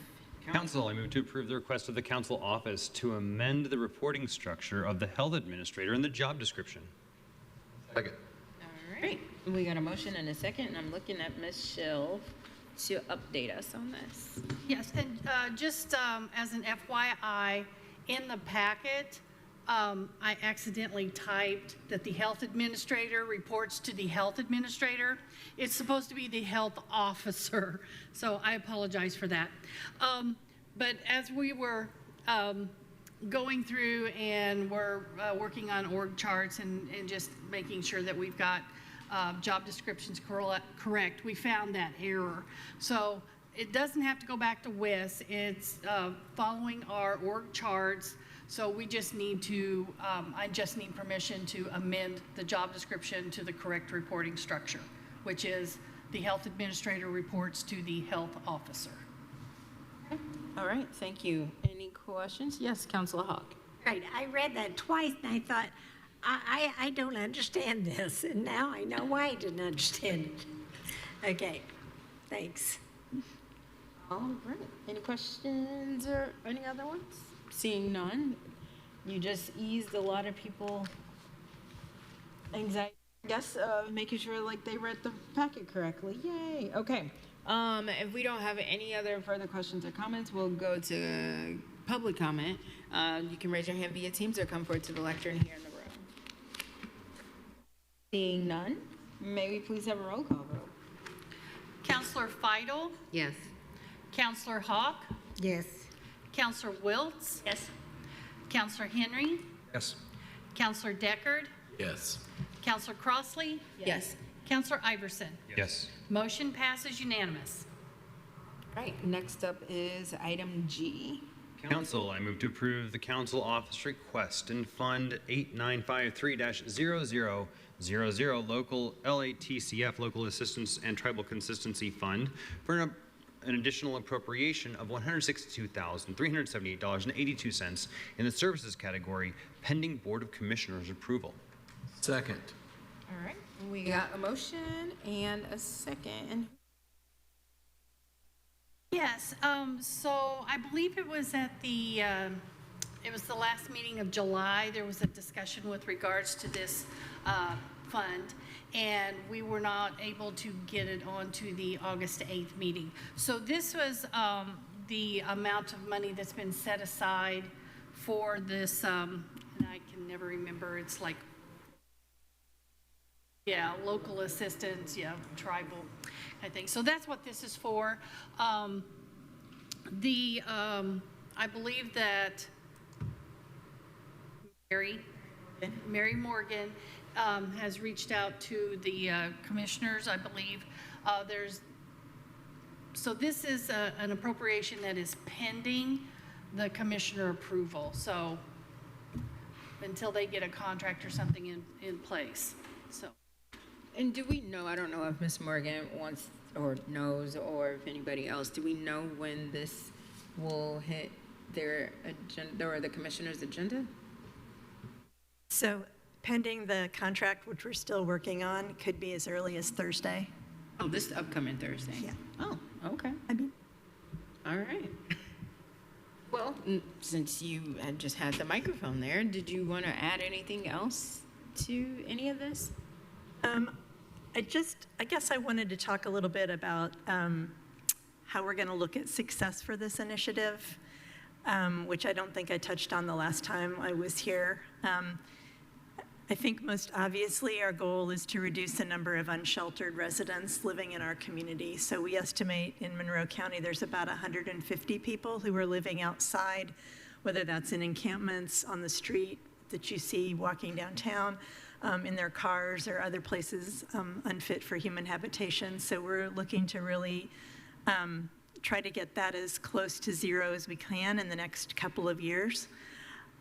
Council, I move to approve the request of the council office to amend the reporting structure of the health administrator in the job description. Second. All right. We got a motion and a second, and I'm looking at Ms. Shelv to update us on this. Yes, and just as an FYI, in the packet, I accidentally typed that the health administrator reports to the health administrator. It's supposed to be the health officer, so I apologize for that. But as we were going through and we're working on org charts and just making sure that we've got job descriptions correct, we found that error. So it doesn't have to go back to WIS. It's following our org charts. So we just need to, I just need permission to amend the job description to the correct reporting structure, which is the health administrator reports to the health officer. Okay. All right, thank you. Any questions? Yes, Councilor Hawk. Right, I read that twice and I thought, I don't understand this, and now I know why I didn't understand it. Okay, thanks. All right. Any questions or any other ones? Seeing none, you just eased a lot of people anxiety, I guess, making sure like they read the packet correctly. Yay. Okay. If we don't have any other further questions or comments, we'll go to public comment. You can raise your hand via Teams or come forward to the lectern here in the room. Seeing none, may we please have a roll call vote? Counselor Feidel? Yes. Counselor Hawk? Yes. Counselor Wiltz? Yes. Counselor Henry? Yes. Counselor Deckard? Yes. Counselor Crossley? Yes. Counselor Iverson? Yes. Motion passes unanimous. All right, next up is item G. Council, I move to approve the council office request in Fund 8953-0000 Local LATCF, Local Assistance and Tribal Consistency Fund, for an additional appropriation of $162,378.82 in the services category, pending Board of Commissioners approval. Second. All right, we got a motion and a second. Yes, so I believe it was at the, it was the last meeting of July, there was a discussion with regards to this fund, and we were not able to get it onto the August 8th meeting. So this was the amount of money that's been set aside for this, and I can never remember, it's like, yeah, local assistance, yeah, tribal, I think. So that's what this is for. I believe that Mary Morgan has reached out to the commissioners, I believe. So this is an appropriation that is pending the commissioner approval. So until they get a contract or something in place, so. And do we know, I don't know if Ms. Morgan wants or knows, or if anybody else, do we know when this will hit their agenda or the commissioner's agenda? So pending the contract, which we're still working on, could be as early as Thursday. Oh, this upcoming Thursday? Yeah. Oh, okay. All right. Well, since you had just had the microphone there, did you want to add anything else to any of this? I guess I wanted to talk a little bit about how we're going to look at success for this initiative, which I don't think I touched on the last time I was here. I think most obviously our goal is to reduce the number of unsheltered residents living in our community. So we estimate in Monroe County there's about 150 people who are living outside, whether that's in encampments on the street that you see walking downtown, in their cars or other places unfit for human habitation. So we're looking to really try to get that as close to zero as we can in the next couple of years.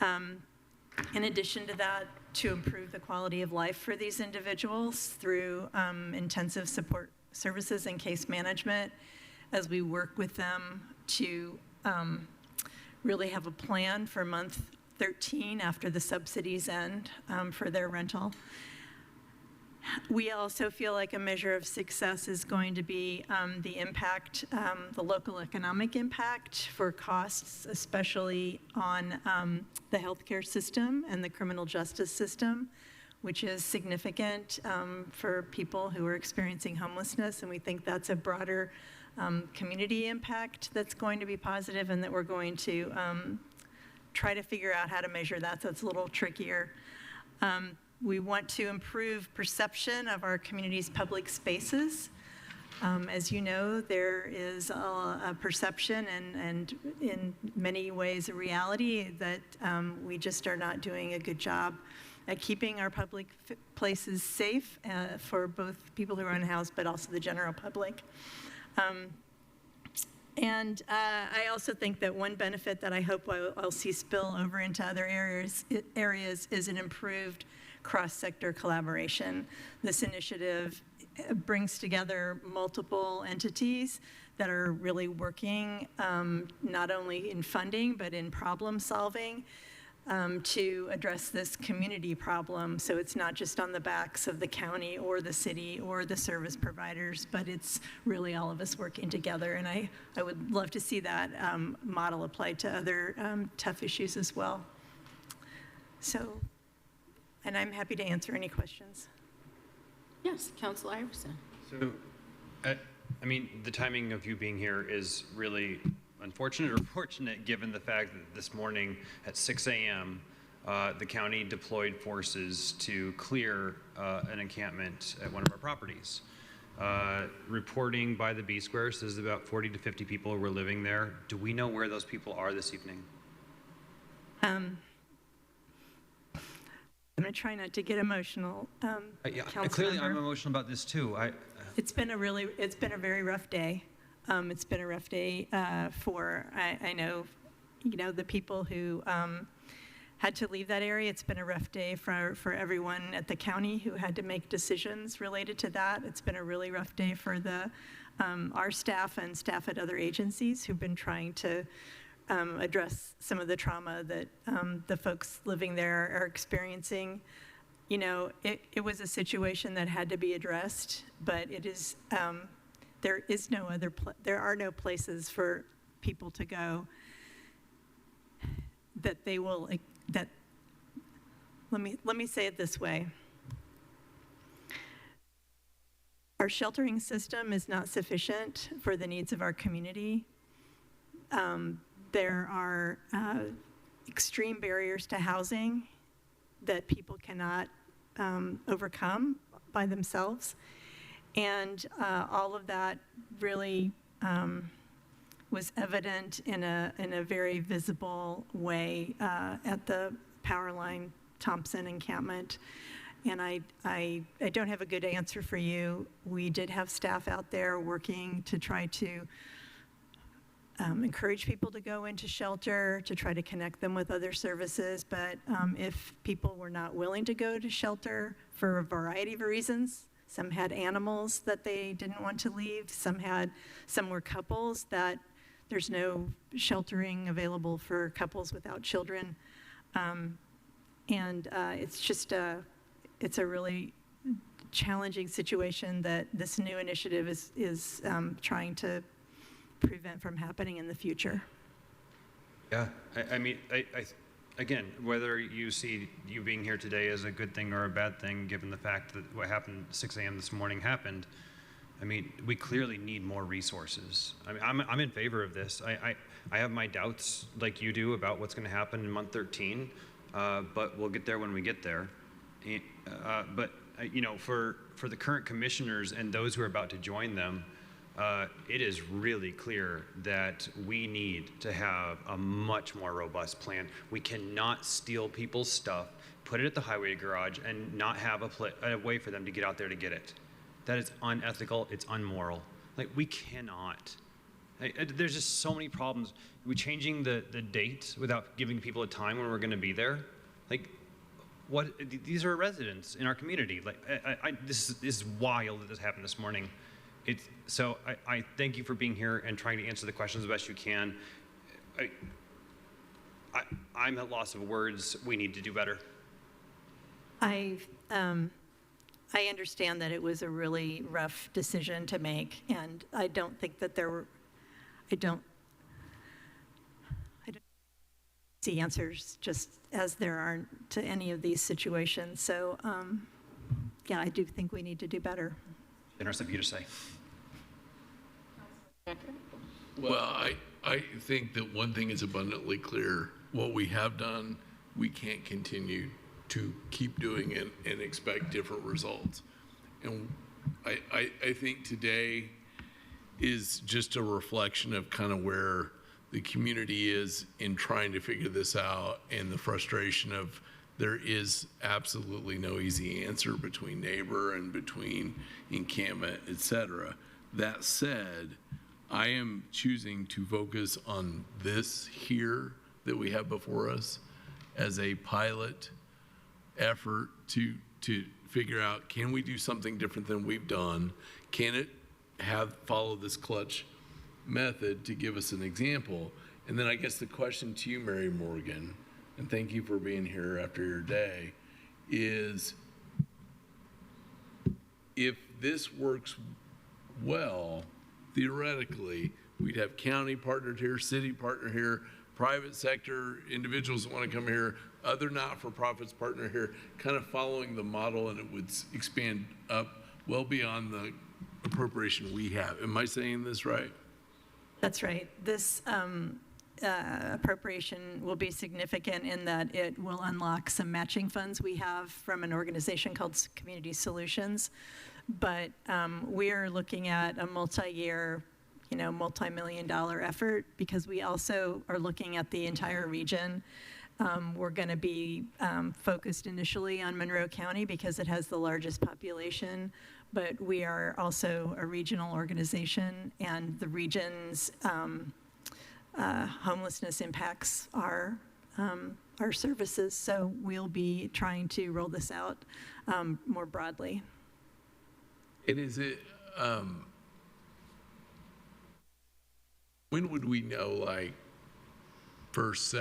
In addition to that, to improve the quality of life for these individuals through intensive support services and case management as we work with them to really have a plan for month 13 after the subsidies end for their rental. We also feel like a measure of success is going to be the impact, the local economic impact for costs, especially on the healthcare system and the criminal justice system, which is significant for people who are experiencing homelessness. And we think that's a broader community impact that's going to be positive, and that we're going to try to figure out how to measure that, so it's a little trickier. We want to improve perception of our community's public spaces. As you know, there is a perception and in many ways a reality that we just are not doing a good job at keeping our public places safe for both people who are unhoused but also the general public. And I also think that one benefit that I hope I'll see spill over into other areas is an improved cross-sector collaboration. This initiative brings together multiple entities that are really working not only in funding but in problem solving to address this community problem. So it's not just on the backs of the county or the city or the service providers, but it's really all of us working together. And I would love to see that model applied to other tough issues as well. So, and I'm happy to answer any questions. Yes, Councilor Iverson. So, I mean, the timing of you being here is really unfortunate or fortunate, given the fact that this morning at 6 a.m., the county deployed forces to clear an encampment at one of our properties. Reporting by the B Square says about 40 to 50 people were living there. Do we know where those people are this evening? I'm going to try not to get emotional. Yeah, clearly I'm emotional about this too. It's been a very rough day. It's been a rough day for, I know, the people who had to leave that area. It's been a rough day for everyone at the county who had to make decisions related to that. It's been a really rough day for our staff and staff at other agencies who've been trying to address some of the trauma that the folks living there are experiencing. It was a situation that had to be addressed, but it is, there are no places for people to go that they will, let me say it this way. Our sheltering system is not sufficient for the needs of our community. There are extreme barriers to housing that people cannot overcome by themselves. And all of that really was evident in a very visible way at the Powerline Thompson encampment. And I don't have a good answer for you. We did have staff out there working to try to encourage people to go into shelter, to try to connect them with other services. But if people were not willing to go to shelter for a variety of reasons, some had animals that they didn't want to leave, some were couples that there's no sheltering available for couples without children. It's just it's a really challenging situation that this new initiative is trying to prevent from happening in the future. Yeah, I mean, again, whether you see you being here today as a good thing or a bad thing, given the fact that what happened at 6 a.m. this morning happened, I mean, we clearly need more resources. I mean, I'm in favor of this. I have my doubts, like you do, about what's going to happen in month 13, but we'll get there when we get there. But for the current commissioners and those who are about to join them, it is really clear that we need to have a much more robust plan. We cannot steal people's stuff, put it at the highway garage, and not have a way for them to get out there to get it. That is unethical. It's unmoral. Like, we cannot There's just so many problems. We're changing the date without giving people a time when we're going to be there. Like, what? These are residents in our community. Like, this is wild that this happened this morning. So I thank you for being here and trying to answer the questions the best you can. I'm at loss of words. We need to do better. I understand that it was a really rough decision to make, and I don't think that I don't see answers just as there aren't to any of these situations. So, yeah, I do think we need to do better. Interesting of you to say. Well, I think that one thing is abundantly clear. What we have done, we can't continue to keep doing it and expect different results. And I think today is just a reflection of kind of where the community is in trying to figure this out, and the frustration of there is absolutely no easy answer between neighbor and between encampment, et cetera. That said, I am choosing to focus on this here that we have before us as a pilot effort to figure out, can we do something different than we've done? Can it follow this clutch method to give us an example? And then I guess the question to you, Mary Morgan, and thank you for being here after your day, is if this works well, theoretically, we'd have county partnered here, city partner here, private sector individuals that want to come here, other not-for-profits partner here, kind of following the model, and it would expand up well beyond the appropriation we have. Am I saying this right? That's right. This appropriation will be significant in that it will unlock some matching funds we have from an organization called Community Solutions. But we are looking at a multi-year, multi-million-dollar effort, because we also are looking at the entire region. We're going to be focused initially on Monroe County because it has the largest population, but we are also a regional organization, and the region's homelessness impacts our services. So we'll be trying to roll this out more broadly. And is it, when would we know, like, first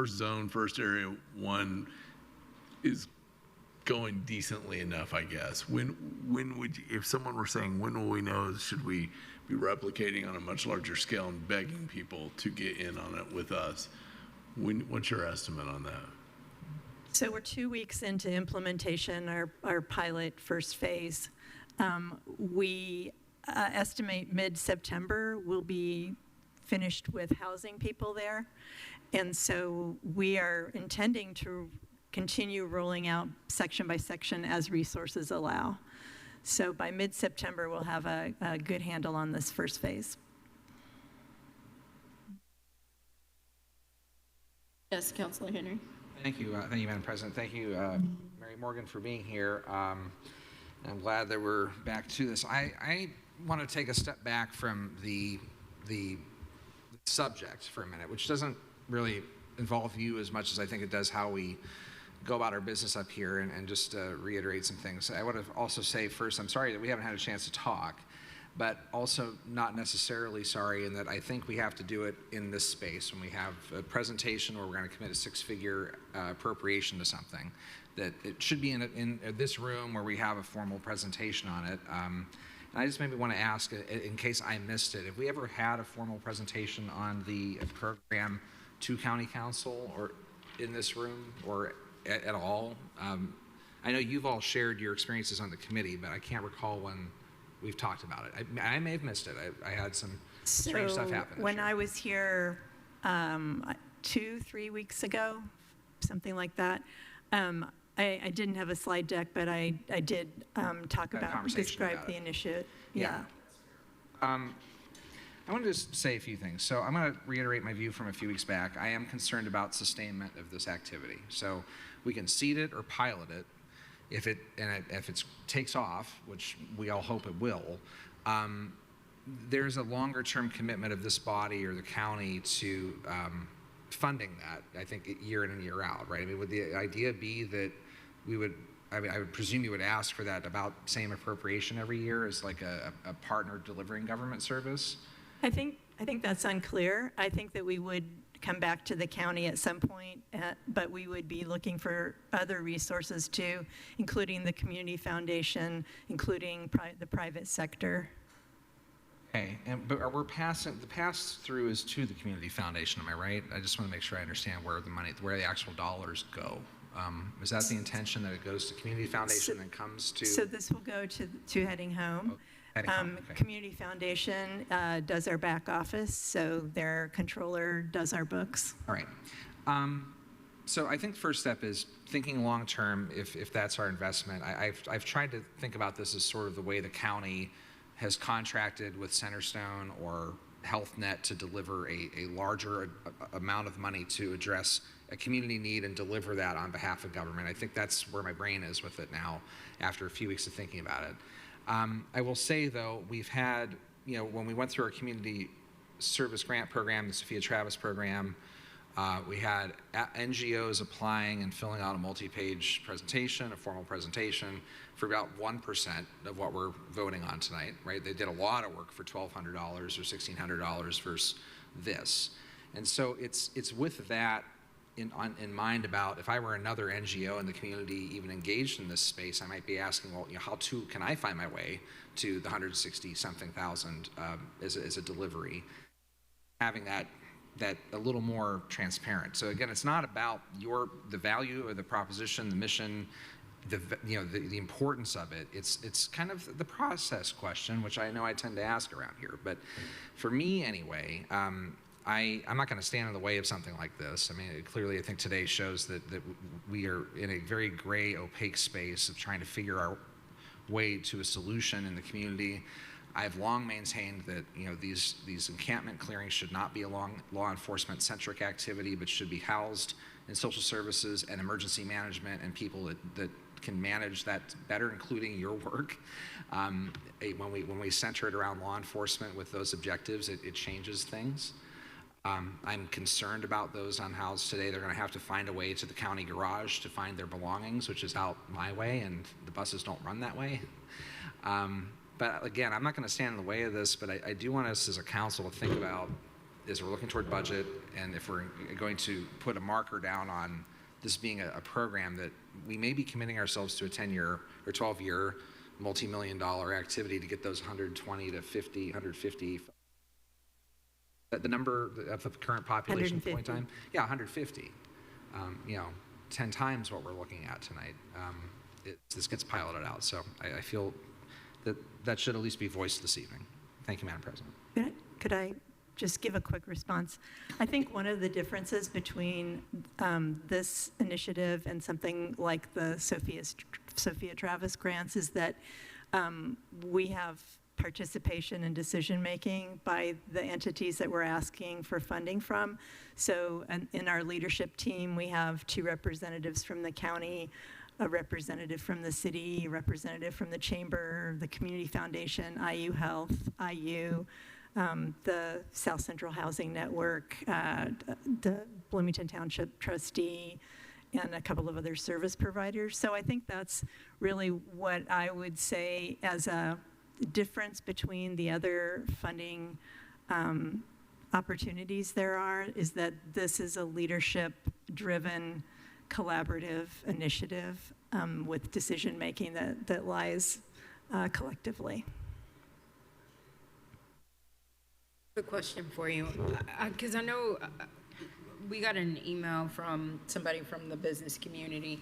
zone, first area one is going decently enough, I guess? When would you, if someone were saying, when will we know, should we be replicating on a much larger scale and begging people to get in on it with us? What's your estimate on that? So we're 2 weeks into implementation, our pilot first phase. We estimate mid-September we'll be finished with housing people there. And so we are intending to continue rolling out section by section as resources allow. So by mid-September, we'll have a good handle on this first phase. Yes, Councilor Henry. Thank you, Madam President. Thank you, Mary Morgan, for being here. I'm glad that we're back to this. I want to take a step back from the subject for a minute, which doesn't really involve you as much as I think it does how we go about our business up here, and just reiterate some things. I want to also say first, I'm sorry that we haven't had a chance to talk, but also not necessarily sorry in that I think we have to do it in this space when we have a presentation where we're going to commit a six-figure appropriation to something, that it should be in this room where we have a formal presentation on it. And I just maybe want to ask, in case I missed it, if we ever had a formal presentation on the program to County Council or in this room or at all? I know you've all shared your experiences on the committee, but I can't recall when we've talked about it. I may have missed it. I had some strange stuff happen. When I was here 2-3 weeks ago, something like that, I didn't have a slide deck, but I did describe the initiative. Yeah. I want to just say a few things. So I'm going to reiterate my view from a few weeks back. I am concerned about sustainment of this activity. So we can seed it or pilot it. If it takes off, which we all hope it will, there's a longer-term commitment of this body or the county to funding that, I think, year in and year out, right? I mean, would the idea be that we would, I would presume you would ask for that about same appropriation every year as like a partner delivering government service? I think that's unclear. I think that we would come back to the county at some point, but we would be looking for other resources too, including the community foundation, including the private sector. Okay, but we're passing, the pass-through is to the community foundation, am I right? I just want to make sure I understand where the actual dollars go. Is that the intention, that it goes to community foundation and comes to? So this will go to Heading Home. Heading Home, okay. Community Foundation does our back office, so their controller does our books. All right. So I think the first step is thinking long-term, if that's our investment. I've tried to think about this as sort of the way the county has contracted with Centerstone or HealthNet to deliver a larger amount of money to address a community need and deliver that on behalf of government. I think that's where my brain is with it now after a few weeks of thinking about it. I will say, though, we've had, when we went through our community service grant program, the Sophia Travis program, we had NGOs applying and filling out a multi-page presentation, a formal presentation, for about 1% of what we're voting on tonight, right? They did a lot of work for $1,200 or $1,600 versus this. And so it's with that in mind about, if I were another NGO in the community even engaged in this space, I might be asking, well, how can I find my way to the 160-something thousand as a delivery? Having that a little more transparent. So again, it's not about the value of the proposition, the mission, the importance of it. It's kind of the process question, which I know I tend to ask around here. But for me anyway, I'm not going to stand in the way of something like this. I mean, clearly I think today shows that we are in a very gray, opaque space of trying to figure our way to a solution in the community. I've long maintained that these encampment clearings should not be a law enforcement centric activity, but should be housed in social services and emergency management and people that can manage that better, including your work. When we center it around law enforcement with those objectives, it changes things. I'm concerned about those unhoused today. They're going to have to find a way to the county garage to find their belongings, which is out my way, and the buses don't run that way. But again, I'm not going to stand in the way of this, but I do want us as a council to think about, as we're looking toward budget, and if we're going to put a marker down on this being a program, that we may be committing ourselves to a 10-year or 12-year multi-million-dollar activity to get those 120 to 50, 150. The number of the current population at the point in time? Yeah, 150. 10 times what we're looking at tonight. This gets piloted out, so I feel that should at least be voiced this evening. Thank you, Madam President. Could I just give a quick response? I think one of the differences between this initiative and something like the Sophia Travis grants is that we have participation and decision-making by the entities that we're asking for funding from. So in our leadership team, we have 2 representatives from the county, a representative from the city, a representative from the chamber, the community foundation, IU Health, IU, the South Central Housing Network, the Bloomington Township trustee, and a couple of other service providers. So I think that's really what I would say as a difference between the other funding opportunities there are, is that this is a leadership-driven collaborative initiative with decision-making that lies collectively. A question for you, because I know we got an email from somebody from the business community,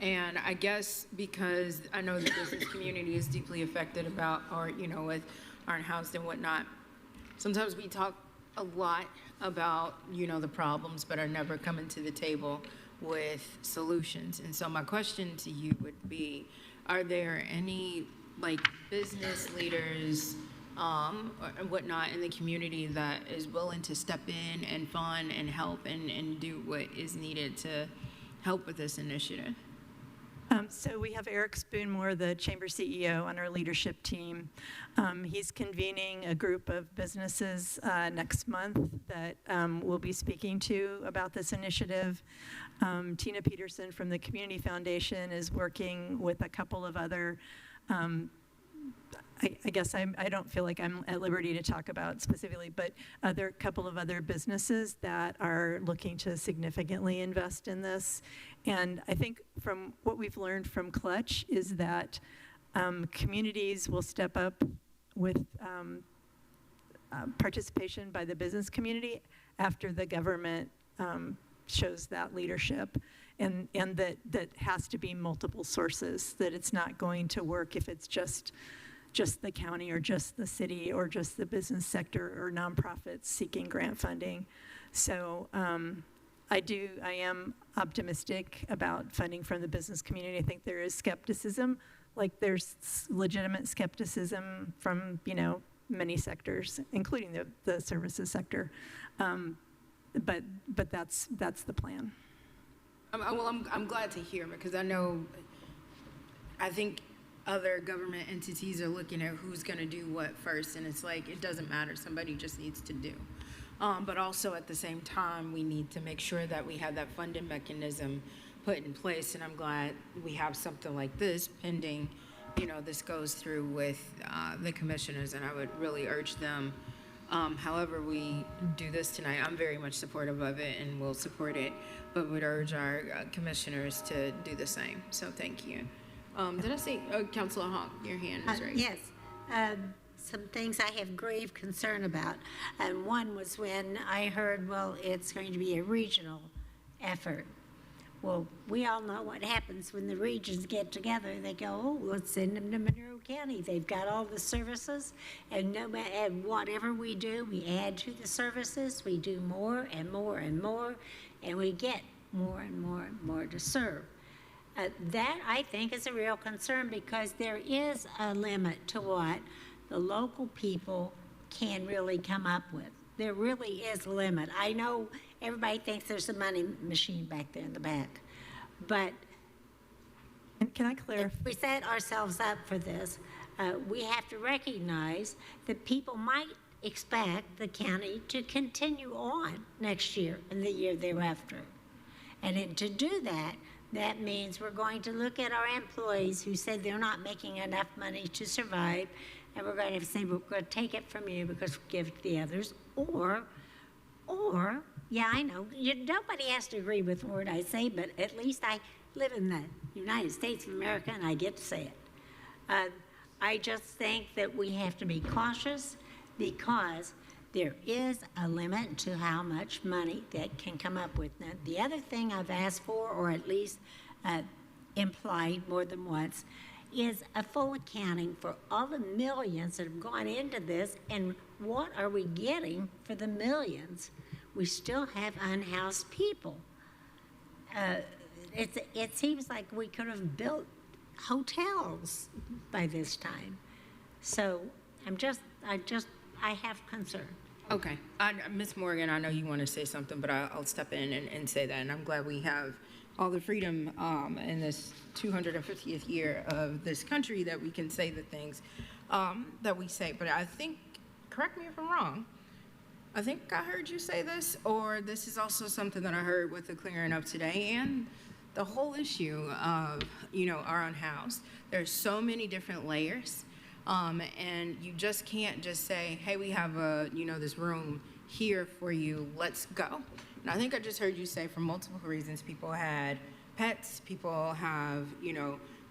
and I guess because I know the business community is deeply affected about, with aren't housed and whatnot, sometimes we talk a lot about, the problems, but are never coming to the table with solutions. And so my question to you would be, are there any business leaders or whatnot in the community that is willing to step in and fund and help and do what is needed to help with this initiative? So we have Eric Spoonmore, the Chamber CEO, on our leadership team. He's convening a group of businesses next month that we'll be speaking to about this initiative. Tina Peterson from the Community Foundation is working with a couple of other I guess I don't feel like I'm at liberty to talk about specifically, but couple of other businesses that are looking to significantly invest in this. And I think from what we've learned from Clutch is that communities will step up with participation by the business community after the government shows that leadership. And that has to be multiple sources, that it's not going to work if it's just the county or just the city or just the business sector or nonprofits seeking grant funding. So I am optimistic about funding from the business community. I think there is skepticism, like there's legitimate skepticism from, many sectors, including the services sector. But that's the plan. I'm glad to hear, because I think other government entities are looking at who's going to do what first, and it's like, it doesn't matter, somebody just needs to do. But also at the same time, we need to make sure that we have that funding mechanism put in place, and I'm glad we have something like this pending, this goes through with the commissioners, and I would really urge them, however we do this tonight, I'm very much supportive of it and will support it, but would urge our commissioners to do the same. So thank you. Did I say, Councilor Hawk, your hand is raised? Yes. Some things I have grave concern about. And one was when I heard, well, it's going to be a regional effort. Well, we all know what happens when the regions get together. They go, oh, let's send them to Monroe County. They've got all the services, and whatever we do, we add to the services. We do more and more and more, and we get more and more and more to serve. That, I think, is a real concern, because there is a limit to what the local people can really come up with. There really is a limit. I know everybody thinks there's a money machine back there in the back, but can I clarify? If we set ourselves up for this, we have to recognize that people might expect the county to continue on next year and the year thereafter. And to do that, that means we're going to look at our employees who said they're not making enough money to survive, and we're going to say, we're going to take it from you because we give it to the others. Or, yeah, I know, nobody has to agree with what I say, but at least I live in the United States of America and I get to say it. I just think that we have to be cautious, because there is a limit to how much money that can come up with. Now, the other thing I've asked for, or at least implied more than once, is a full accounting for all the millions that have gone into this, and what are we getting for the millions? We still have unhoused people. It seems like we could have built hotels by this time. So I have concern. Okay. Ms. Morgan, I know you want to say something, but I'll step in and say that. And I'm glad we have all the freedom in this 250th year of this country that we can say the things that we say. But I think, correct me if I'm wrong, I think I heard you say this, or this is also something that I heard with the clearing up today, and the whole issue of, our unhoused. There's so many different layers. And you just can't just say, hey, we have this room here for you, let's go. And I think I just heard you say, for multiple reasons, people had pets, people have,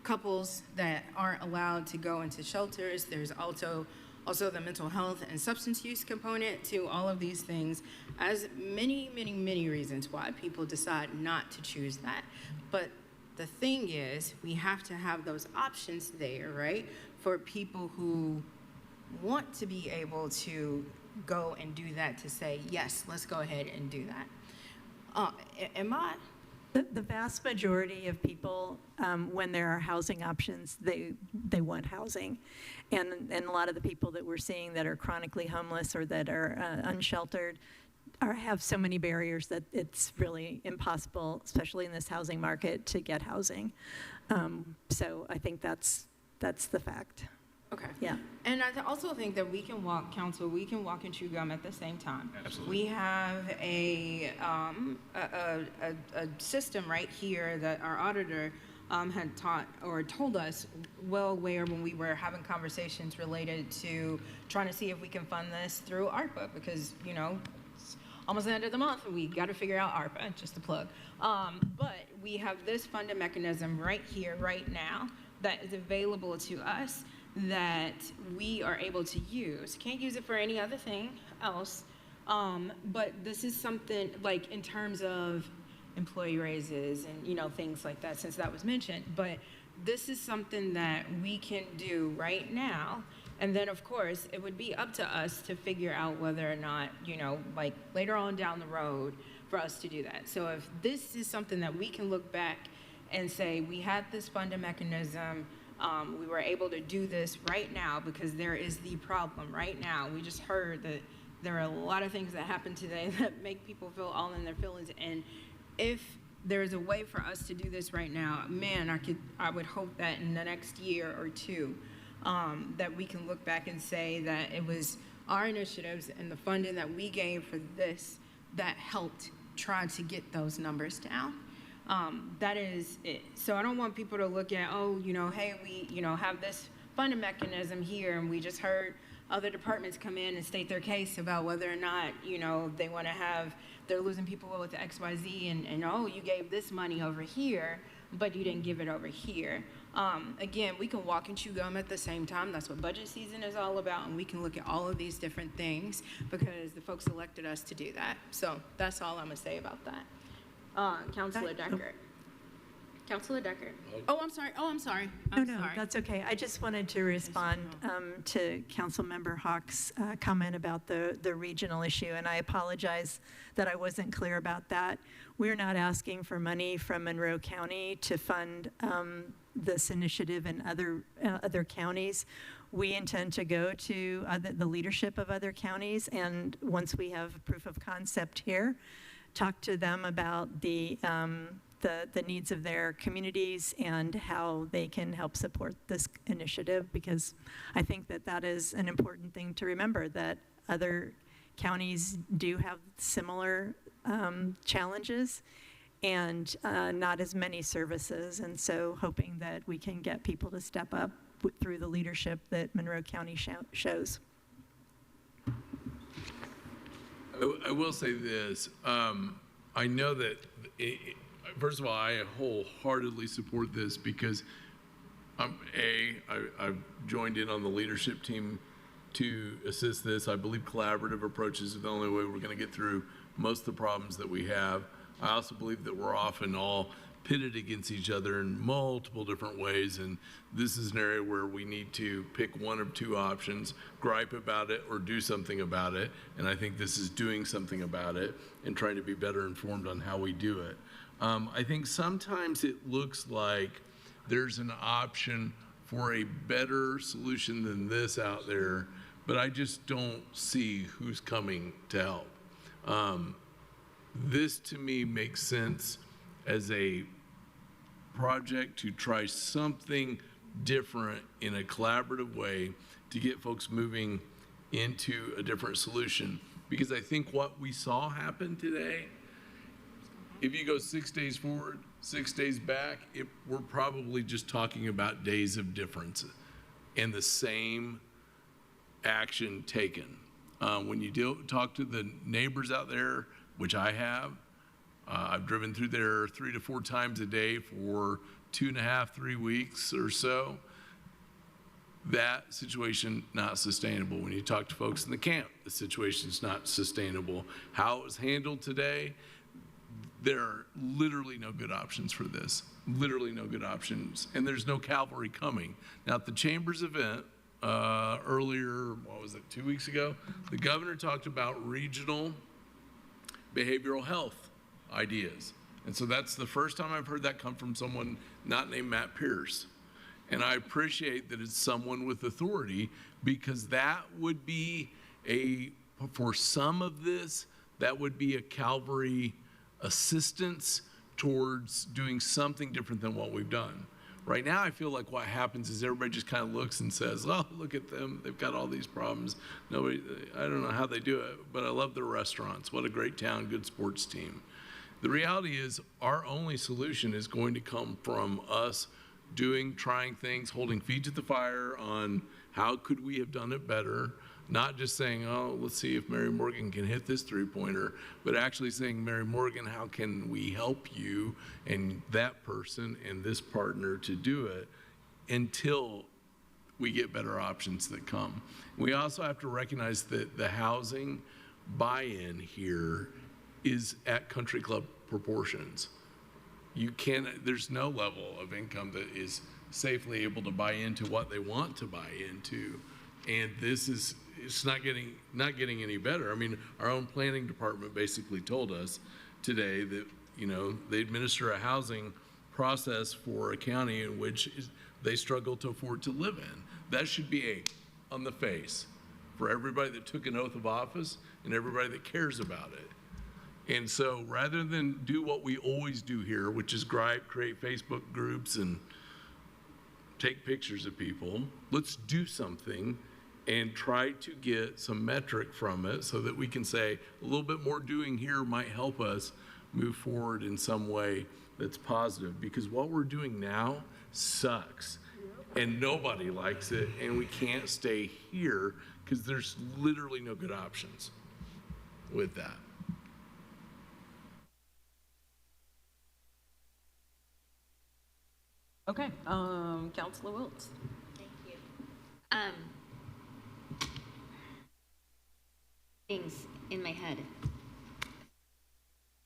couples that aren't allowed to go into shelters. There's also the mental health and substance use component to all of these things, as many, many, many reasons why people decide not to choose that. But the thing is, we have to have those options there, right? For people who want to be able to go and do that, to say, yes, let's go ahead and do that. The vast majority of people, when there are housing options, they want housing. And a lot of the people that we're seeing that are chronically homeless or that are unsheltered have so many barriers that it's really impossible, especially in this housing market, to get housing. So I think that's the fact. Okay. Yeah. And I also think that we can walk and chew gum at the same time. Absolutely. We have a system right here that our auditor had taught or told us well aware when we were having conversations related to trying to see if we can fund this through ARPA, because, it's almost the end of the month and we got to figure out ARPA, just a plug. But we have this funding mechanism right here, right now, that is available to us that we are able to use. Can't use it for any other thing else. But this is something like in terms of employee raises and, things like that, since that was mentioned. But this is something that we can do right now. And then, of course, it would be up to us to figure out whether or not, like later on down the road for us to do that. So if this is something that we can look back and say, we had this funding mechanism, we were able to do this right now because there is the problem right now. We just heard that there are a lot of things that happen today that make people feel all in their feelings. And if there's a way for us to do this right now, man, I would hope that in the next year or two, that we can look back and say that it was our initiatives and the funding that we gave for this that helped try to get those numbers down. That is it. So I don't want people to look at, hey, we, have this funding mechanism here, and we just heard other departments come in and state their case about whether or not, they want to they're losing people with XYZ, and you gave this money over here, but you didn't give it over here. Again, we can walk and chew gum at the same time. That's what budget season is all about, and we can look at all of these different things because the folks elected us to do that. So that's all I'm going to say about that. Councilor Deckert. Councilor Deckert. Oh, I'm sorry. I'm sorry. No, that's okay. I just wanted to respond to Councilmember Hawk's comment about the regional issue, and I apologize that I wasn't clear about that. We're not asking for money from Monroe County to fund this initiative in other counties. We intend to go to the leadership of other counties, and once we have proof of concept here, talk to them about the needs of their communities and how they can help support this initiative, because I think that is an important thing to remember, that other counties do have similar challenges and not as many services. And so hoping that we can get people to step up through the leadership that Monroe County shows. I will say this. I know that, first of all, I wholeheartedly support this because I've joined in on the leadership team to assist this. I believe collaborative approaches are the only way we're going to get through most of the problems that we have. I also believe that we're often all pitted against each other in multiple different ways, and this is an area where we need to pick one of two options: gripe about it or do something about it. And I think this is doing something about it and trying to be better informed on how we do it. I think sometimes it looks like there's an option for a better solution than this out there, but I just don't see who's coming to help. This to me makes sense as a project to try something different in a collaborative way to get folks moving into a different solution. Because I think what we saw happen today, if you go 6 days forward, 6 days back, we're probably just talking about days of difference and the same action taken. When you talk to the neighbors out there, which I have, I've driven through there 3 to 4 times a day for 2.5, 3 weeks or so. That situation not sustainable. When you talk to folks in the camp, the situation's not sustainable. How it was handled today, there are literally no good options for this. Literally no good options. And there's no cavalry coming. Now at the Chamber's event earlier, 2 weeks ago, the governor talked about regional behavioral health ideas. And so that's the first time I've heard that come from someone not named Matt Pierce. And I appreciate that it's someone with authority, because that would be for some of this, that would be a Calvary assistance towards doing something different than what we've done. Right now, I feel like what happens is everybody just kind of looks and says, oh, look at them. They've got all these problems. Nobody, I don't know how they do it, but I love their restaurants. What a great town, good sports team. The reality is our only solution is going to come from us trying things, holding feet to the fire on how could we have done it better, not just saying, oh, let's see if Mary Morgan can hit this three-pointer, but actually saying, Mary Morgan, how can we help you and that person and this partner to do it until we get better options that come. We also have to recognize that the housing buy-in here is at country club proportions. There's no level of income that is safely able to buy into what they want to buy into. And it's not getting any better. I mean, our own planning department basically told us today that, they administer a housing process for a county in which they struggle to afford to live in. That should be on the face for everybody that took an oath of office and everybody that cares about it. And so rather than do what we always do here, which is create Facebook groups and take pictures of people, let's do something and try to get some metric from it so that we can say a little bit more doing here might help us move forward in some way that's positive, because what we're doing now sucks and nobody likes it, and we can't stay here because there's literally no good options with that. Okay, Councilor Wiltz. Thank you. Things in my head.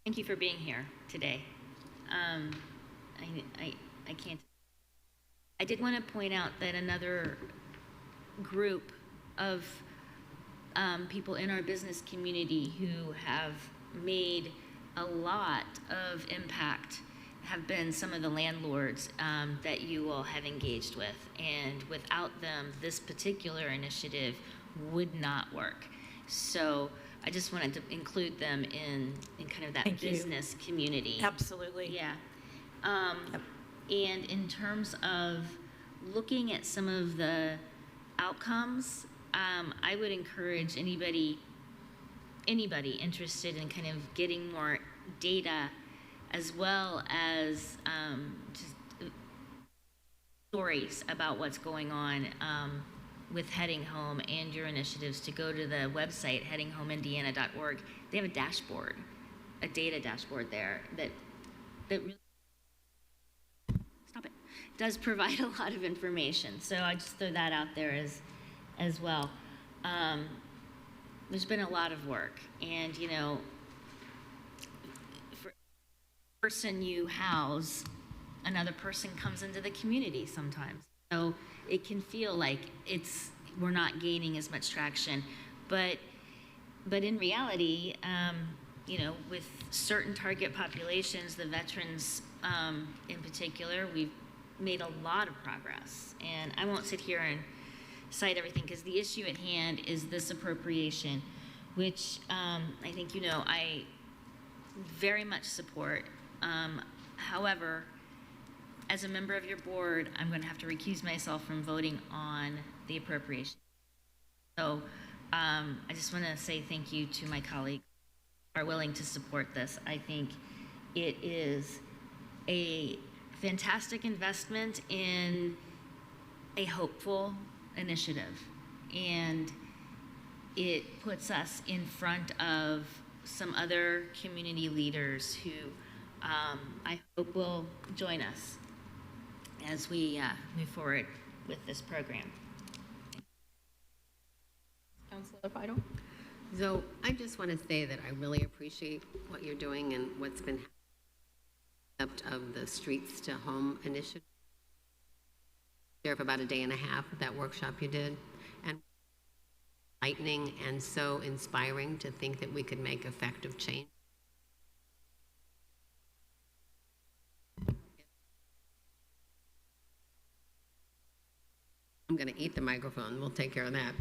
Thank you for being here today. I can't. I did want to point out that another group of people in our business community who have made a lot of impact have been some of the landlords that you all have engaged with. And without them, this particular initiative would not work. So I just wanted to include them in kind of that Thank you. business community. Absolutely. Yeah. And in terms of looking at some of the outcomes, I would encourage anybody interested in kind of getting more data, as well as just stories about what's going on with Heading Home and your initiatives, to go to the website, headinghomeindiana.org. They have a dashboard, a data dashboard there that really, stop it, does provide a lot of information. So I just throw that out there as well. There's been a lot of work, and for every person you house, another person comes into the community sometimes. So it can feel like we're not gaining as much traction, but in reality, with certain target populations, the veterans in particular, we've made a lot of progress. And I won't sit here and cite everything, because the issue at hand is this appropriation, which I think I very much support. However, as a member of your board, I'm going to have to recuse myself from voting on the appropriation. So I just want to say thank you to my colleagues who are willing to support this. I think it is a fantastic investment in a hopeful initiative, and it puts us in front of some other community leaders who I hope will join us as we move forward with this program. Councilor Fidel? So I just want to say that I really appreciate what you're doing and what's been happening of the Streets to Home initiative. There for about a day and a half of that workshop you did, and enlightening and so inspiring to think that we could make effective change. I'm going to eat the microphone. We'll take care of that.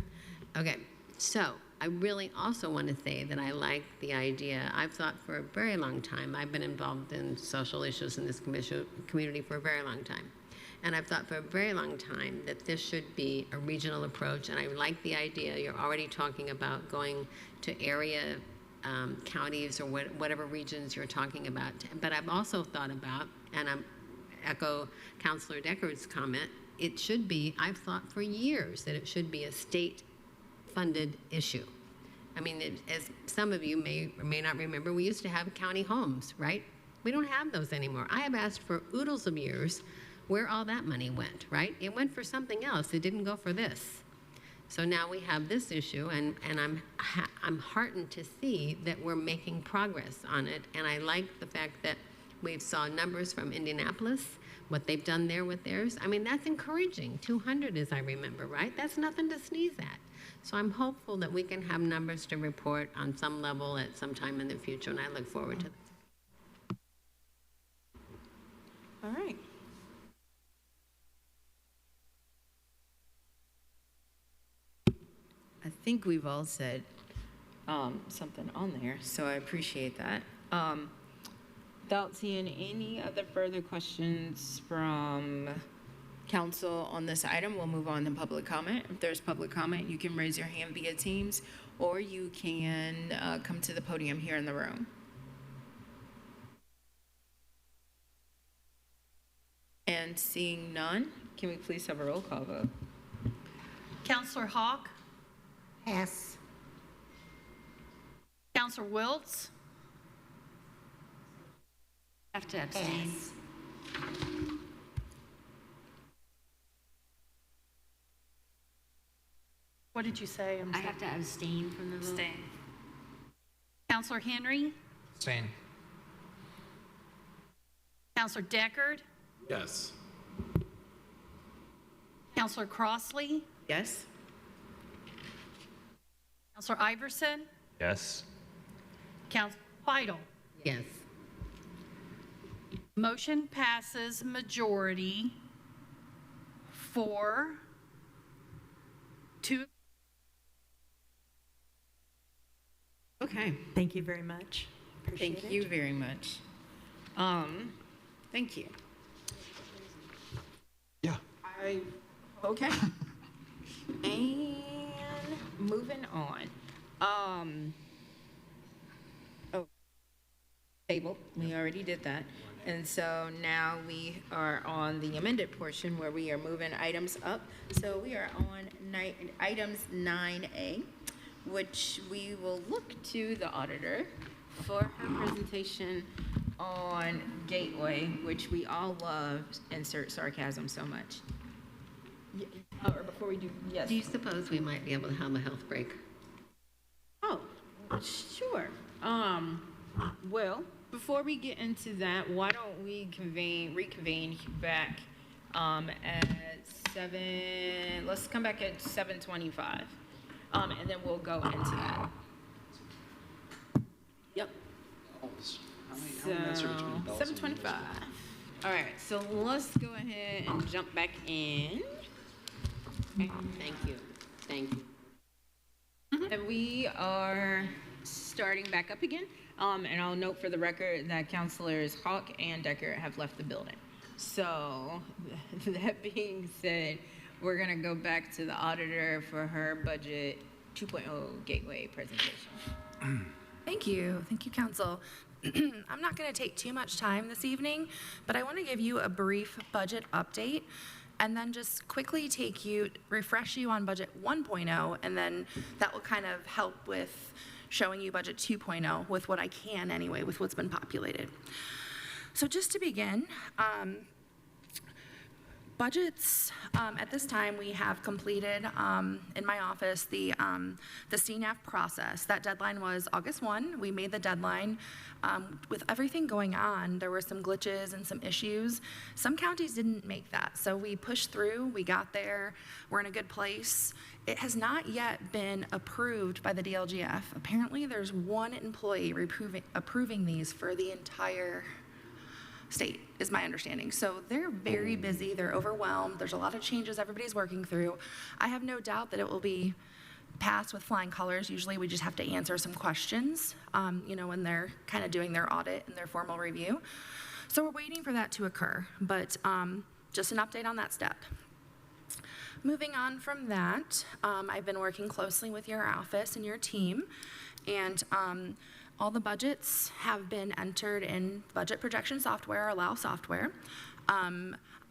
Okay, so I really also want to say that I like the idea. I've thought for a very long time, I've been involved in social issues in this community for a very long time. And I've thought for a very long time that this should be a regional approach. And I like the idea. You're already talking about going to area counties or whatever regions you're talking about. But I've also thought about, and I'm echo Councilor Deckard's comment, it should be, I've thought for years that it should be a state-funded issue. I mean, as some of you may or may not remember, we used to have county homes, right? We don't have those anymore. I have asked for oodles of years where all that money went, right? It went for something else. It didn't go for this. So now we have this issue, and I'm heartened to see that we're making progress on it. And I like the fact that we've saw numbers from Indianapolis, what they've done there with theirs. I mean, that's encouraging. 200, as I remember, right? That's nothing to sneeze at. So I'm hopeful that we can have numbers to report on some level at some time in the future, and I look forward to that. All right. I think we've all said something on there, so I appreciate that. Without seeing any other further questions from council on this item, we'll move on to public comment. If there's public comment, you can raise your hand via Teams, or you can come to the podium here in the room. And seeing none, can we please have a roll call vote? Counselor Hawk? Yes. Counselor Wiltz? Have to abstain. Yes. What did you say? I have to abstain from the vote. Abstain. Counselor Henry? Abstain. Counselor Deckard? Yes. Counselor Crossley? Yes. Counselor Iverson? Yes. Counselor Weidel? Yes. Motion passes majority 4-2. Okay. Thank you very much. Appreciate Thank you very much. Thank you. Yeah. Okay. And moving on. Table, we already did that. And so now we are on the amended portion where we are moving items up. So we are on items 9A, which we will look to the auditor for her presentation on Gateway, which we all love, insert sarcasm so much. Or before we do, yes. Do you suppose we might be able to have a health break? Oh, sure. Well, before we get into that, why don't we reconvene back at 7, let's come back at 7:25. And then we'll go into that. Yep. So, 7:25. All right, so let's go ahead and jump back in. Okay. Thank you. Thank you. And we are starting back up again. And I'll note for the record that Councilors Hawk and Decker have left the building. So that being said, we're going to go back to the auditor for her budget 2.0 gateway presentation. Thank you, Council. I'm not going to take too much time this evening, but I want to give you a brief budget update and then just quickly refresh you on budget 1.0, and then that will kind of help with showing you budget 2.0 with what I can anyway, with what's been populated. So just to begin, budgets, at this time we have completed in my office the CNAF process. That deadline was August 1. We made the deadline. With everything going on, there were some glitches and some issues. Some counties didn't make that, so we pushed through, we got there, we're in a good place. It has not yet been approved by the DLGF. Apparently there's one employee approving these for the entire state, is my understanding. So they're very busy, they're overwhelmed, there's a lot of changes everybody's working through. I have no doubt that it will be passed with flying colors. Usually we just have to answer some questions, when they're kind of doing their audit and their formal review. So we're waiting for that to occur, but just an update on that step. Moving on from that, I've been working closely with your office and your team, and all the budgets have been entered in budget projection software, Allow software.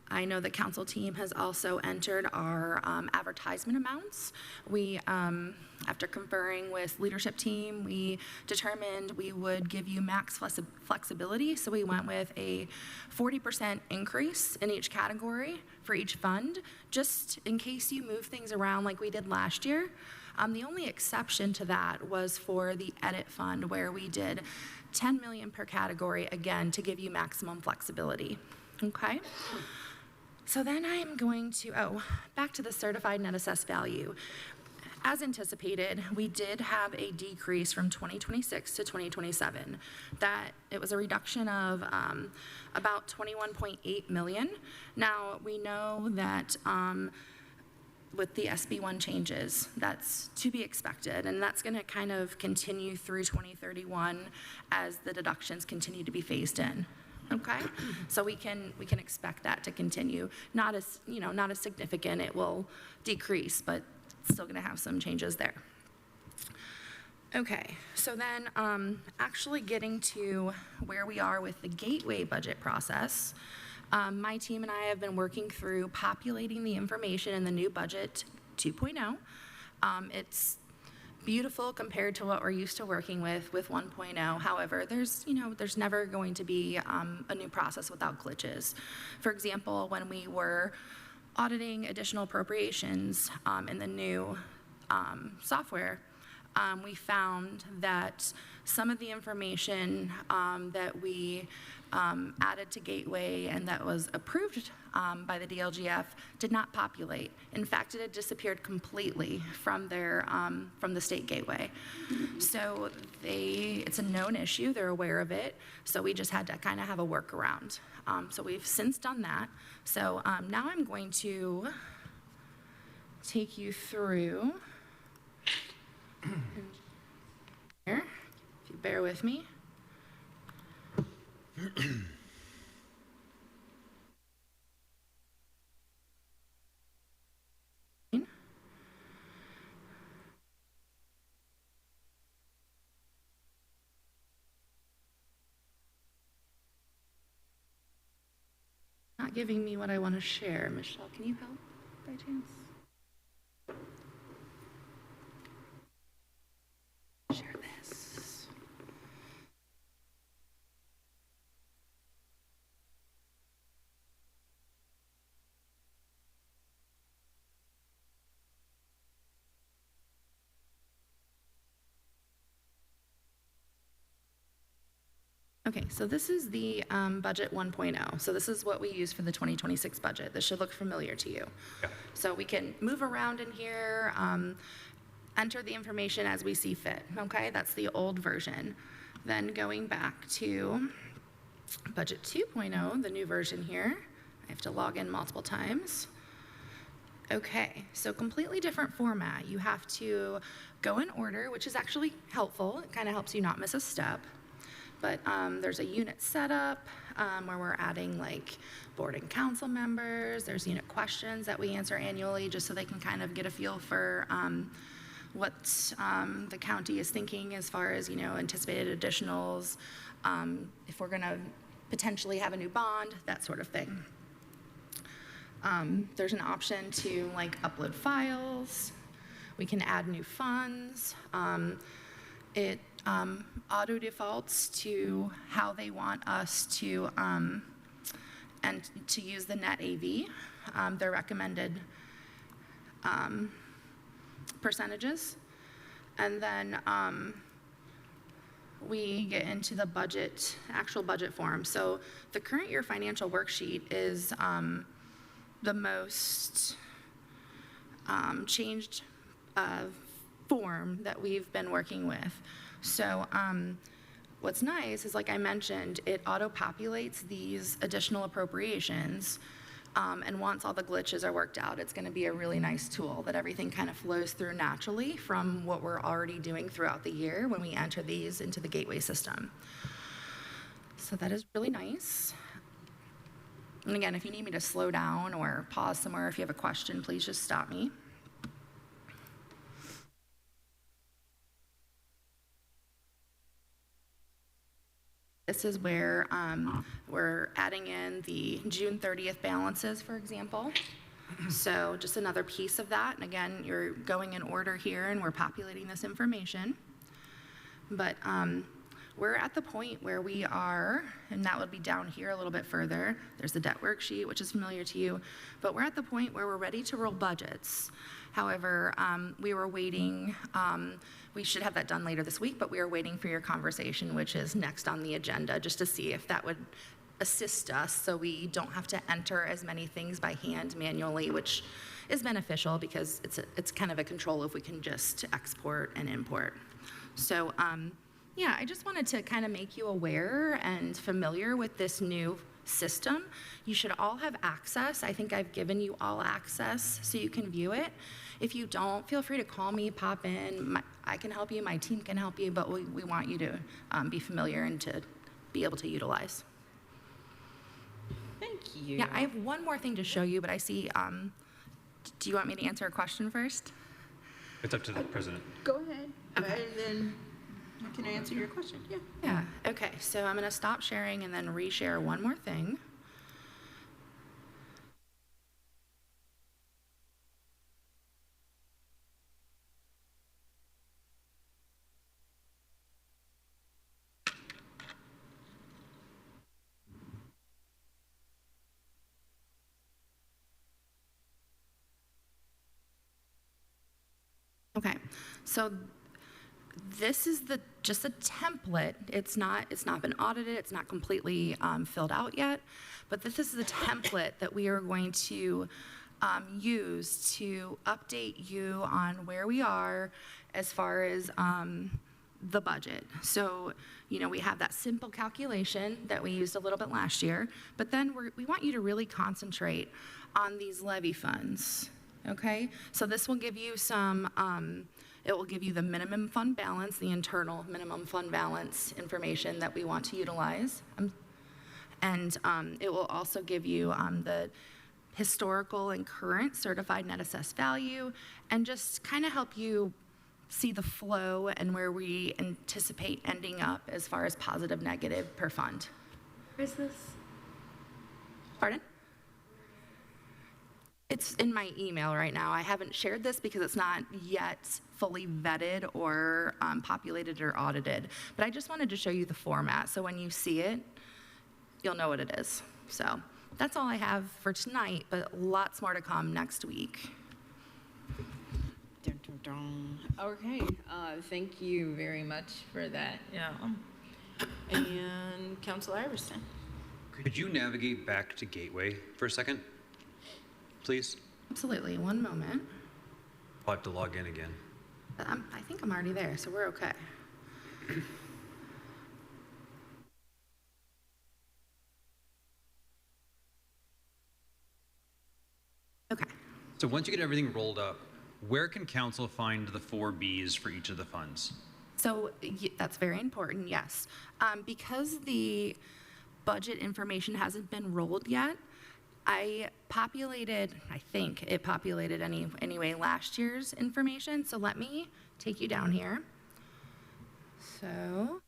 I know the council team has also entered our advertisement amounts. We, after conferring with leadership team, we determined we would give you max flexibility. So we went with a 40% increase in each category for each fund, just in case you move things around like we did last year. The only exception to that was for the edit fund, where we did 10 million per category, again, to give you maximum flexibility. Okay? So then I am going to, back to the certified net assessed value. As anticipated, we did have a decrease from 2026 to 2027. That it was a reduction of about 21.8 million. Now, we know that with the SB1 changes, that's to be expected, and that's gonna kind of continue through 2031 as the deductions continue to be phased in. Okay, so we can expect that to continue. Not as significant. It will decrease, but still going to have some changes there. Okay, so then actually getting to where we are with the gateway budget process. My team and I have been working through populating the information in the new budget 2.0. It's beautiful compared to what we're used to working with 1.0. However, there's never going to be a new process without glitches. For example, when we were auditing additional appropriations in the new software, we found that some of the information that we added to Gateway and that was approved by the DLGF did not populate. In fact, it had disappeared completely from the state Gateway. So it's a known issue, they're aware of it, so we just had to kind of have a workaround. So we've since done that. So now I'm going to take you through here, if you bear with me. Not giving me what I want to share. Michelle, can you help by chance? Share this. Okay, so this is the budget 1.0. So this is what we use for the 2026 budget. This should look familiar to you. Yeah. So we can move around in here, enter the information as we see fit, okay? That's the old version. Then going back to budget 2.0, the new version here, I have to log in multiple times. Okay, so completely different format. You have to go in order, which is actually helpful. It kind of helps you not miss a step. But there's a unit setup where we're adding like board and council members. There's unit questions that we answer annually just so they can kind of get a feel for what the county is thinking as far as, anticipated additionals, if we're gonna potentially have a new bond, that sort of thing. There's an option to like upload files. We can add new funds. It auto defaults to how they want us to and to use the net AV, their recommended percentages. And then we get into the budget, actual budget form. So the current year financial worksheet is the most changed form that we've been working with. So what's nice is, like I mentioned, it auto-populates these additional appropriations And once all the glitches are worked out, it's going to be a really nice tool that everything kind of flows through naturally from what we're already doing throughout the year when we enter these into the gateway system. So that is really nice. And again, if you need me to slow down or pause somewhere, if you have a question, please just stop me. This is where we're adding in the June 30th balances, for example. So just another piece of that. And again, you're going in order here and we're populating this information. But we're at the point where we are, and that would be down here a little bit further. There's the debt worksheet, which is familiar to you. But we're at the point where we're ready to roll budgets. However, we were waiting, we should have that done later this week, but we are waiting for your conversation, which is next on the agenda, just to see if that would assist us so we don't have to enter as many things by hand manually, which is beneficial because it's kind of a control if we can just export and import. So yeah, I just wanted to kind of make you aware and familiar with this new system. You should all have access. I think I've given you all access so you can view it. If you don't, feel free to call me, pop in. I can help you, my team can help you, but we want you to be familiar and to be able to utilize. Thank you. Yeah, I have one more thing to show you, but I see, do you want me to answer a question first? It's up to the president. Go ahead, and then you can answer your question. Yeah. Yeah, okay, so I'm gonna stop sharing and then reshare one more thing. Okay, so this is just a template. It's not been audited. It's not completely filled out yet, but this is the template that we are going to use to update you on where we are as far as the budget. So, you know, we have that simple calculation that we used a little bit last year, but then we want you to really concentrate on these levy funds. Okay, so this will give you some, it will give you the minimum fund balance, the internal minimum fund balance information that we want to utilize. And it will also give you the historical and current certified net assessed value and just kind of help you see the flow and where we anticipate ending up as far as positive, negative per fund. Where is this? Pardon? It's in my email right now. I haven't shared this because it's not yet fully vetted or populated or audited. But I just wanted to show you the format, so when you see it, you'll know what it is. So that's all I have for tonight, but lots more to come next week. Dun, dun, dun. Okay, thank you very much for that. Yeah. And Councilor Iverson. Could you navigate back to Gateway for a second, please? Absolutely, one moment. I'll have to log in again. I think I'm already there, so we're okay. Okay. So once you get everything rolled up, where can council find the 4 Bs for each of the funds? So that's very important, yes. Because the budget information hasn't been rolled yet, I think it populated anyway last year's information. So let me take you down here. So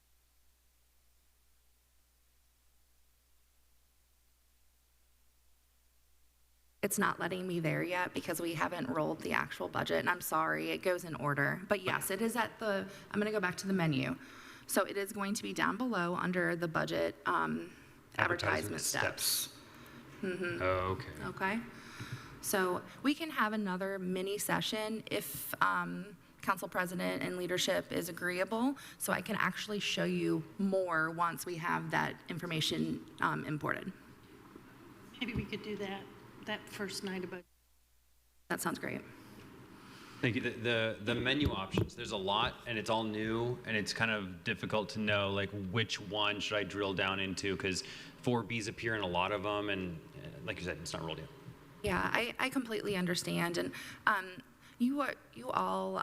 it's not letting me there yet because we haven't rolled the actual budget, and I'm sorry, it goes in order. But yes, it is at I'm gonna go back to the menu. So it is going to be down below under the budget advertisement steps. Mm-hmm. Oh, okay. Okay. So we can have another mini session if council president and leadership is agreeable, so I can actually show you more once we have that information imported. Maybe we could do that first night of budget. That sounds great. Thank you. The menu options, there's a lot and it's all new and it's kind of difficult to know like which one should I drill down into because 4 Bs appear in a lot of them and like you said, it's not rolled yet. Yeah, I completely understand. And you all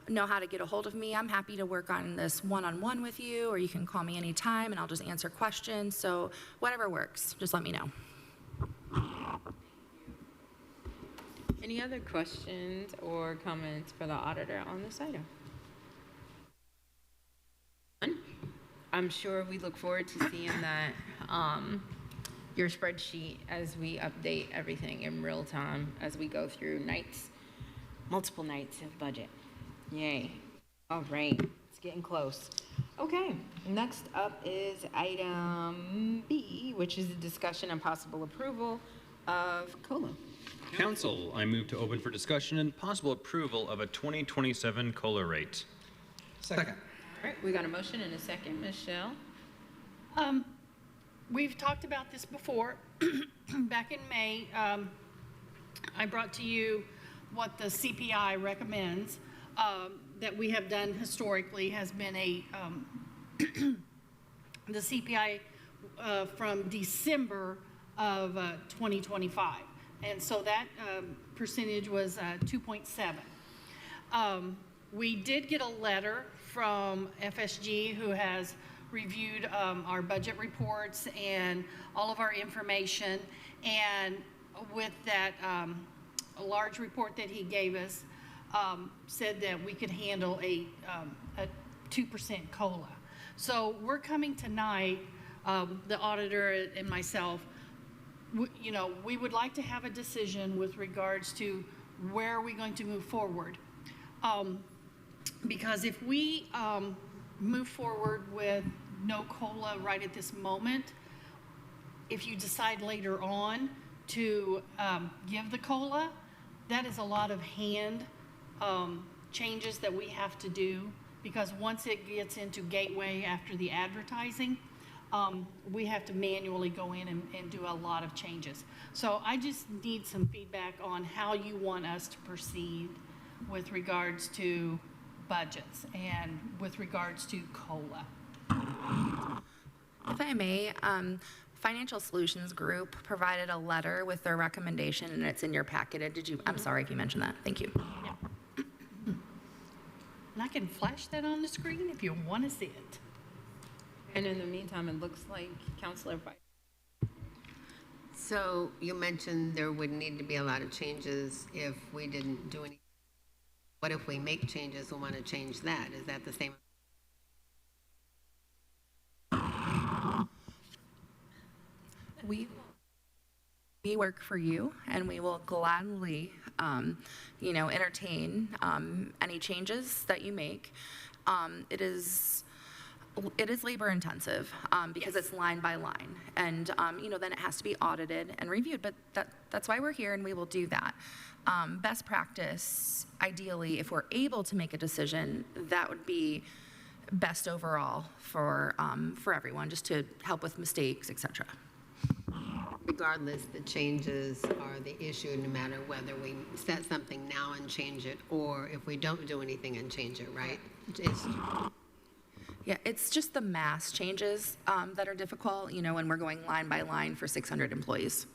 know how to get a hold of me. I'm happy to work on this one-on-one with you, or you can call me anytime and I'll just answer questions. So whatever works, just let me know. Any other questions or comments for the auditor on this item? None? I'm sure we look forward to seeing that, your spreadsheet as we update everything in real time as we go through multiple nights of budget. Yay. All right, it's getting close. Okay, next up is item B, which is a discussion and possible approval of COLA. Council, I move to open for discussion and possible approval of a 2027 COLA rate. Second. All right, we got a motion and a second. Michelle? We've talked about this before. Back in May, I brought to you what the CPI recommends that we have done historically has been the CPI from December of 2025. And so that percentage was 2.7. We did get a letter from FSG, who has reviewed our budget reports and all of our information. And with that a large report that he gave us, said that we could handle a 2% COLA. So we're coming tonight, the auditor and myself, we would like to have a decision with regards to where are we going to move forward. Because if we move forward with no COLA right at this moment, if you decide later on to give the COLA, that is a lot of hand changes that we have to do, because once it gets into Gateway after the advertising, we have to manually go in and do a lot of changes. So I just need some feedback on how you want us to proceed with regards to budgets and with regards to COLA. If I may, Financial Solutions Group provided a letter with their recommendation, and it's in your packet. I'm sorry if you mentioned that. Thank you. Yeah. And I can flash that on the screen if you want to see it. And in the meantime, it looks like Councilor Biden. So you mentioned there would need to be a lot of changes if we didn't do anything. What if we make changes, we want to change that? Is that the same? We work for you, and we will gladly, entertain any changes that you make. It is labor intensive because it's line by line, and then it has to be audited and reviewed. But that's why we're here, and we will do that. Best practice, ideally, if we're able to make a decision, that would be best overall for everyone, just to help with mistakes, etc. Regardless, the changes are the issue, no matter whether we set something now and change it, or if we don't do anything and change it, right? Yeah, it's just the mass changes that are difficult, when we're going line by line for 600 employees.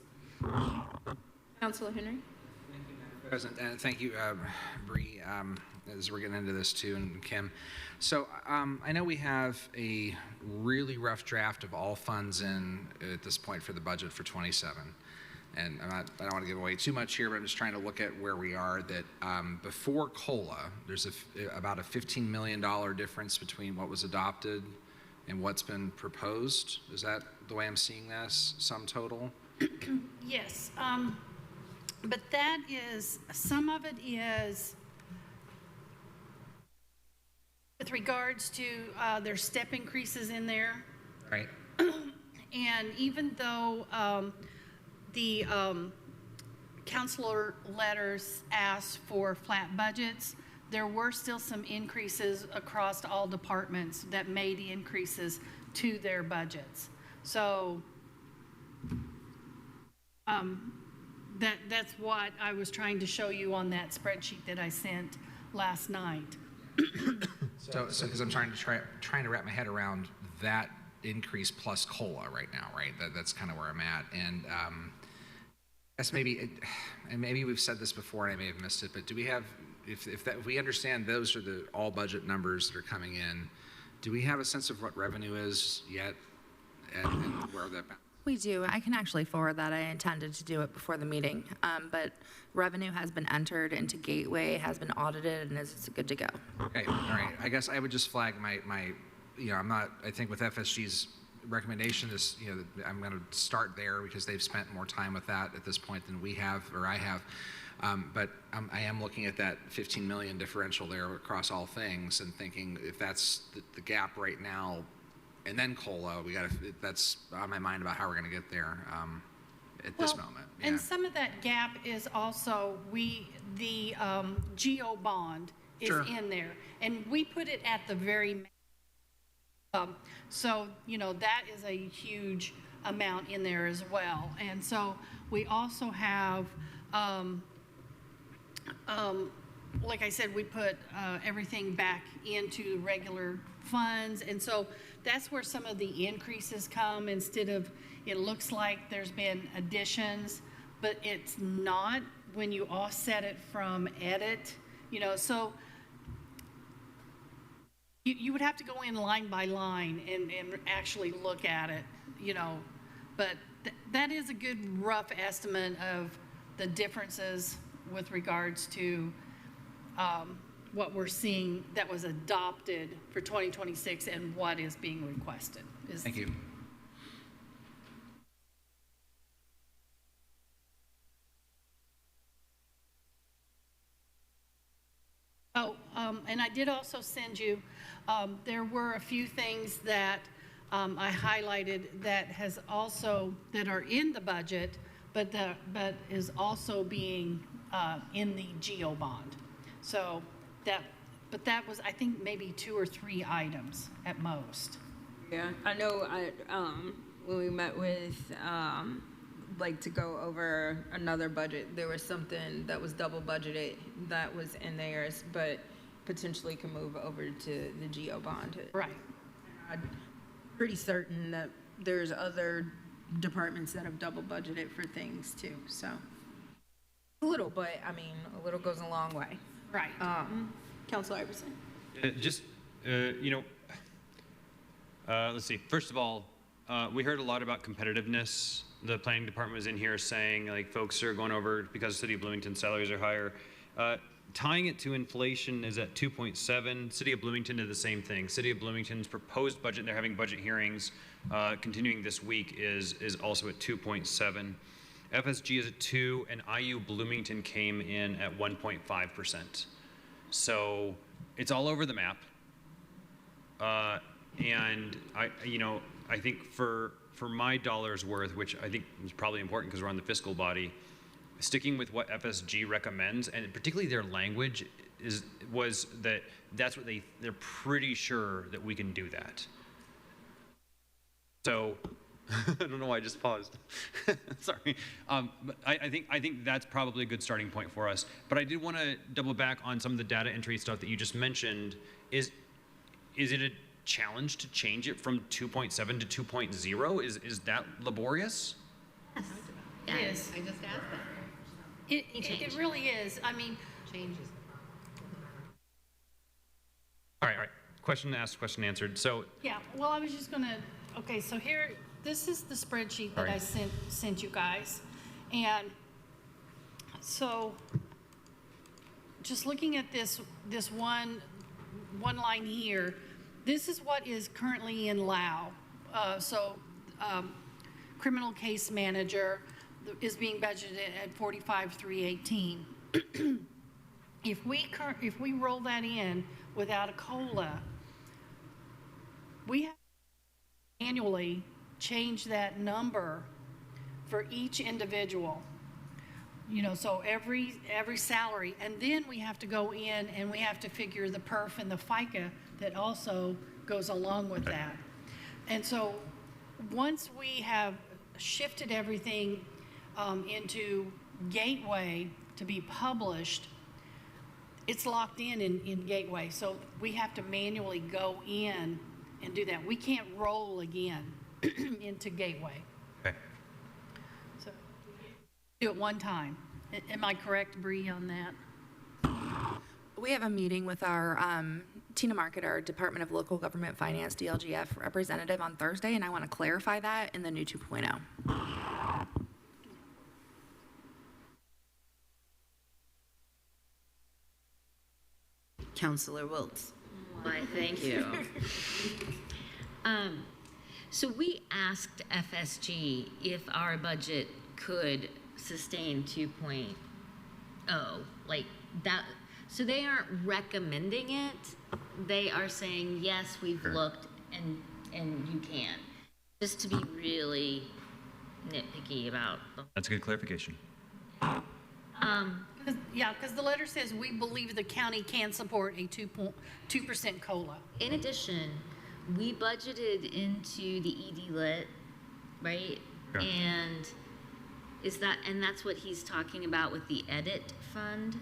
Councilor Henry? President, and thank you, Bree, as we're getting into this too, and Kim. So I know we have a really rough draft of all funds in at this point for the budget for 27. And I don't want to give away too much here, but I'm just trying to look at where we are. That before COLA, there's about a $15 million difference between what was adopted and what's been proposed. Is that the way I'm seeing this, sum total? Yes, but that is, some of it is with regards to their step increases in there. Right. And even though the counselor letters asked for flat budgets, there were still some increases across all departments that made increases to their budgets. So that's what I was trying to show you on that spreadsheet that I sent last night. So because I'm trying to wrap my head around that increase plus COLA right now, right? That's kind of where I'm at. And Guess and maybe we've said this before and I may have missed it, but do we have, if we understand those are the all budget numbers that are coming in, do we have a sense of what revenue is yet and where that? We do. I can actually forward that. I intended to do it before the meeting, but revenue has been entered into Gateway, has been audited, and is good to go. Okay, all right. I guess I would just flag my I'm not, I think with FSG's recommendation is, I'm going to start there because they've spent more time with that at this point than we have, or I have. But I am looking at that 15 million differential there across all things and thinking if that's the gap right now, and then COLA, that's on my mind about how we're going to get there at this moment. Yeah. And some of that gap is also the GO bond is in there, and we put it at the very. So that is a huge amount in there as well, and so we also have. Like I said, we put everything back into regular funds, and so that's where some of the increases come. Instead of, it looks like there's been additions, but it's not when you offset it from edit, so you would have to go in line by line and actually look at it, but that is a good rough estimate of the differences with regards to what we're seeing that was adopted for 2026 and what is being requested. Thank you. And I did also send you, there were a few things that I highlighted that that are in the budget, but is also being in the GO bond. So that was, I think, maybe 2 or 3 items at most. Yeah, I know when we met with, to go over another budget, there was something that was double budgeted that was in theirs, but potentially can move over to the GO bond. Right. I'm pretty certain that there's other departments that have double budgeted for things too, so. A little, but I mean, a little goes a long way. Right. Councilor Iverson. Let's see. First of all, we heard a lot about competitiveness. The planning department was in here saying folks are going over because City of Bloomington salaries are higher. Tying it to inflation is at 2.7. City of Bloomington did the same thing. City of Bloomington's proposed budget, and they're having budget hearings continuing this week, is also at 2.7. FSG is at 2, and IU Bloomington came in at 1.5%. So it's all over the map. And I think for my dollar's worth, which I think is probably important because we're on the fiscal body, sticking with what FSG recommends, and particularly their language was that's what they're pretty sure that we can do that. So I don't know why I just paused. Sorry. But I think that's probably a good starting point for us. But I did want to double back on some of the data entry stuff that you just mentioned. Is it a challenge to change it from 2.7 to 2.0? Is that laborious? Yes. It is. I just asked that. It really is. I mean, changes. All right. Question asked, question answered. So yeah. Well, I was just gonna. Okay, so here, this is the spreadsheet that I sent you guys, and so just looking at this one line here, this is what is currently in LAO. Criminal case manager is being budgeted at 45,318. If we roll that in without a COLA, we have to annually change that number for each individual. So every salary, and then we have to go in and we have to figure the perf and the FICA that also goes along with that. And so once we have shifted everything into Gateway to be published, it's locked in Gateway. So we have to manually go in and do that. We can't roll again into Gateway. Okay. So. Do it one time. Am I correct, Bree, on that? We have a meeting with our Tina Market, our Department of Local Government Finance, DLGF representative on Thursday, and I want to clarify that in the new 2.0. Councilor Wiltz. Why, thank you. So we asked FSG if our budget could sustain 2.0, like that. So they aren't recommending it. They are saying, yes, we've looked and you can. Just to be really nitpicky about the. That's a good clarification. Because the letter says we believe the county can support a 2% COLA. In addition, we budgeted into the ED Lit, right? Correct. And that's what he's talking about with the edit fund?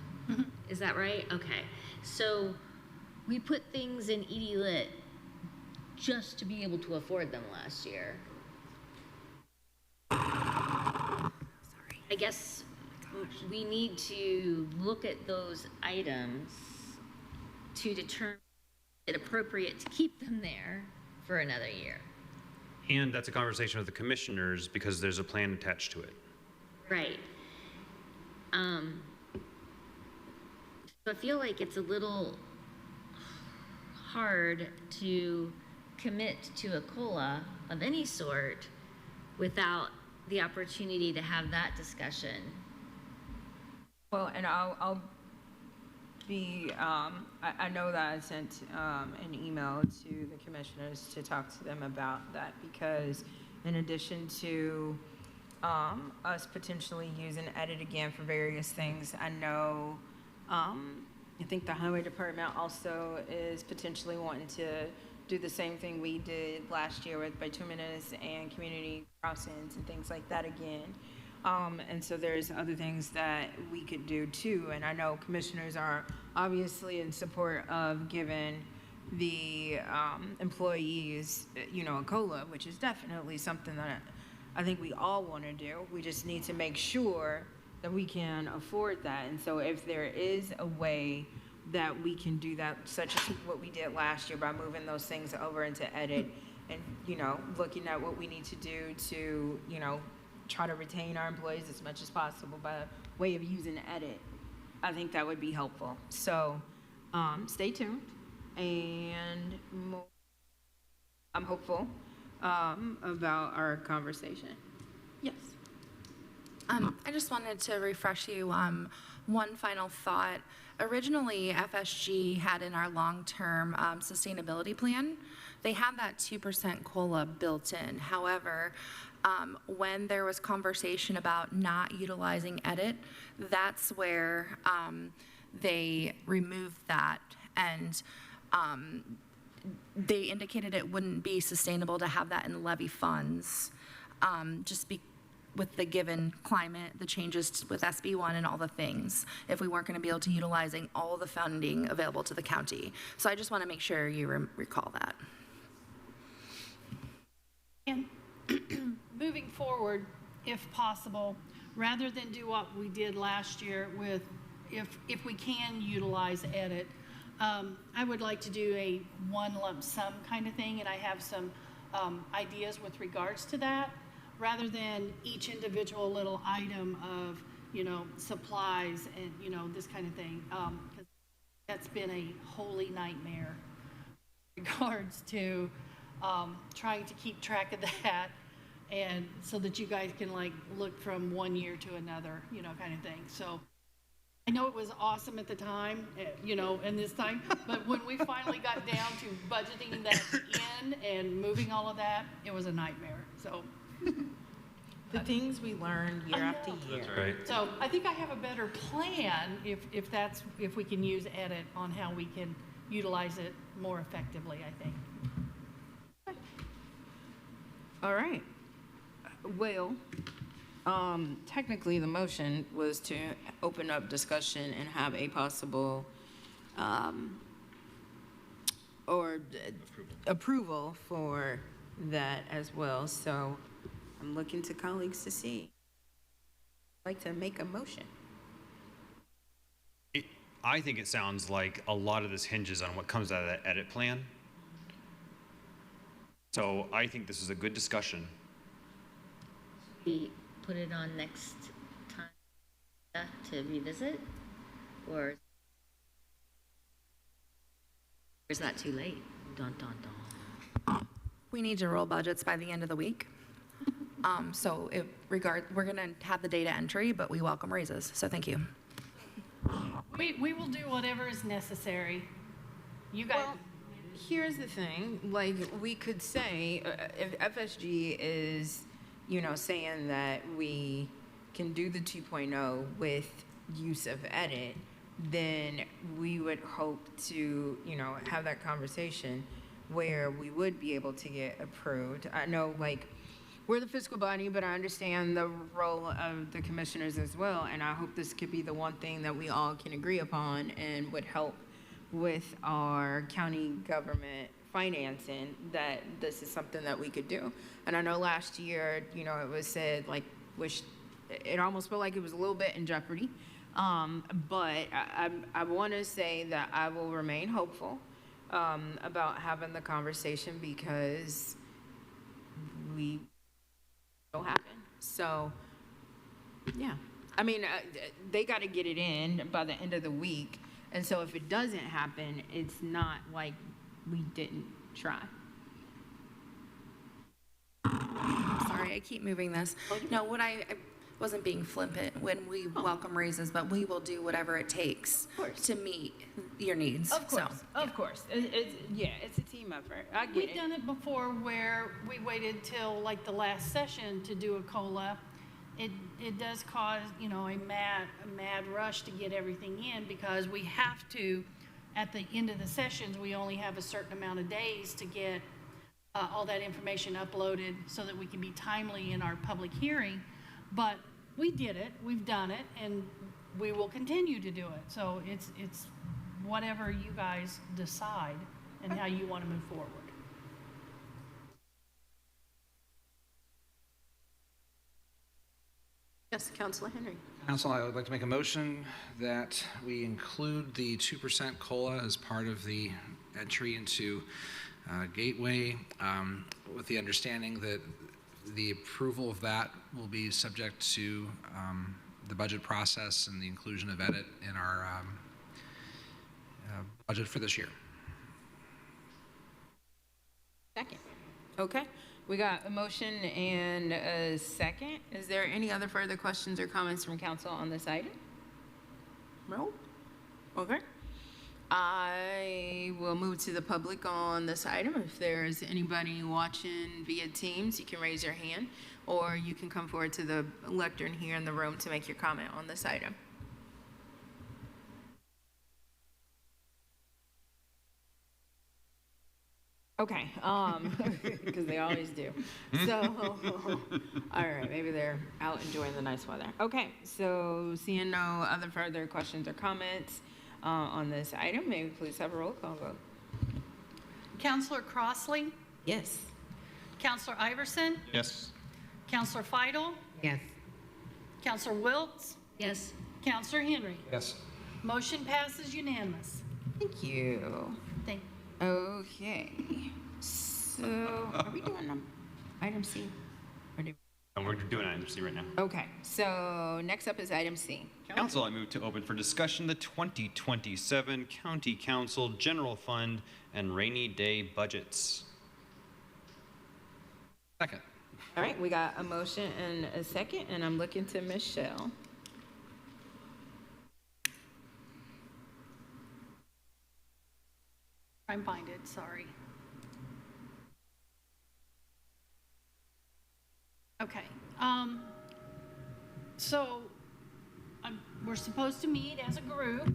Is that right? Okay. So we put things in ED Lit just to be able to afford them last year. Sorry. I guess we need to look at those items to determine it appropriate to keep them there for another year. And that's a conversation with the commissioners because there's a plan attached to it. Right. So I feel like it's a little hard to commit to a COLA of any sort without the opportunity to have that discussion. Well, and I'll be, I know that I sent an email to the commissioners to talk to them about that because in addition to us potentially using edit again for various things, I know, I think the highway department also is potentially wanting to do the same thing we did last year with bituminous and community crossings and things like that again. And so there's other things that we could do too. And I know commissioners are obviously in support of giving the employees, a COLA, which is definitely something that I think we all want to do. We just need to make sure that we can afford that. And so if there is a way that we can do that, such as what we did last year by moving those things over into edit and, looking at what we need to do to, try to retain our employees as much as possible by way of using edit, I think that would be helpful. So stay tuned, and I'm hopeful about our conversation. Yes. I just wanted to refresh you one final thought. Originally, FSG had in our long-term sustainability plan, they had that 2% COLA built in. However, when there was conversation about not utilizing edit, that's where they removed that, and they indicated it wouldn't be sustainable to have that in levy funds, with the given climate, the changes with SB1 and all the things, if we weren't going to be able to utilizing all the funding available to the county. So I just want to make sure you recall that. And moving forward, if possible, rather than do what we did last year with, if we can utilize edit, I would like to do a one lump sum kind of thing, and I have some ideas with regards to that, rather than each individual little item of, supplies and, this kind of thing. Because that's been a holy nightmare in regards to trying to keep track of that, and so that you guys can look from one year to another, kind of thing. So I know it was awesome at the time, and this time, but when we finally got down to budgeting that in and moving all of that, it was a nightmare. So the things we learn year after year. That's right. So I think I have a better plan if we can use edit on how we can utilize it more effectively, I think. All right. Well, technically the motion was to open up discussion and have a possible approval for that as well. So I'm looking to colleagues to see. like to make a motion? I think it sounds like a lot of this hinges on what comes out of that edit plan. So I think this is a good discussion. We put it on next time to revisit, or is that too late? Dun, dun, dun. We need to roll budgets by the end of the week. So we're going to have the data entry, but we welcome raises. So thank you. We will do whatever is necessary. You guys. Well, here's the thing, like, we could say, if FSG is, saying that we can do the 2.0 with use of edit, then we would hope to, have that conversation where we would be able to get approved. I know, like, we're the fiscal body, but I understand the role of the commissioners as well, and I hope this could be the one thing that we all can agree upon and would help with our county government financing, that this is something that we could do. And I know last year, it was said, like, it almost felt like it was a little bit in jeopardy. But I want to say that I will remain hopeful about having the conversation, because we will happen. So, yeah. I mean, they got to get it in by the end of the week. And so if it doesn't happen, it's not like we didn't try. Sorry, I keep moving this. No, I wasn't being flippant when we welcome raises, but we will do whatever it takes to meet your needs. Of course, of course. It's a team effort. I get it. We've done it before where we waited till like the last session to do a COLA. It does cause, a mad rush to get everything in, because we have to, at the end of the sessions, we only have a certain amount of days to get all that information uploaded so that we can be timely in our public hearing. But we did it, we've done it, and we will continue to do it. So it's whatever you guys decide and how you want to move forward. Yes, Councilor Henry. Council, I would like to make a motion that we include the 2% COLA as part of the entry into Gateway, with the understanding that the approval of that will be subject to the budget process and the inclusion of edit in our budget for this year. Second. Okay. We got a motion and a second. Is there any other further questions or comments from council on this item? No? Okay. I will move to the public on this item. If there's anybody watching via Teams, you can raise your hand, or you can come forward to the lectern here in the room to make your comment on this item. Okay, because they always do. So, all right, maybe they're out enjoying the nice weather. Okay, so seeing no other further questions or comments on this item, may we please have a roll call vote? Counselor Crossley? Yes. Counselor Iverson? Yes. Counselor Feidel? Yes. Counselor Wiltz? Yes. Counselor Henry? Yes. Motion passes unanimous. Thank you. Thank you. Okay, so are we doing item C? And we're doing item C right now. Okay, so next up is item C. Council, I move to open for discussion the 2027 County Council General Fund and Rainy Day budgets. Second. All right, we got a motion and a second, and I'm looking to Michelle. Try and find it, sorry. Okay, so we're supposed to meet as a group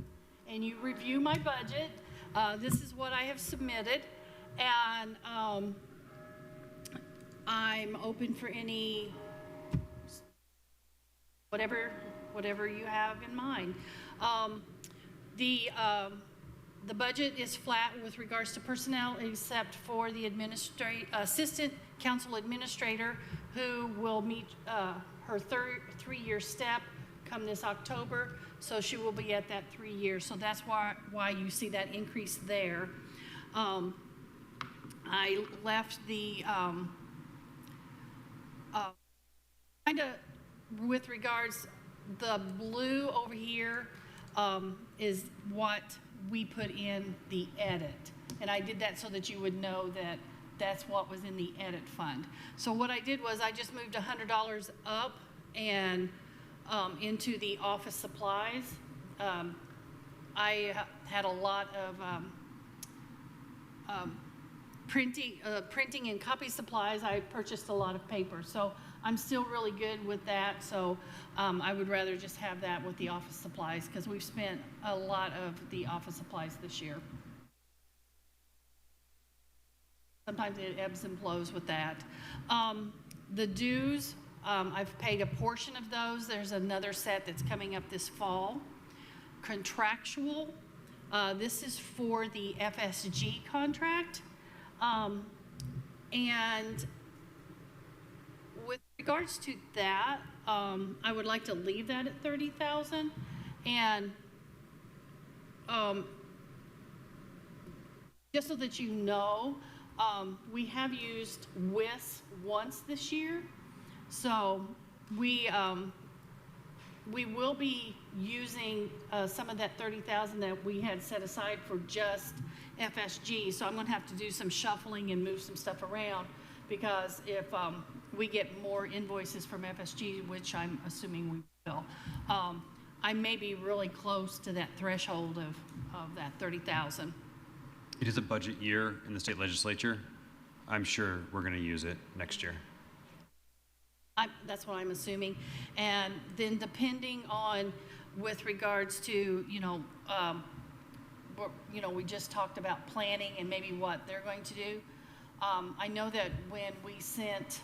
and you review my budget. This is what I have submitted, and I'm open for any, whatever you have in mind. The budget is flat with regards to personnel, except for the assistant council administrator, who will meet her 3-year step come this October, so she will be at that 3 years. So that's why you see that increase there. I left the kind of with regards, the blue over here is what we put in the edit. And I did that so that you would know that that's what was in the edit fund. So what I did was I just moved $100 up and into the office supplies. I had a lot of printing and copy supplies. I purchased a lot of paper. So I'm still really good with that. So I would rather just have that with the office supplies because we've spent a lot of the office supplies this year. Sometimes it ebbs and flows with that. The dues, I've paid a portion of those. There's another set that's coming up this fall. Contractual, this is for the FSG contract. And with regards to that, I would like to leave that at $30,000. And just so that you know, we have used WIS once this year. So we will be using some of that $30,000 that we had set aside for just FSG. So I'm going to have to do some shuffling and move some stuff around because if we get more invoices from FSG, which I'm assuming we will, I may be really close to that threshold of that $30,000. It is a budget year in the state legislature. I'm sure we're going to use it next year. That's what I'm assuming. And then depending on, with regards to, we just talked about planning and maybe what they're going to do. I know that when we sent,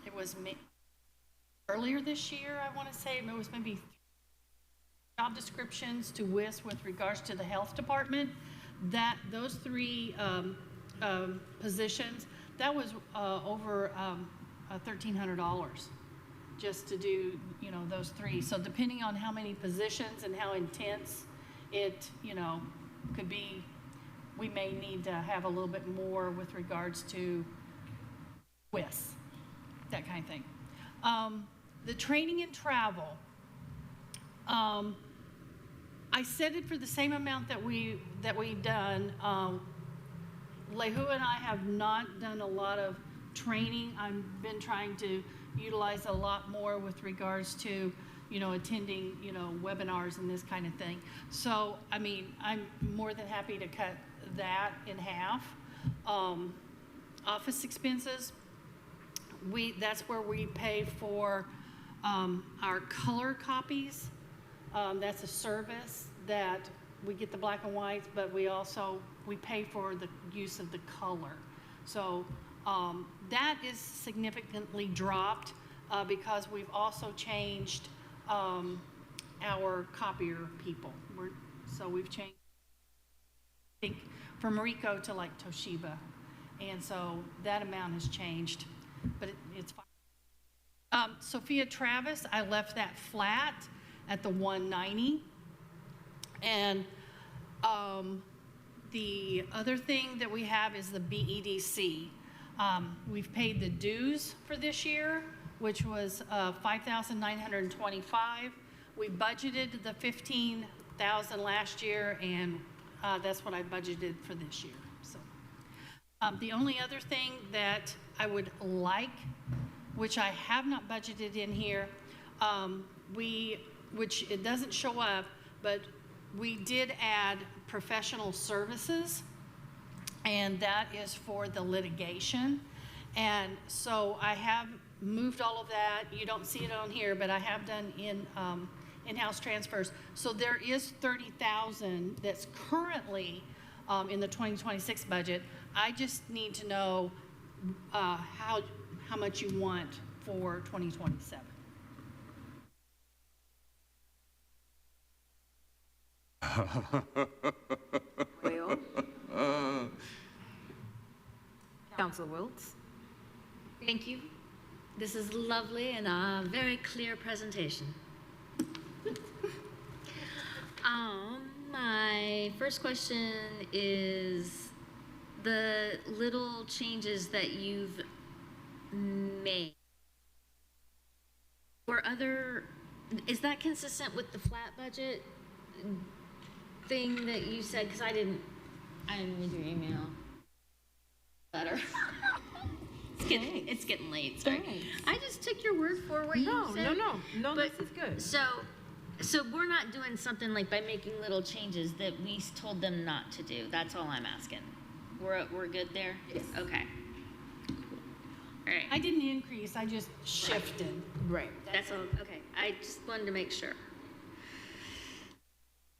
it was earlier this year, I want to say, it was maybe job descriptions to WIS with regards to the health department, that those 3 positions, that was over $1,300 just to do, those 3. So depending on how many positions and how intense it, could be, we may need to have a little bit more with regards to WIS, that kind of thing. The training and travel, I set it for the same amount that we've done. Lehu and I have not done a lot of training. I've been trying to utilize a lot more with regards to, attending, webinars and this kind of thing. So, I mean, I'm more than happy to cut that in half. Office expenses, that's where we pay for our color copies. That's a service that we get the black and whites, but we pay for the use of the color. So that is significantly dropped because we've also changed our copier people. So we've changed, I think, from Rico to like Toshiba. And so that amount has changed, but it's fine. Sophia Travis, I left that flat at the 190. And the other thing that we have is the BEDC. We've paid the dues for this year, which was $5,925. We budgeted the $15,000 last year, and that's what I budgeted for this year. So the only other thing that I would like, which I have not budgeted in here, which it doesn't show up, but we did add professional services, and that is for the litigation. And so I have moved all of that. You don't see it on here, but I have done in-house transfers. So there is $30,000 that's currently in the 2026 budget. I just need to know how much you want for 2027. Well, Council Wiltz. Thank you. This is lovely and a very clear presentation. My first question is the little changes that you've made. Is that consistent with the flat budget thing that you said? Because I didn't read your email. Better. It's getting late. Sorry. Thanks. I just took your word for what you said. No, But- this is good. So we're not doing something like by making little changes that we told them not to do. That's all I'm asking. We're good there? Yes. Okay. All right. I didn't increase, I just shifted. Right. That's all. Okay. I just wanted to make sure.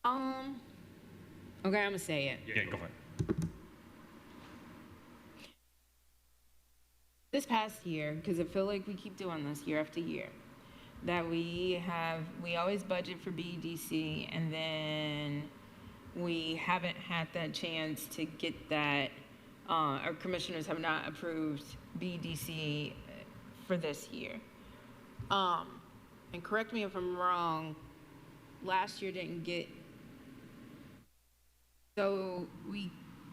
Okay, I'm gonna say it. Yeah, go for it. This past year, because I feel like we keep doing this year after year, that we always budget for BEDC, and then we haven't had that chance to get that, our commissioners have not approved BEDC for this year. And correct me if I'm wrong, last year didn't get, so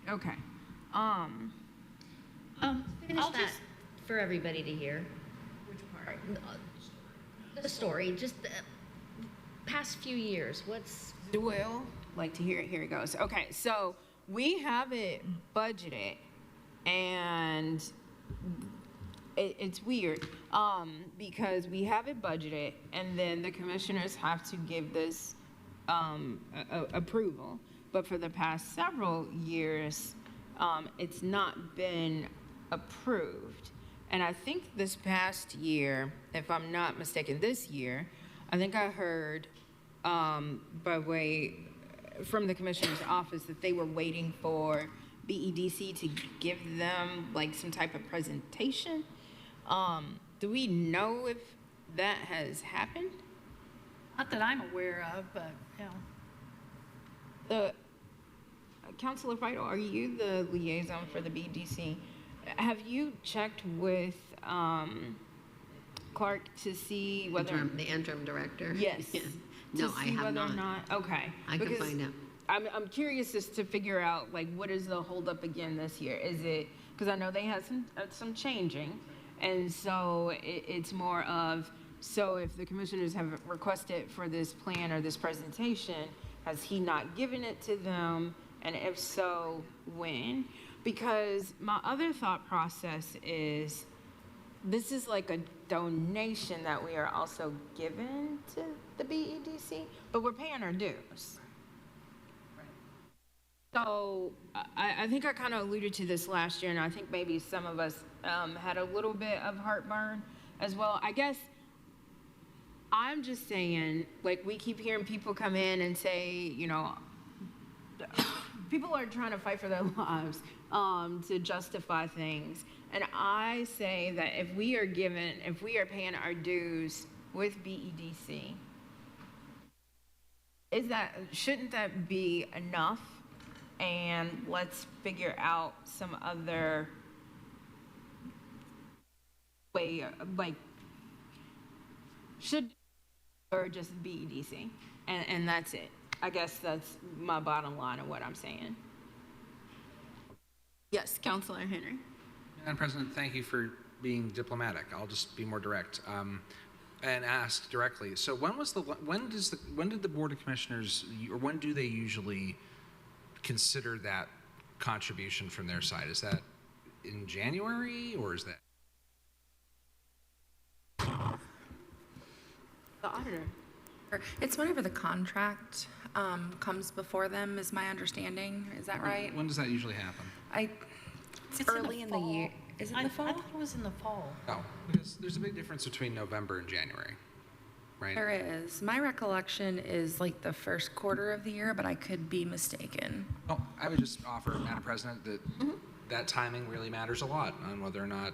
okay. Finish that for everybody to hear. Which part? The story, just the past few years. Will like to hear it. Here it goes. Okay, so we have it budgeted, and it's weird because we have it budgeted, and then the commissioners have to give this approval. But for the past several years, it's not been approved. And I think this past year, if I'm not mistaken, this year, I think I heard by way from the commissioner's office that they were waiting for BEDC to give them like some type of presentation. Do we know if that has happened? Not that I'm aware of, but, yeah. Councilor Vital, are you the liaison for the BEDC? Have you checked with Clark to see whether The interim director? Yes. Yeah. To No, I see have whether or not. Okay. I can Because find out. I'm curious as to figure out like what is the holdup again this year? Is it because I know they had some changing, and so it's more of so if the commissioners have requested for this plan or this presentation, has he not given it to them? And if so, when? Because my other thought process is this is like a donation that we are also given to the BEDC, but we're paying our dues. So I think I kind of alluded to this last year, and I think maybe some of us had a little bit of heartburn as well. I guess I'm just saying, like, we keep hearing people come in and say, you know, people are trying to fight for their lives to justify things. And I say that if we are paying our dues with BEDC, shouldn't that be enough? And let's figure out some other way, like, or just BEDC, and that's it. I guess that's my bottom line of what I'm saying. Yes, Councilor Henry. Madam President, thank you for being diplomatic. I'll just be more direct and ask directly. So when did the Board of Commissioners, or when do they usually consider that contribution from their side? Is that in January, or is that? The auditor. It's whenever the contract comes before them, is my understanding. Is that right? When does that usually happen? It's early in the year. Is it in the fall? I thought it was in the fall. No, because there's a big difference between November and January, right? There is. My recollection is like the first quarter of the year, but I could be mistaken. Well, I would just offer, Madam President, that that timing really matters a lot on whether or not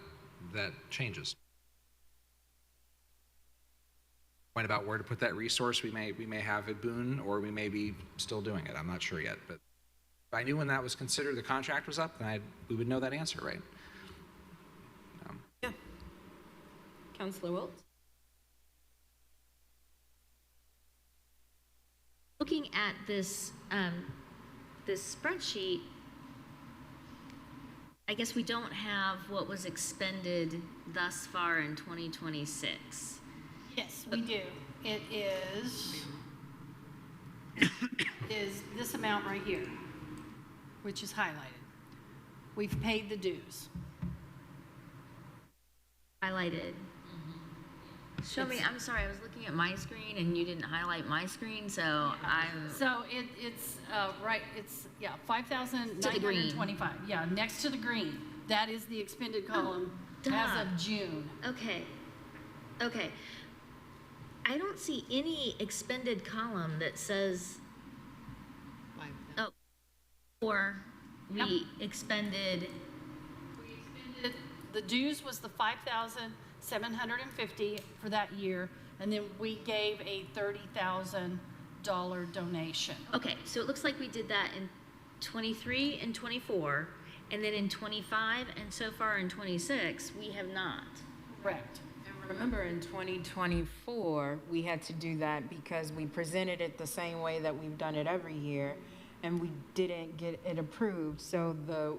that changes. Point about where to put that resource, we may have at Boone, or we may be still doing it. I'm not sure yet, but if I knew when that was considered, the contract was up, then we would know that answer, right? Yeah. Councilor Wiltz. Looking at this, this spreadsheet, I guess we don't have what was expended thus far in 2026. Yes, we do. It is this amount right here, which is highlighted. We've paid the dues. Highlighted. Show me, I'm sorry, I was looking at my screen and you didn't highlight my screen, so I'm. So it's right, it's, yeah, 5,925. Yeah, next to the green. That is the expended column as of June. Okay, okay. I don't see any expended column that says, oh, or we expended. The dues was the 5,750 for that year, and then we gave a $30,000 donation. Okay, so it looks like we did that in 23 and 24, and then in 25, and so far in 26, we have not. Correct. Remember in 2024, we had to do that because we presented it the same way that we've done it every year, and we didn't get it approved. So the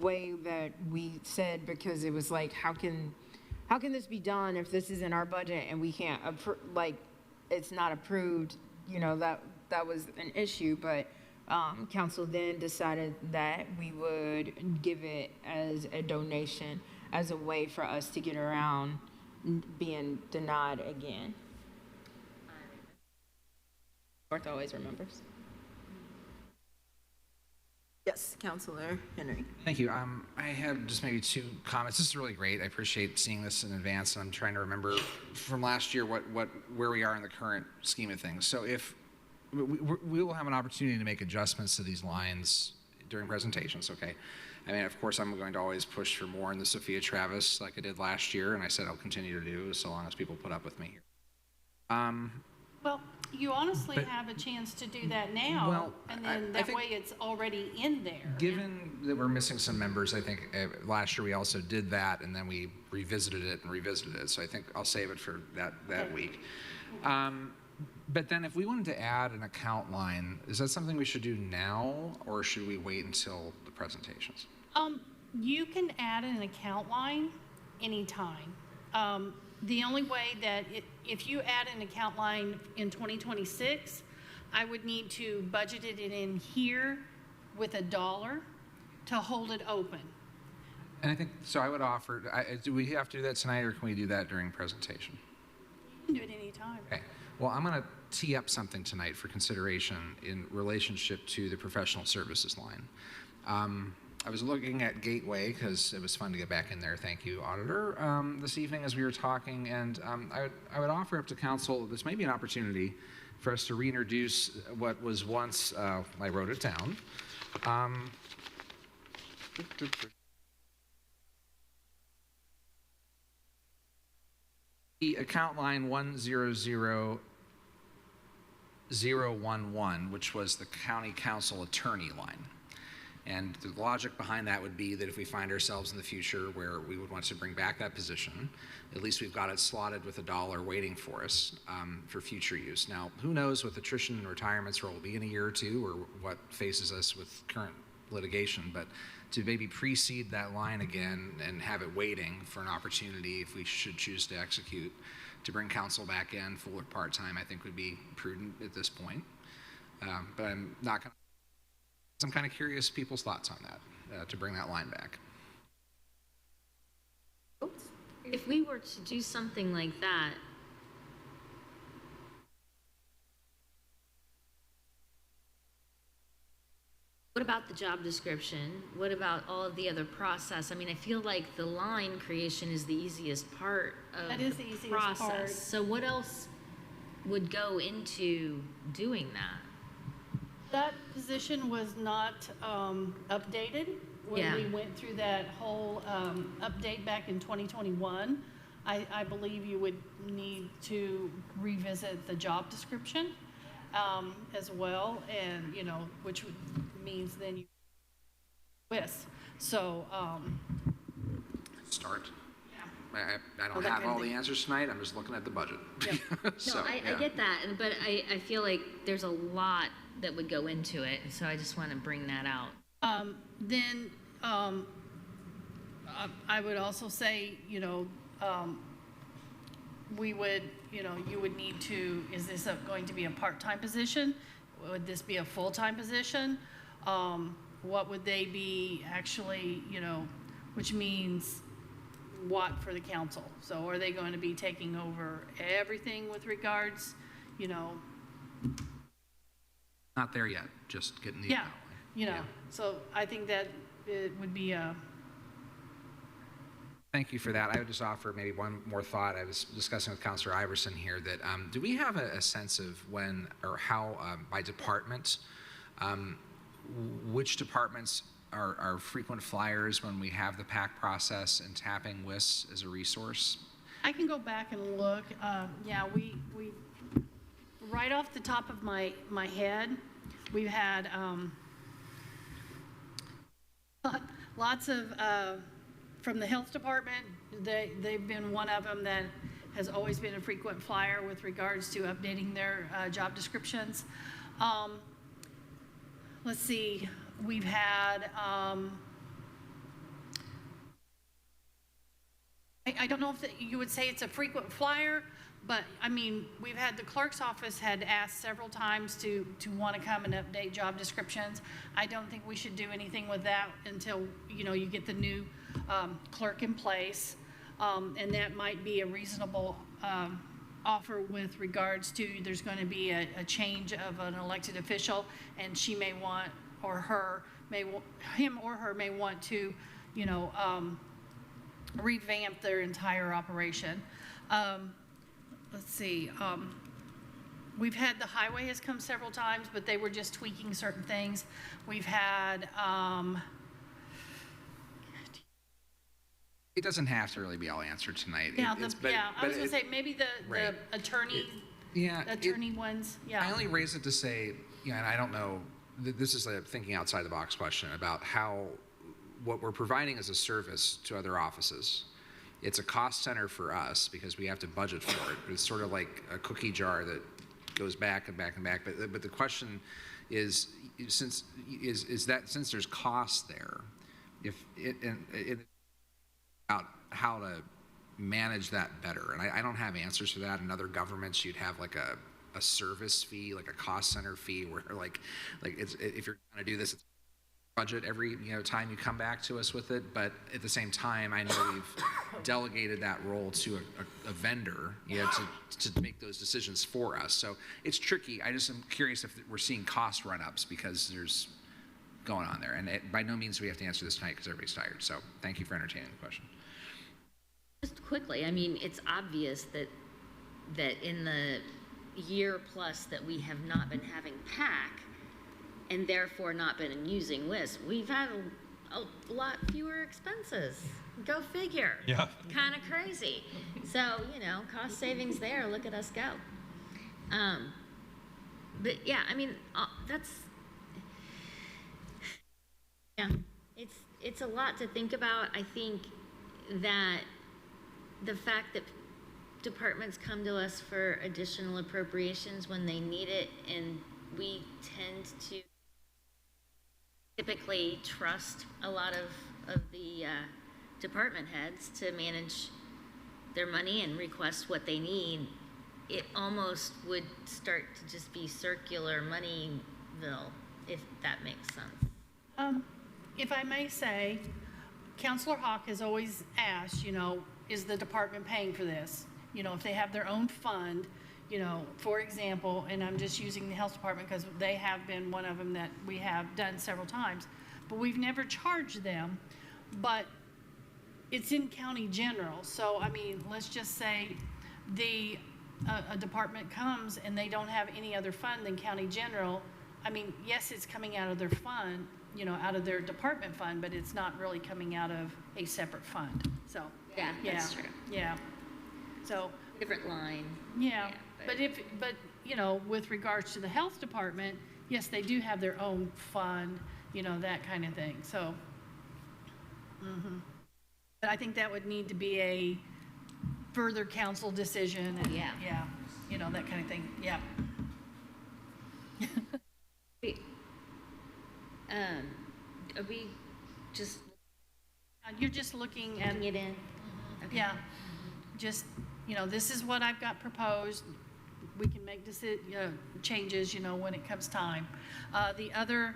way that we said, because it was like, how can this be done if this is in our budget and we can't like, it's not approved, you know, that was an issue. But council then decided that we would give it as a donation, as a way for us to get around being denied again. North always remembers. Yes, Councilor Henry. Thank you. I have just maybe two comments. This is really great. I appreciate seeing this in advance, and I'm trying to remember from last year where we are in the current scheme of things. So if we will have an opportunity to make adjustments to these lines during presentations, okay? I mean, of course, I'm going to always push for more in the Sophia Travis like I did last year, and I said I'll continue to do so long as people put up with me here. Well, you honestly have a chance to do that now, Well, and then I that think way it's already in there. Given that we're missing some members, I think last year we also did that, and then we revisited it. So I think I'll save it for that week. But then if we wanted to add an account line, is that something we should do now, or should we wait until the presentations? You can add an account line anytime. The only way that if you add an account line in 2026, I would need to budget it in here with $1 to hold it open. And I think, so I would offer, do we have to do that tonight, or can we do that during presentation? You can do it anytime. Okay. Well, I'm going to tee up something tonight for consideration in relationship to the professional services line. I was looking at Gateway because it was fun to get back in there. Thank you, Auditor, this evening as we were talking. And I would offer up to Council, this may be an opportunity for us to reintroduce what was once, I wrote it down. The account line 100011, which was the County Council Attorney line. And the logic behind that would be that if we find ourselves in the future where we would want to bring back that position, at least we've got it slotted with $1 waiting for us for future use. Now, who knows what attrition and retirements will be in a year or two, or what faces us with current litigation, but to maybe precede that line again and have it waiting for an opportunity if we should choose to execute to bring council back in full or part-time, I think would be prudent at this point. But I'm not going to. I'm kind of curious people's thoughts on that, to bring that line back. If we were to do something like that, what about the job description? What about all of the other process? I mean, I feel like the line creation is the easiest part of the process. Part. So what else would go into doing that? That position was not updated when we went through that whole update back in 2021. I believe you would need to revisit the job description as well, and which means then you with. So start. I don't have all the answers tonight. I'm just looking at the budget. So, No, I get that, but I feel like there's a lot that would go into it, so I just want to bring that out. I would also say, we would, you would need to, is this going to be a part-time position? Would this be a full-time position? What would they be actually, which means what for the council? So are they going to be taking over everything with regards, Not there yet, just getting the so I think that it would be a. Thank you for that. I would just offer maybe one more thought. I was discussing with Councilor Iverson here that do we have a sense of when or how by department, which departments are frequent flyers when we have the PAC process and tapping WIS as a resource? I can go back and look. We right off the top of my head, we've had lots of from the health department. They've been one of them that has always been a frequent flyer with regards to updating their job descriptions. Let's see, we've had I don't know if you would say it's a frequent flyer, but I mean, we've had the clerk's office had asked several times to want to come and update job descriptions. I don't think we should do anything with that until, you get the new clerk in place. And that might be a reasonable offer with regards to there's going to be a change of an elected official, and she may want, him or her may want to, revamp their entire operation. Let's see, we've had the highway has come several times, but they were just tweaking certain things. We've had, it doesn't have to really be all answered tonight. I was gonna say maybe the attorney, ones. Yeah. I only raise it to say, and I don't know, this is a thinking outside the box question about how what we're providing as a service to other offices. It's a cost center for us because we have to budget for it. It's sort of like a cookie jar that goes back and back and back. But the question is, since there's cost there, if it about how to manage that better. And I don't have answers for that. In other governments, you'd have like a service fee, like a cost center fee, where like it's, if you're going to do this, it's budget every time you come back to us with it. But at the same time, I know we've delegated that role to a vendor to make those decisions for us. So it's tricky. I just am curious if we're seeing cost run-ups because there's going on there. And by no means do we have to answer this tonight because everybody's tired. So thank you for entertaining the question. Just quickly, I mean, it's obvious that in the year plus that we have not been having PAC, and therefore not been using WIS, we've had a lot fewer expenses. Go figure. Yeah. Kind of crazy. So, cost savings there, look at us go. But yeah, I mean, it's a lot to think about. I think that the fact that departments come to us for additional appropriations when they need it, and we tend to typically trust a lot of the department heads to manage their money and request what they need, it almost would start to just be circular moneyville, if that makes sense. If I may say, Councilor Hawk has always asked, is the department paying for this? If they have their own fund, for example, and I'm just using the health department because they have been one of them that we have done several times, but we've never charged them, but it's in county general. So, I mean, let's just say a department comes and they don't have any other fund than county general. I mean, yes, it's coming out of their fund, out of their department fund, but it's not really coming out of a separate fund. So, yeah, that's true. Yeah. So different line. Yeah. But with regards to the health department, yes, they do have their own fund, that kind of thing. So, but I think that would need to be further council decision. And, Yeah. Yeah, you know, that kind of thing, yeah. Are we just You're just looking at, putting it in? Okay. yeah, just, you know, this is what I've got proposed. We can make changes, you know, when it comes time. The other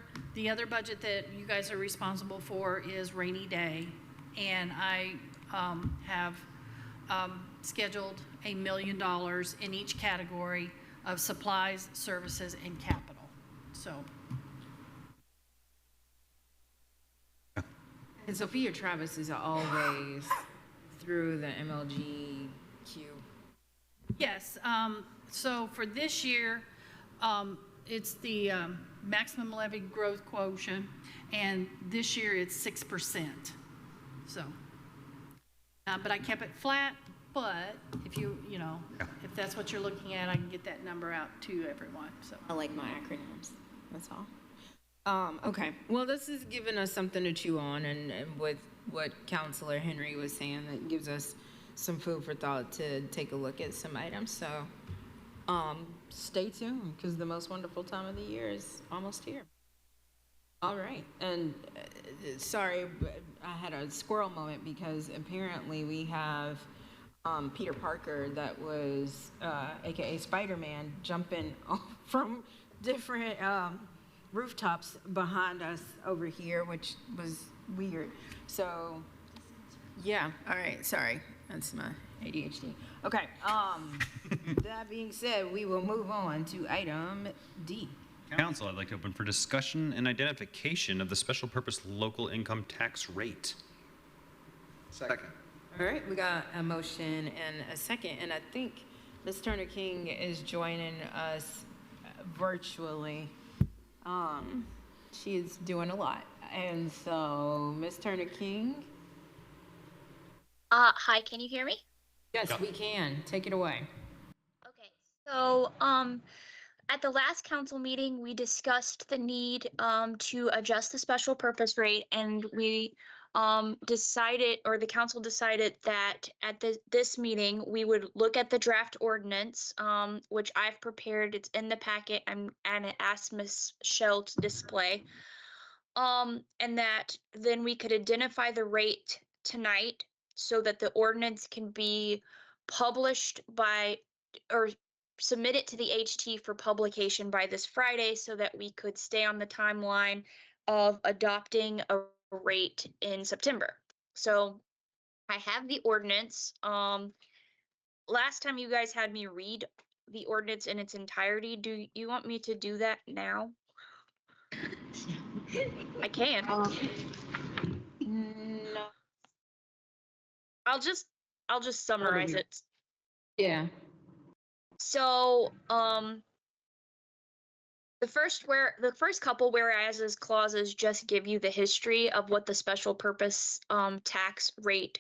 budget that you guys are responsible for is rainy day. And I have scheduled $1 million in each category of supplies, services, and capital. So, And Sophia Travis is always through the MLGQ. yes, so for this year, it's the maximum levy growth quotient, and this year it's 6%. So, but I kept it flat, but if you know, if that's what you're looking at, I can get that number out to everyone, so. I like my acronyms, that's all. Okay, well, this has given us something to chew on, and with what Councilor Henry was saying, that gives us some food for thought to take a look at some items, so stay tuned, because the most wonderful time of the year is almost here. All right, and sorry, but I had a squirrel moment, because apparently we have Peter Parker, that was AKA Spider-Man, jumping from different rooftops behind us over here, which was weird. So, yeah, all right, sorry, that's my ADHD. Okay, that being said, we will move on to item D. Council, I'd like to open for discussion and identification of the special purpose local income tax rate. Second. All right, we got a motion and a second, and I think Ms. Turner King is joining us virtually. She is doing a lot, and so Ms. Turner King. Hi, can you hear me? Yes, we can. Take it away. Okay, so at the last council meeting, we discussed the need to adjust the special purpose rate, and we decided, or the council decided, that at this meeting we would look at the draft ordinance, which I've prepared. It's in the packet. And it asked Ms. Shell to display, and that then we could identify the rate tonight, so that the ordinance can be published by, or submit it to the HT for publication by this Friday, so that we could stay on the timeline of adopting a rate in September. So I have the ordinance. Last time you guys had me read the ordinance in its entirety. Do you want me to do that now? I can. No. I'll just summarize it. Yeah. So, the first couple whereases clauses just give you the history of what the special purpose tax rate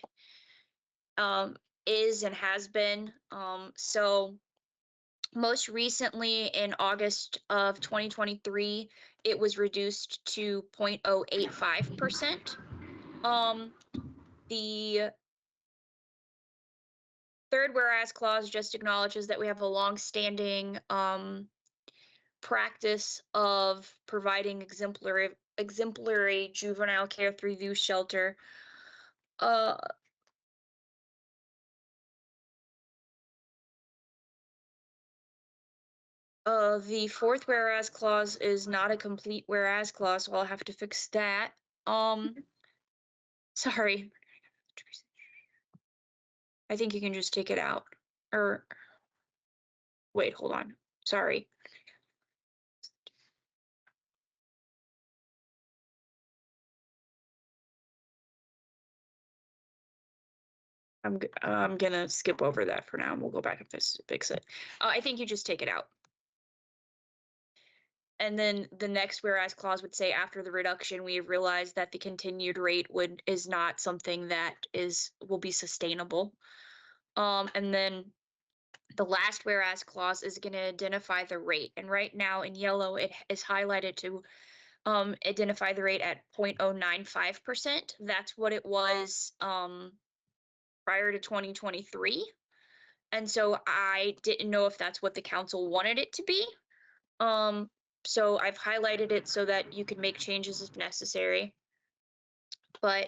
is and has been. So most recently in August of 2023, it was reduced to 0.085%. The third whereas clause just acknowledges that we have a long-standing practice of providing exemplary juvenile care through youth shelter. The fourth whereas clause is not a complete whereas clause, so I'll have to fix that. Sorry. I think you can just take it out. Or wait, hold on. Sorry. I'm gonna skip over that for now, and we'll go back and fix it. I think you just take it out. And then the next whereas clause would say, after the reduction, we have realized that the continued rate is not something that will be sustainable. And then the last whereas clause is going to identify the rate. And right now in yellow, it is highlighted to identify the rate at 0.095%. That's what it was prior to 2023. And so I didn't know if that's what the council wanted it to be. So I've highlighted it so that you can make changes if necessary. But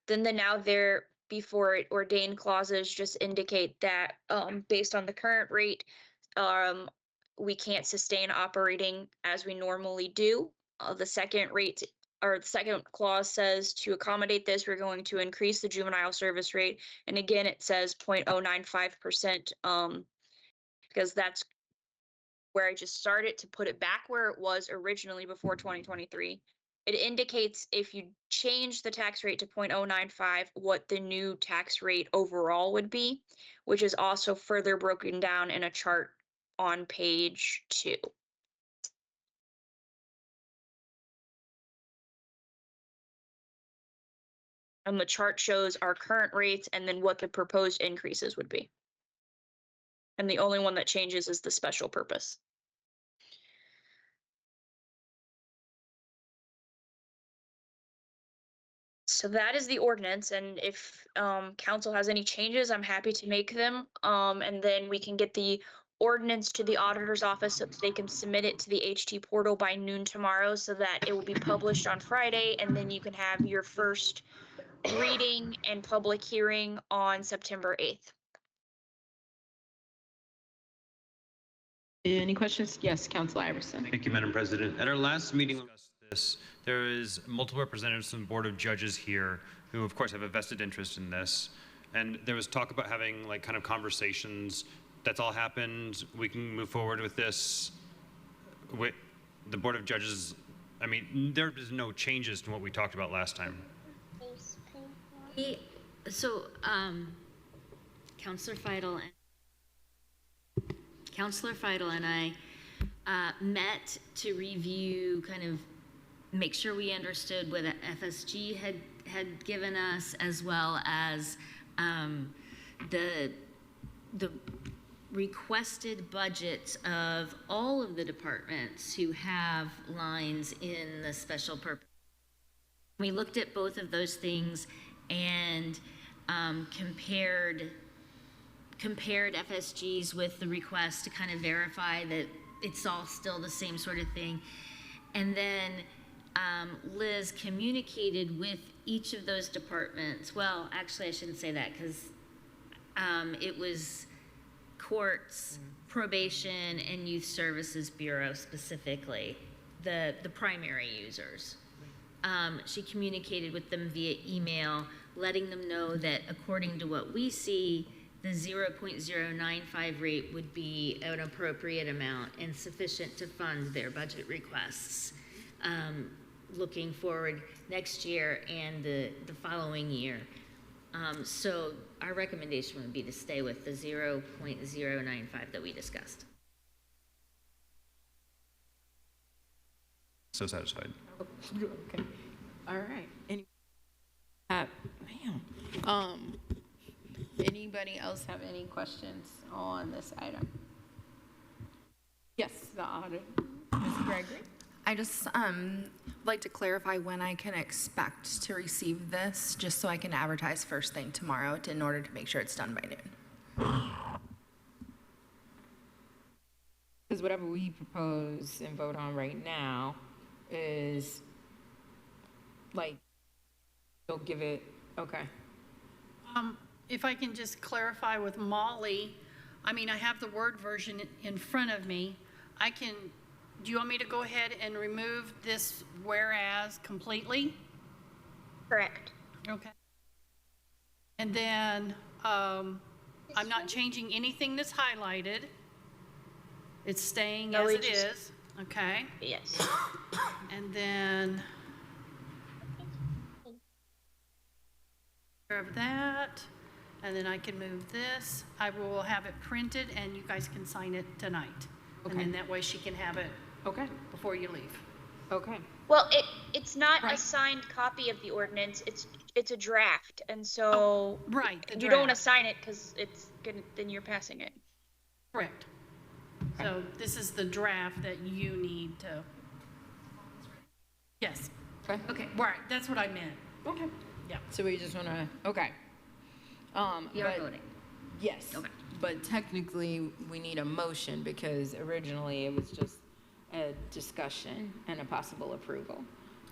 then the now there before it ordained clauses just indicate that based on the current rate, we can't sustain operating as we normally do. The second rate or the second clause says to accommodate this, we're going to increase the juvenile service rate. And again, it says 0.095%, because that's where I just started to put it back where it was originally before 2023. It indicates if you change the tax rate to 0.095, what the new tax rate overall would be, which is also further broken down in a chart on page 2. And the chart shows our current rates and then what the proposed increases would be. And the only one that changes is the special purpose. So that is the ordinance, and if council has any changes, I'm happy to make them. And then we can get the ordinance to the auditor's office so that they can submit it to the HT portal by noon tomorrow so that it will be published on Friday, and then you can have your first reading and public hearing on September 8th. Any questions? Yes, Council Iverson. Thank you, Madam President. At our last meeting, we discussed this. There is multiple representatives from the Board of Judges here who, of course, have a vested interest in this. And there was talk about having like kind of conversations. That's all happened. We can move forward with this. With the Board of Judges, I mean, there is no changes to what we talked about last time. So, Councilor Feidel and I met to review, kind of make sure we understood what FSG had given us, as well as the requested budgets of all of the departments who have lines in the special purpose. We looked at both of those things and compared FSGs with the request to kind of verify that it's all still the same sort of thing. And then Liz communicated with each of those departments. Well, actually, I shouldn't say that because it was courts, probation, and youth services bureau specifically, the primary users. She communicated with them via email, letting them know that according to what we see, the 0.095 rate would be an appropriate amount and sufficient to fund their budget requests looking forward next year and the following year. So our recommendation would be to stay with the 0.095 that we discussed. So satisfied. Okay. All right. Anybody else have any questions on this item? Yes, the audit. Ms. Gregory? I just like to clarify when I can expect to receive this, just so I can advertise first thing tomorrow in order to make sure it's done by noon. Because whatever we propose and vote on right now is like, you'll give it, okay. If I can just clarify with Molly, I mean, I have the Word version in front of me. Do you want me to go ahead and remove this whereas completely? Correct. Okay. And then I'm not changing anything that's highlighted. It's staying as it is. Okay. Yes. And then of that, and then I can move this. I will have it printed and you guys can sign it tonight. Okay. And then that way she can have it before you leave. Okay. Well, it's not a signed copy of the ordinance. It's a draft, and so you don't want to sign it because it's gonna, then you're passing it. Correct. Okay. So this is the draft that you need to. Yes. Okay. Okay. Right. That's what I meant. Okay. Yeah. So we just want to, okay. You're voting. Yes. Okay. But technically, we need a motion because originally it was just a discussion and a possible approval.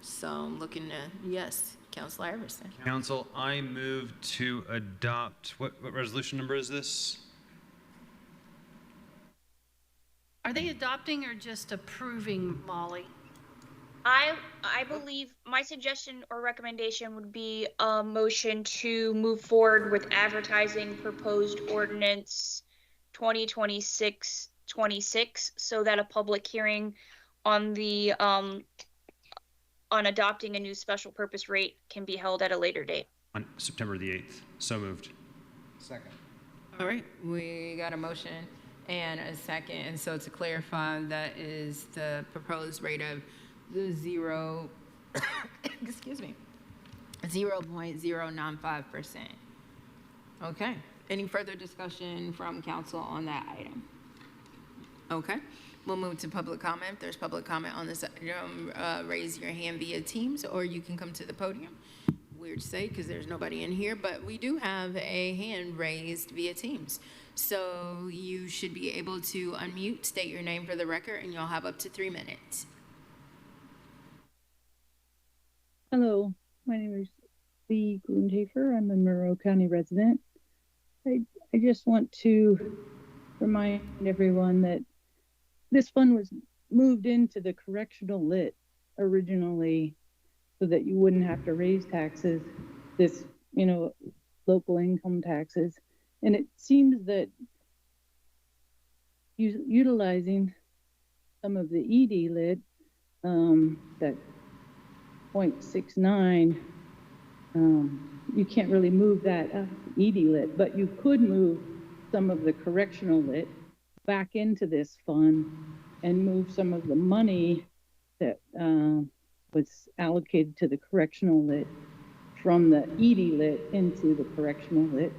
So I'm looking to, yes, Counselor Iverson. Council, I move to adopt, what resolution number is this? Are they adopting or just approving, Molly? I believe my suggestion or recommendation would be a motion to move forward with advertising proposed ordinance 2026-26 so that a public hearing on the on adopting a new special purpose rate can be held at a later date. On September the 8th. So moved. Second. All right, we got a motion and a second. And so to clarify, that is the proposed rate of the excuse me, 0.095%. Okay, any further discussion from council on that item? Okay, we'll move to public comment. If there's public comment on this item, raise your hand via Teams, or you can come to the podium. Weird to say because there's nobody in here, but we do have a hand raised via Teams. So you should be able to unmute, state your name for the record, and you'll have up to 3 minutes. Hello, my name is Lee Grundhafer. I'm a Monroe County resident. I just want to remind everyone that this fund was moved into the correctional lit originally so that you wouldn't have to raise taxes, local income taxes. And it seems that utilizing some of the ED lit, that 0.69, you can't really move that ED lit, but you could move some of the correctional lit back into this fund and move some of the money that was allocated to the correctional lit from the ED lit into the correctional lit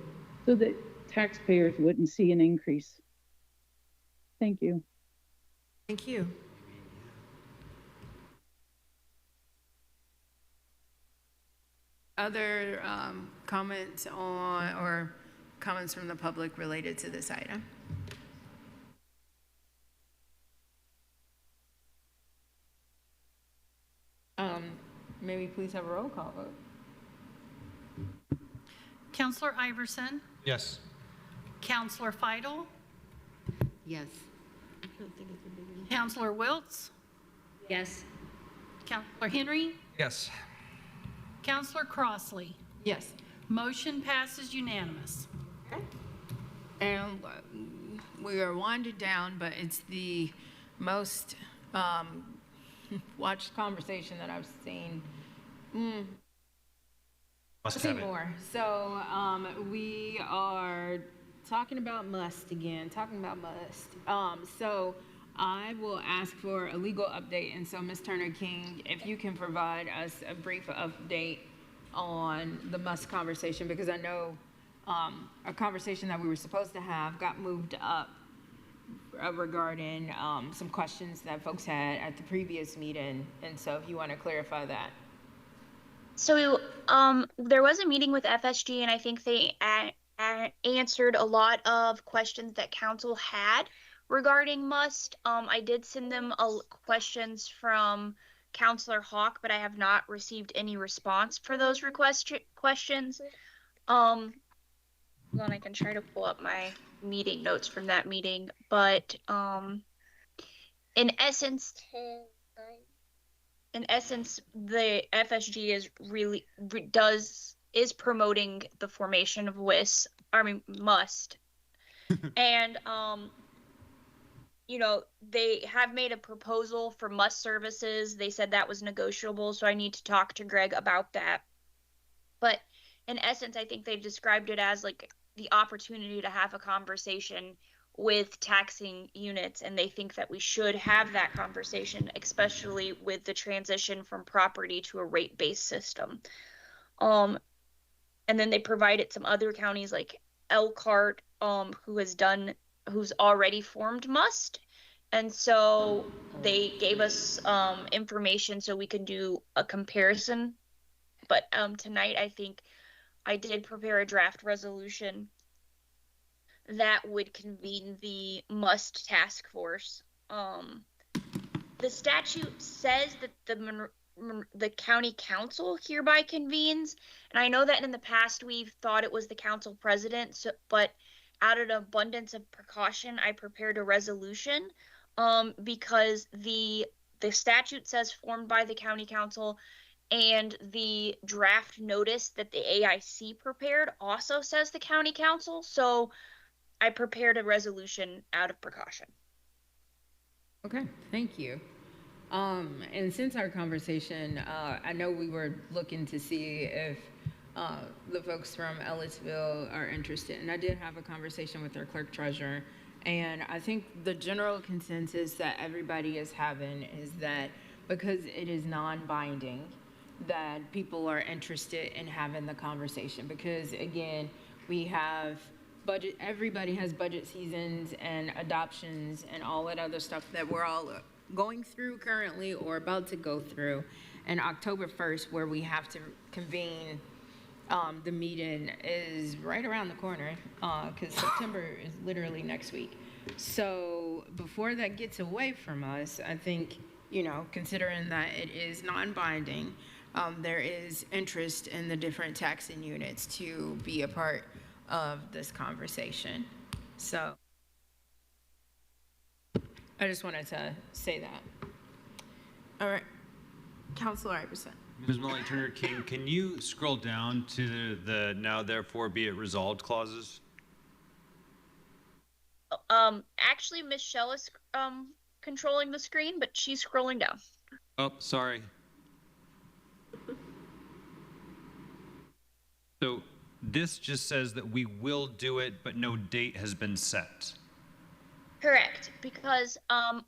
so that taxpayers wouldn't see an increase. Thank you. Thank you. Other comments on or comments from the public related to this item? May we please have a roll call vote? Counselor Iverson? Yes. Counselor Feidel? Yes. Counselor Wiltz? Yes. Counselor Henry? Yes. Counselor Crossley? Yes. Motion passes unanimous. And we are winding down, but it's the most watched conversation that I've seen. Must See have it. more. So we are talking about must again, so I will ask for a legal update. And so Ms. Turner King, if you can provide us a brief update on the must conversation, because I know a conversation that we were supposed to have got moved up regarding some questions that folks had at the previous meeting. And so if you want to clarify that. So there was a meeting with FSG, and I think they answered a lot of questions that council had regarding must. I did send them questions from Counselor Hawk, but I have not received any response for those questions. Then I can try to pull up my meeting notes from that meeting, but in essence, the FSG is promoting the formation of must, and they have made a proposal for must services. They said that was negotiable, so I need to talk to Greg about that. But in essence, I think they described it as like the opportunity to have a conversation with taxing units, and they think that we should have that conversation, especially with the transition from property to a rate-based system. And then they provided some other counties like Elkhart, who's already formed must, and so they gave us information so we can do a comparison. But tonight I think I did prepare a draft resolution that would convene the must task force. The statute says that the county council hereby convenes, and I know that in the past we've thought it was the council president, so, but out of an abundance of precaution, I prepared a resolution, because the statute says formed by the county council, and the draft notice that the AIC prepared also says the county council, so I prepared a resolution out of precaution. Okay, thank you. And since our conversation, I know we were looking to see if the folks from Ellisville are interested, and I did have a conversation with their clerk treasurer, and I think the general consensus that everybody is having is that because it is non-binding, that people are interested in having the conversation, because again, we have budget, everybody has budget seasons and adoptions and all that other stuff that we're all going through currently or about to go through. And October 1st, where we have to convene the meeting, is right around the corner, because September is literally next week. So before that gets away from us, I think, you know, considering that it is non-binding, there is interest in the different taxing units to be a part of this conversation. So I just wanted to say that. All right, Councilor Iverson. Ms. Molly Turner King, can you scroll down to the now therefore be it resolved clauses? Actually, Michelle is controlling the screen, but she's scrolling down. Oh, sorry. So this just says that we will do it, but no date has been set. Correct, because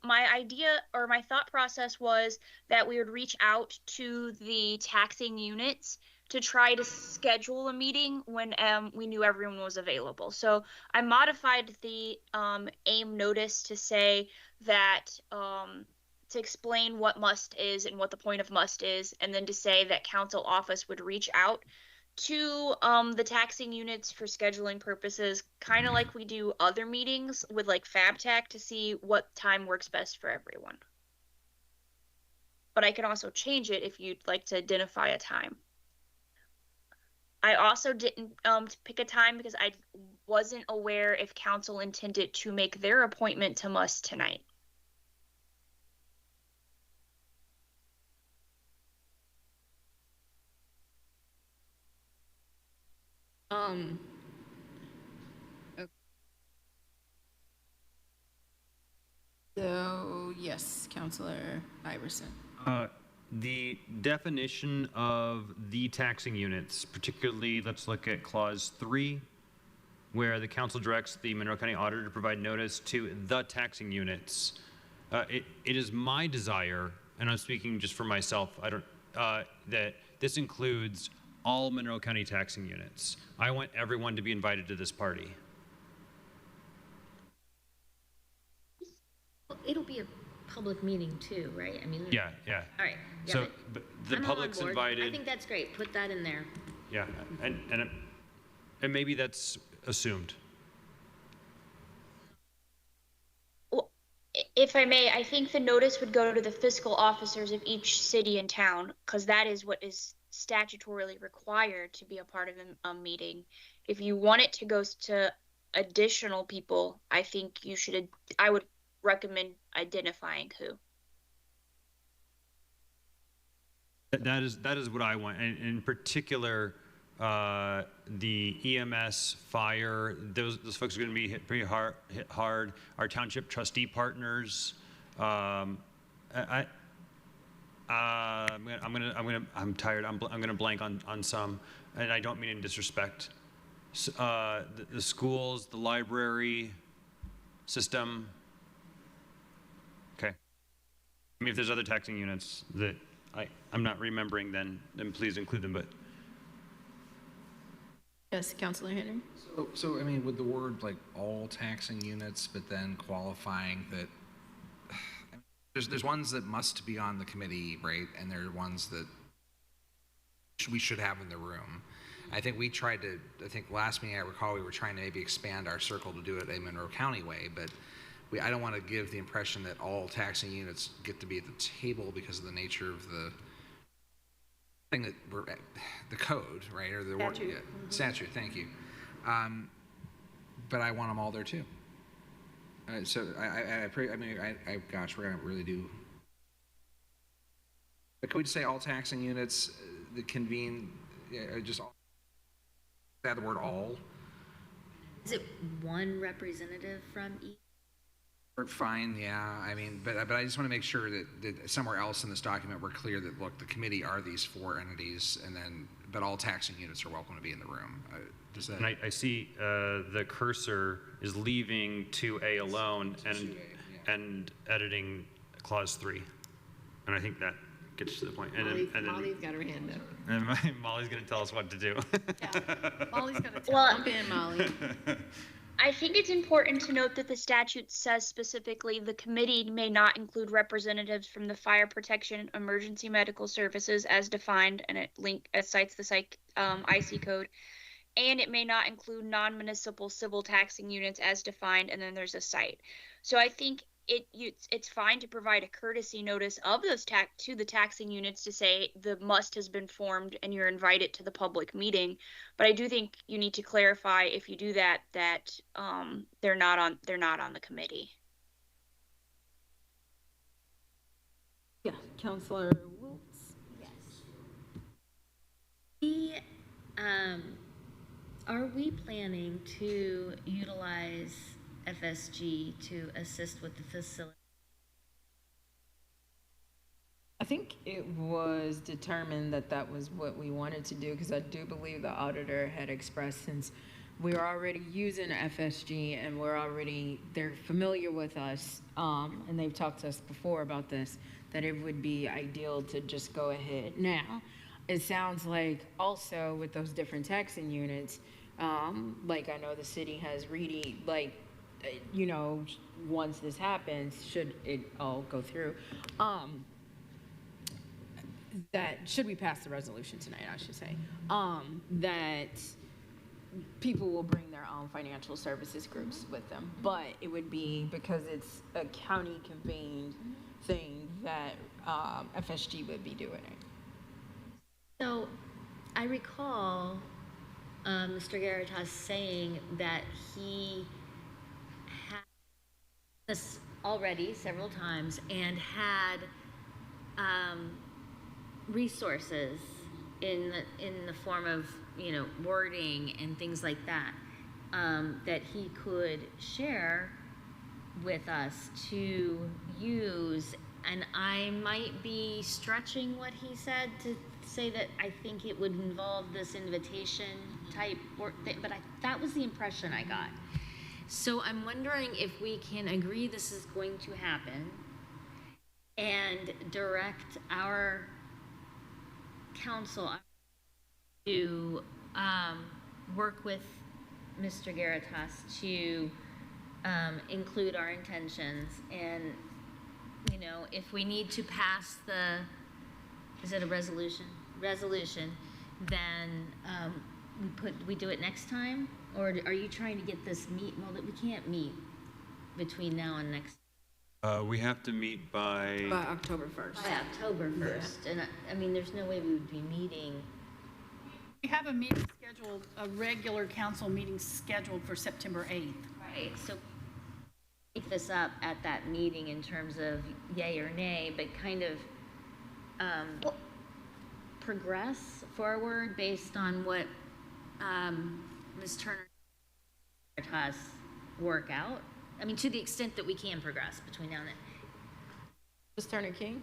my idea or my thought process was that we would reach out to the taxing units to try to schedule a meeting when we knew everyone was available. So I modified the AIM notice to say that to explain what must is and what the point of must is, and then to say that council office would reach out to the taxing units for scheduling purposes, kind of like we do other meetings with like FabTac, to see what time works best for everyone. But I can also change it if you'd like to identify a time. I also didn't pick a time because I wasn't aware if council intended to make their appointment to MUS tonight. Okay. So yes, Councilor Iverson. The definition of the taxing units, particularly let's look at clause 3, where the council directs the Monroe County Auditor to provide notice to the taxing units. It is my desire, and I'm speaking just for myself, that this includes all Monroe County taxing units. I want everyone to be invited to this party. Well, it'll be a public meeting too, right? I mean. Yeah. All right. Yeah, So but the I'm all on public's board. invited. I think that's great. Put that in there. Yeah, and maybe that's assumed. Well, if I may, I think the notice would go to the fiscal officers of each city and town, because that is what is statutorily required to be a part of a meeting. If you want it to go to additional people, I think I would recommend identifying who. That is what I want, and in particular, the EMS, fire. Those folks are going to be hit hard. Our township trustee partners. I'm tired. I'm gonna blank on some, and I don't mean in disrespect. The schools, the library system. Okay. I mean, if there's other taxing units that I'm not remembering, then please include them. But yes, Councilor Henry. So I mean, with the word like all taxing units, but then qualifying that there's ones that must be on the committee, right? And there are ones that we should have in the room. I think last meeting I recall we were trying to maybe expand our circle to do it a Monroe County way, but I don't want to give the impression that all taxing units get to be at the table because of the nature of the thing that we're at, the code, right, or the Statute. Statute. Thank you. But I want them all there too. So gosh, we're gonna really do. But could we just say all taxing units that convene, just all, add the word all? Is it one representative from each? Fine, yeah. I mean, but I just want to make sure that somewhere else in this document we're clear that, look, the committee are these 4 entities, but all taxing units are welcome to be in the room. Does that? And I see the cursor is leaving 2A alone and editing clause 3, and I think that gets to the point. And then Molly's got her hand up. and Molly's going to tell us what to do. Molly's gonna tell. Well, Jump in, Molly. I think it's important to note that the statute says specifically the committee may not include representatives from the fire protection emergency medical services as defined, and it cites the IC code, and it may not include non-municipal civil taxing units as defined, and then there's a cite. So I think it's fine to provide a courtesy notice of those to the taxing units to say the must has been formed and you're invited to the public meeting. But I do think you need to clarify, if you do that they're not on the committee. Yeah, Councilor Wiltz. Are we planning to utilize FSG to assist with the facility? I think it was determined that was what we wanted to do, because I do believe the auditor had expressed, since we're already using FSG and they're familiar with us, and they've talked to us before about this, that it would be ideal to just go ahead. Now, it sounds like also with those different taxing units, like I know the city has really, once this happens, should it all go through, that should we pass the resolution tonight, I should say, that people will bring their own financial services groups with them, but it would be, because it's a county convened thing, that FSG would be doing it. So I recall Mr. Garitas saying that he had this already several times and had resources in the form of wording and things like that that he could share with us to use. And I might be stretching what he said to say that I think it would involve this invitation type work thing, but that was the impression I got. So I'm wondering if we can agree this is going to happen and direct our council to work with Mr. Garitas to include our intentions, and if we need to pass is it a resolution, then we do it next time? Or are you trying to get this well, we can't meet between now and next. We have to meet by October 1st. By October 1st. And I mean, there's no way we would be meeting. We have a meeting scheduled, a regular council meeting scheduled for September 8th. Right, so take this up at that meeting in terms of yay or nay, but kind of progress forward based on what Ms. Turner has work out. I mean, to the extent that we can progress between now and then. Ms. Turner King?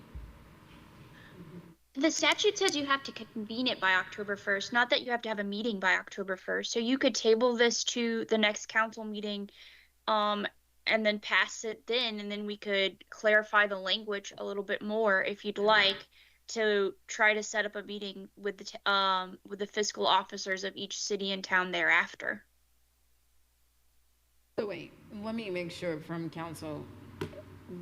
The statute says you have to convene it by October 1st, not that you have to have a meeting by October 1st. So you could table this to the next council meeting, and then pass it then, and then we could clarify the language a little bit more if you'd like, to try to set up a meeting with the fiscal officers of each city and town thereafter. So wait, let me make sure from council,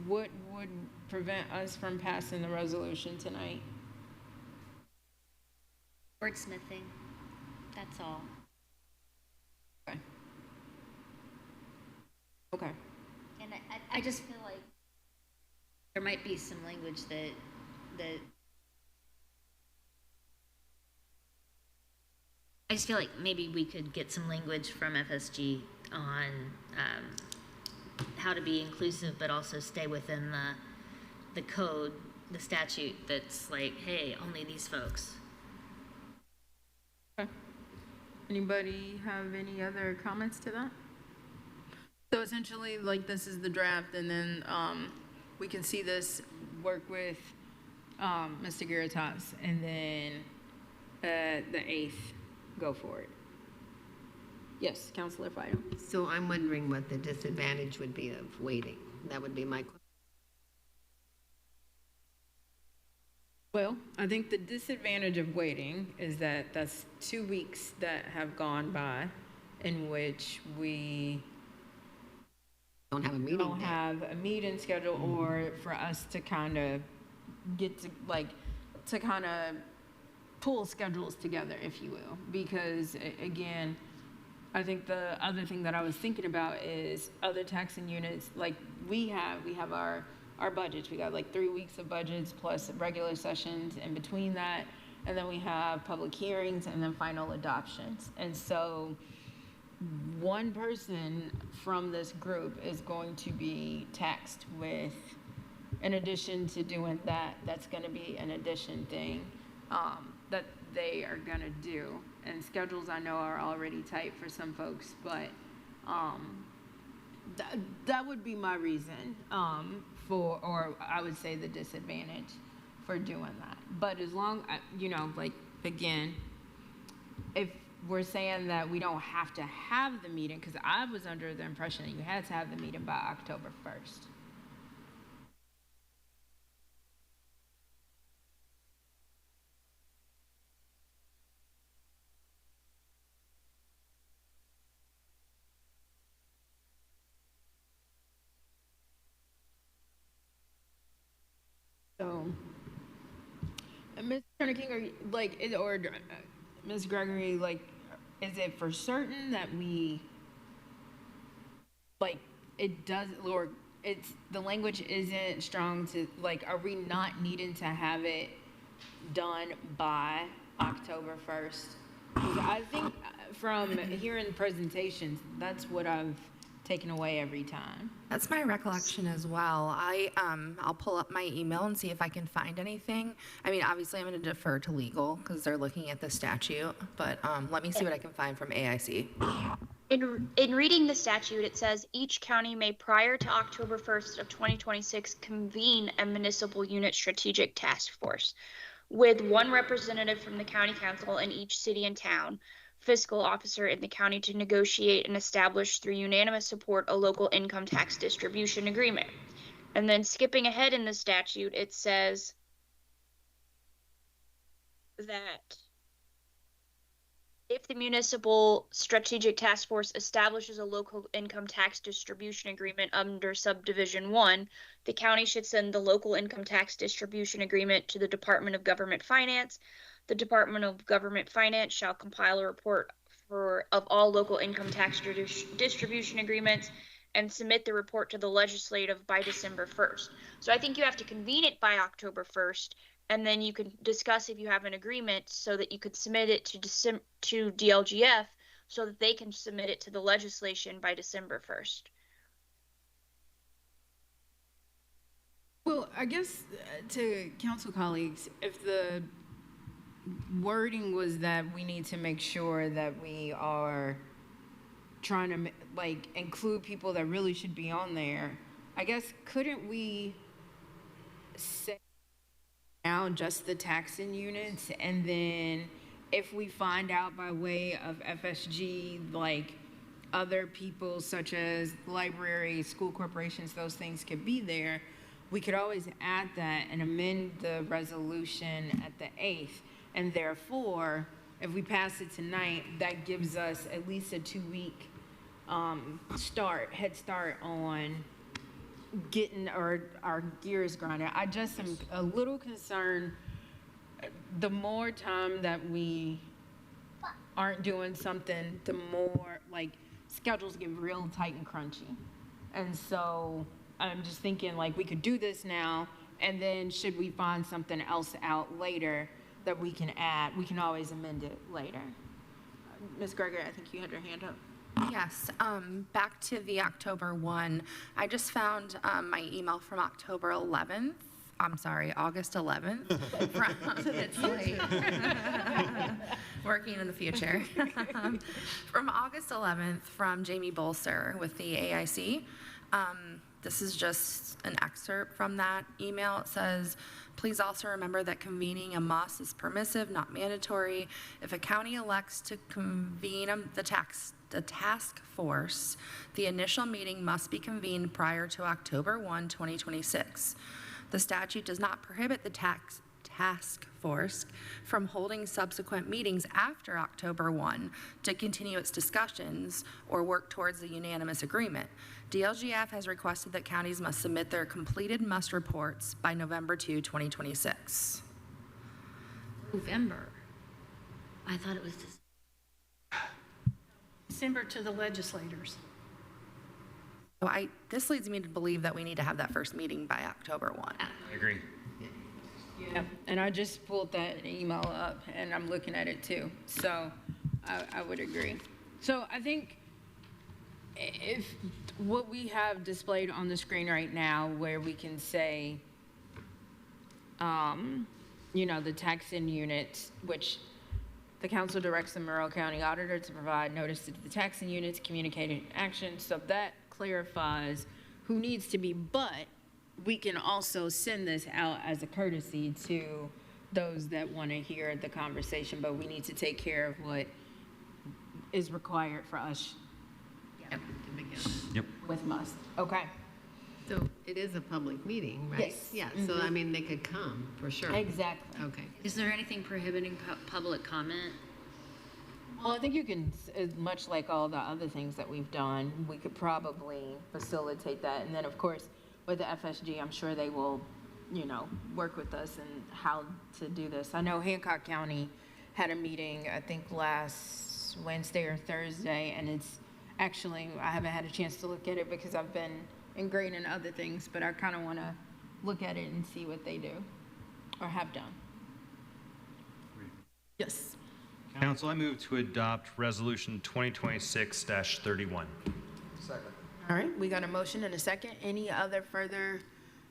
what would prevent us from passing the resolution tonight? Wordsmithing. That's all. Okay. And I just feel like there might be some language that I just feel like maybe we could get some language from FSG on how to be inclusive, but also stay within the code, the statute that's like, hey, only these folks. Okay. Anybody have any other comments to that? So essentially, like, this is the draft, and then we can see this, work with Mr. Garitas, and then the 8th, go for it. Yes, Councilor Fido. So I'm wondering what the disadvantage would be of waiting. That would be my question. Well, I think the disadvantage of waiting is that that's 2 weeks that have gone by in which we don't have a meeting. Don't have a meeting scheduled, or for us to kind of get to kind of pull schedules together, if you will. Because again, I think the other thing that I was thinking about is other taxing units. Like we have our budgets. We got like 3 weeks of budgets plus regular sessions in between that, and then we have public hearings and then final adoptions. And so one person from this group is going to be taxed with, in addition to doing that, that's going to be an addition thing that they are going to do. And schedules I know are already tight for some folks, but that would be my reason for, or I would say the disadvantage for doing that. But as long, like, again, if we're saying that we don't have to have the meeting, because I was under the impression that you had to have the meeting by October 1st. So, Ms. Turner King, are you, like, or Ms. Gregory, like, is it for certain that we, like, it does, or it's, the language isn't strong to, like, are we not needing to have it done by October 1st? Because I think from hearing presentations, that's what I've taken away every time. That's my recollection as well. I'll pull up my email and see if I can find anything. I mean, obviously I'm going to defer to legal because they're looking at the statute, but let me see what I can find from AIC. In reading the statute, it says each county may, prior to October 1st of 2026, convene a municipal unit strategic task force with one representative from the county council in each city and town, fiscal officer in the county, to negotiate and establish through unanimous support a local income tax distribution agreement. And then skipping ahead in the statute, it says that if the municipal strategic task force establishes a local income tax distribution agreement under subdivision 1, the county should send the local income tax distribution agreement to the Department of Government Finance. The Department of Government Finance shall compile a report of all local income tax distribution agreements and submit the report to the legislative by December 1st. So I think you have to convene it by October 1st, and then you can discuss if you have an agreement so that you could submit it to DLGF so that they can submit it to the legislation by December 1st. Well, I guess to council colleagues, if the wording was that we need to make sure that we are trying to like include people that really should be on there, I guess couldn't we say now just the taxing units, and then if we find out by way of FSG, like other people such as libraries, school corporations, those things could be there, we could always add that and amend the resolution at the 8th. And therefore, if we pass it tonight, that gives us at least a 2-week head start on getting our gears grinding. I just am a little concerned. The more time that we aren't doing something, the more, like, schedules get real tight and crunchy. And so I'm just thinking, like, we could do this now, and then should we find something else out later that we can add, we can always amend it later. Ms. Gregory, I think you had your hand up. Yes, back to the October 1, I just found my email from October 11th. I'm sorry, August 11th. It's late. Working in the future. From August 11th from Jamie Bolster with the AIC. This is just an excerpt from that email. It says, please also remember that convening a MUS is permissive, not mandatory. If a county elects to convene the task force, the initial meeting must be convened prior to October 1, 2026. The statute does not prohibit the task force from holding subsequent meetings after October 1 to continue its discussions or work towards a unanimous agreement. DLGF has requested that counties must submit their completed MUS reports by November 2, 2026. November. I thought it was just. December to the legislators. So this leads me to believe that we need to have that first meeting by October 1. I agree. Yeah, and I just pulled that email up, and I'm looking at it too. So I would agree. So I think if what we have displayed on the screen right now, where we can say, you know, the tax-in units, which the council directs the Monroe County Auditor to provide notice to the taxing units, communicated action. So that clarifies who needs to be, but we can also send this out as a courtesy to those that want to hear the conversation, but we need to take care of what is required for us. Yep. With MUS. Okay. So it is a public meeting, right? Yes. Yeah, so I mean, they could come, for sure. Exactly. Okay. Is there anything prohibiting public comment? Well, I think you can, as much like all the other things that we've done, we could probably facilitate that. And then, of course, with the FSG, I'm sure they will, you know, work with us and how to do this. I know Hancock County had a meeting, I think last Wednesday or Thursday, and it's actually, I haven't had a chance to look at it because I've been ingrained in other things, but I kind of want to look at it and see what they do or have done. Yes. Council, I move to adopt Resolution 2026-31. Second. All right, we got a motion and a second. Any other further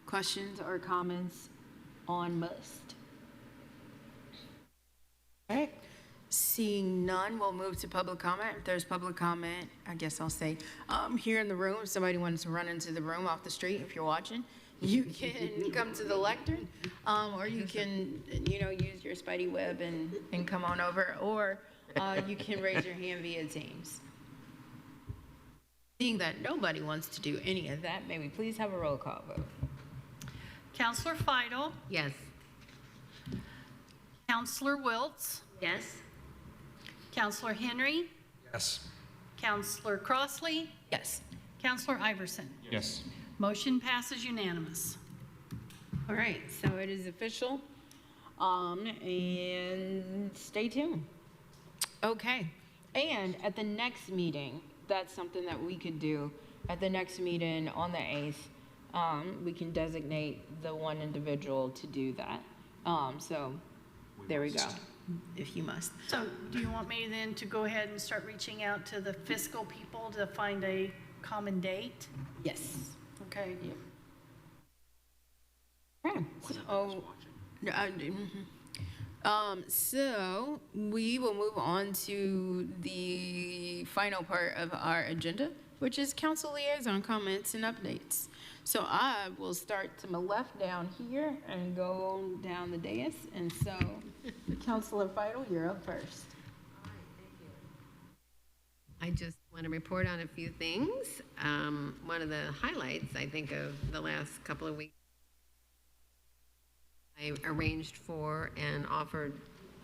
questions or comments on MUST? All right, seeing none, we'll move to public comment. If there's public comment, I guess I'll say, here in the room, if somebody wants to run into the room off the street, if you're watching, you can come to the lectern, or you can, you know, use your Spidey web and come on over, or you can raise your hand via Teams. Seeing that nobody wants to do any of that, may we please have a roll call vote? Counselor Fidel, Yes. Counselor Wiltz, Yes. Counselor Henry, Yes. Counselor Crossley, Yes. Counselor Iverson. Yes. Motion passes unanimous. All right, so it is official, and stay tuned. Okay, and at the next meeting, that's something that we could do. At the next meeting on the 8th, we can designate the one individual to do that. So there we go, if you must. So do you want me then to go ahead and start reaching out to the fiscal people to find a common date? Yes. Okay. Yep. Okay. So we will move on to the final part of our agenda, which is council liaison comments and updates. So I will start to my left down here and go down the dais. And so, Councilor Fidel, you're up first. I just want to report on a few things. One of the highlights, I think, of the last couple of weeks, I arranged for and offered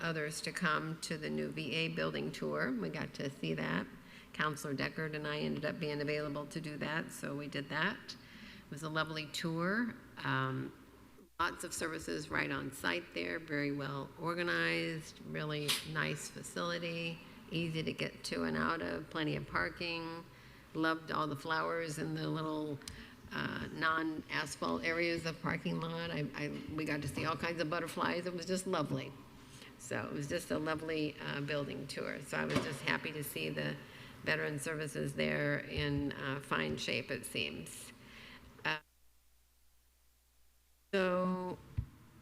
others to come to the new VA building tour. We got to see that. Councilor Deckard and I ended up being available to do that, so we did that. It was a lovely tour. Lots of services right on site there, very well organized, really nice facility, easy to get to and out of, plenty of parking. Loved all the flowers in the little non-asphalt areas of parking lot. We got to see all kinds of butterflies. It was just lovely. So it was just a lovely building tour. So I was just happy to see the Veteran Services there in fine shape, it seems. So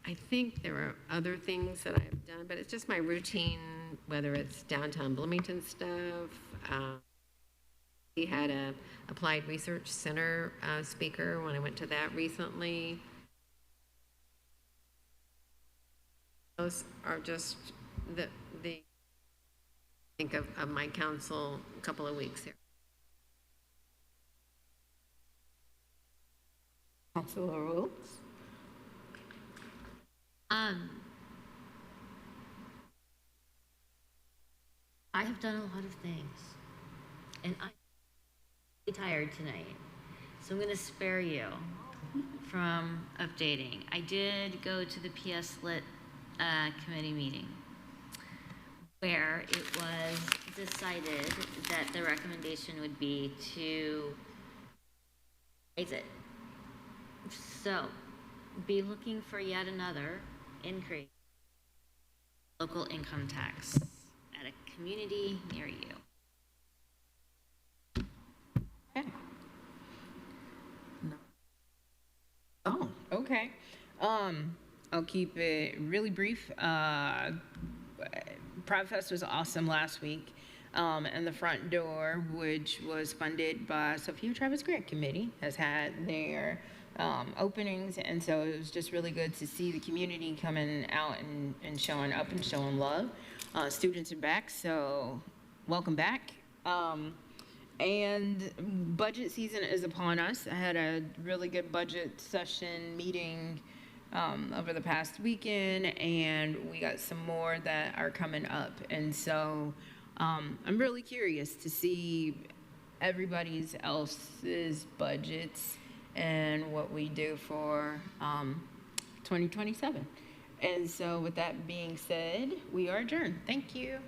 I think there are other things that I've done, but it's just my routine, whether it's downtown Bloomington stuff. We had a Applied Research Center speaker when I went to that recently. Those are just the think of my council a couple of weeks here. Councilor Rules. I have done a lot of things, and I'm tired tonight, so I'm going to spare you from updating. I did go to the PS Lit committee meeting, where it was decided that the recommendation would be to raise it. So, be looking for yet another increase in local income tax at a community near you. Okay. No. Oh, okay. I'll keep it really brief. Pride Fest was awesome last week. And the Front Door, which was funded by Sophia Travis Grant Committee, has had their openings, and so it was just really good to see the community coming out and showing up and showing love. Students are back, so welcome back. And budget season is upon us. I had a really good budget session meeting over the past weekend, and we got some more that are coming up. And so I'm really curious to see everybody's else's budgets and what we do for 2027. And so with that being said, we are adjourned. Thank you.